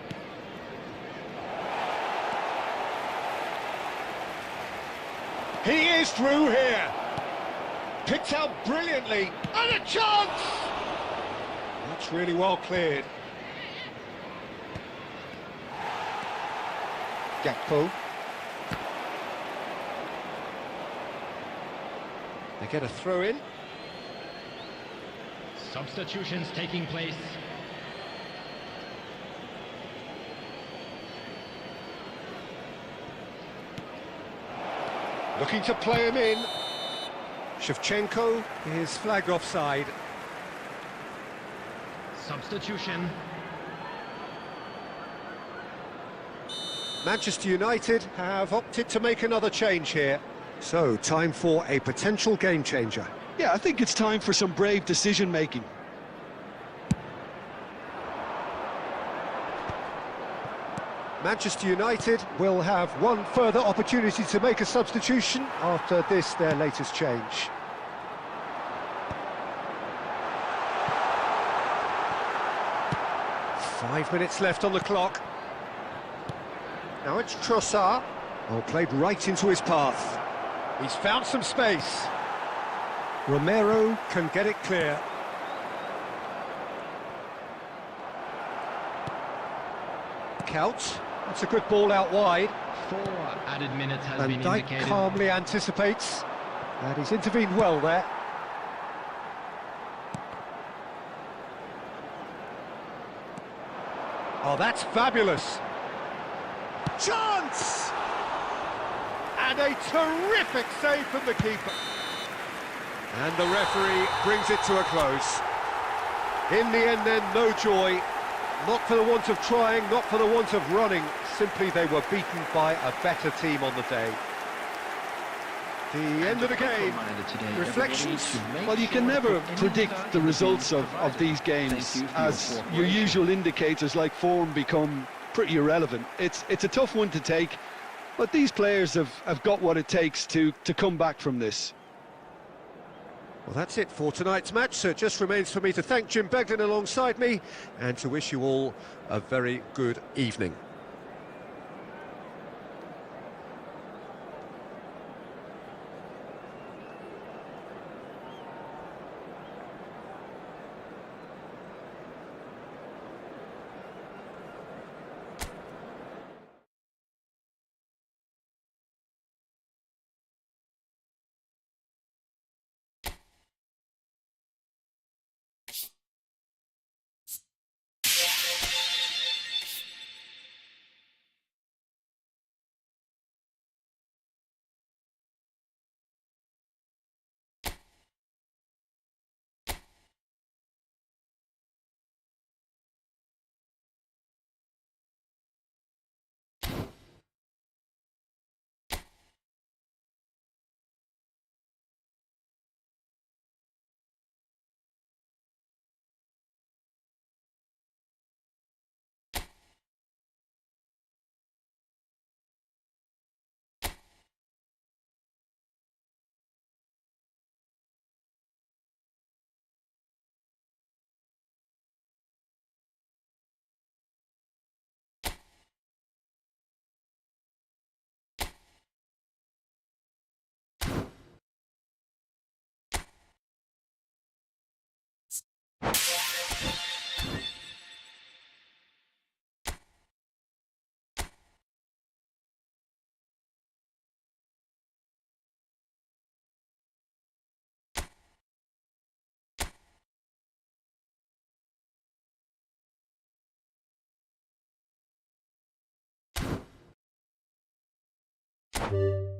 He is through here. Picked out brilliantly. And a chance! That's really well cleared. Gakpo. They get a throw in. Substitutions taking place. Looking to play him in. Shevchenko is flagged offside. Substitution. Manchester United have opted to make another change here. So, time for a potential game changer. Yeah, I think it's time for some brave decision-making. Manchester United will have one further opportunity to make a substitution after this, their latest change. Five minutes left on the clock. Now it's Trossard. Oh, played right into his path. He's found some space. Romero can get it clear. Couch. That's a good ball out wide. 4 added minutes has Van been Dijk indicated. calmly anticipates. And he's intervened well there. Oh, that's fabulous. Chance! And a terrific save from the keeper. And the referee brings it to a close. In the end then, no joy. Not for the want of trying, not for the want of running. Simply they were beaten by a better team on the day. The end of the game. Reflections? Well, you can never predict the results of these games, as your usual indicators like form become pretty irrelevant. It's a tough one to take, but these players have got what it takes to come back from this. Well, that's it for tonight's match, so it just remains for me to thank Jim Beglin alongside me and to wish you all a very good evening. you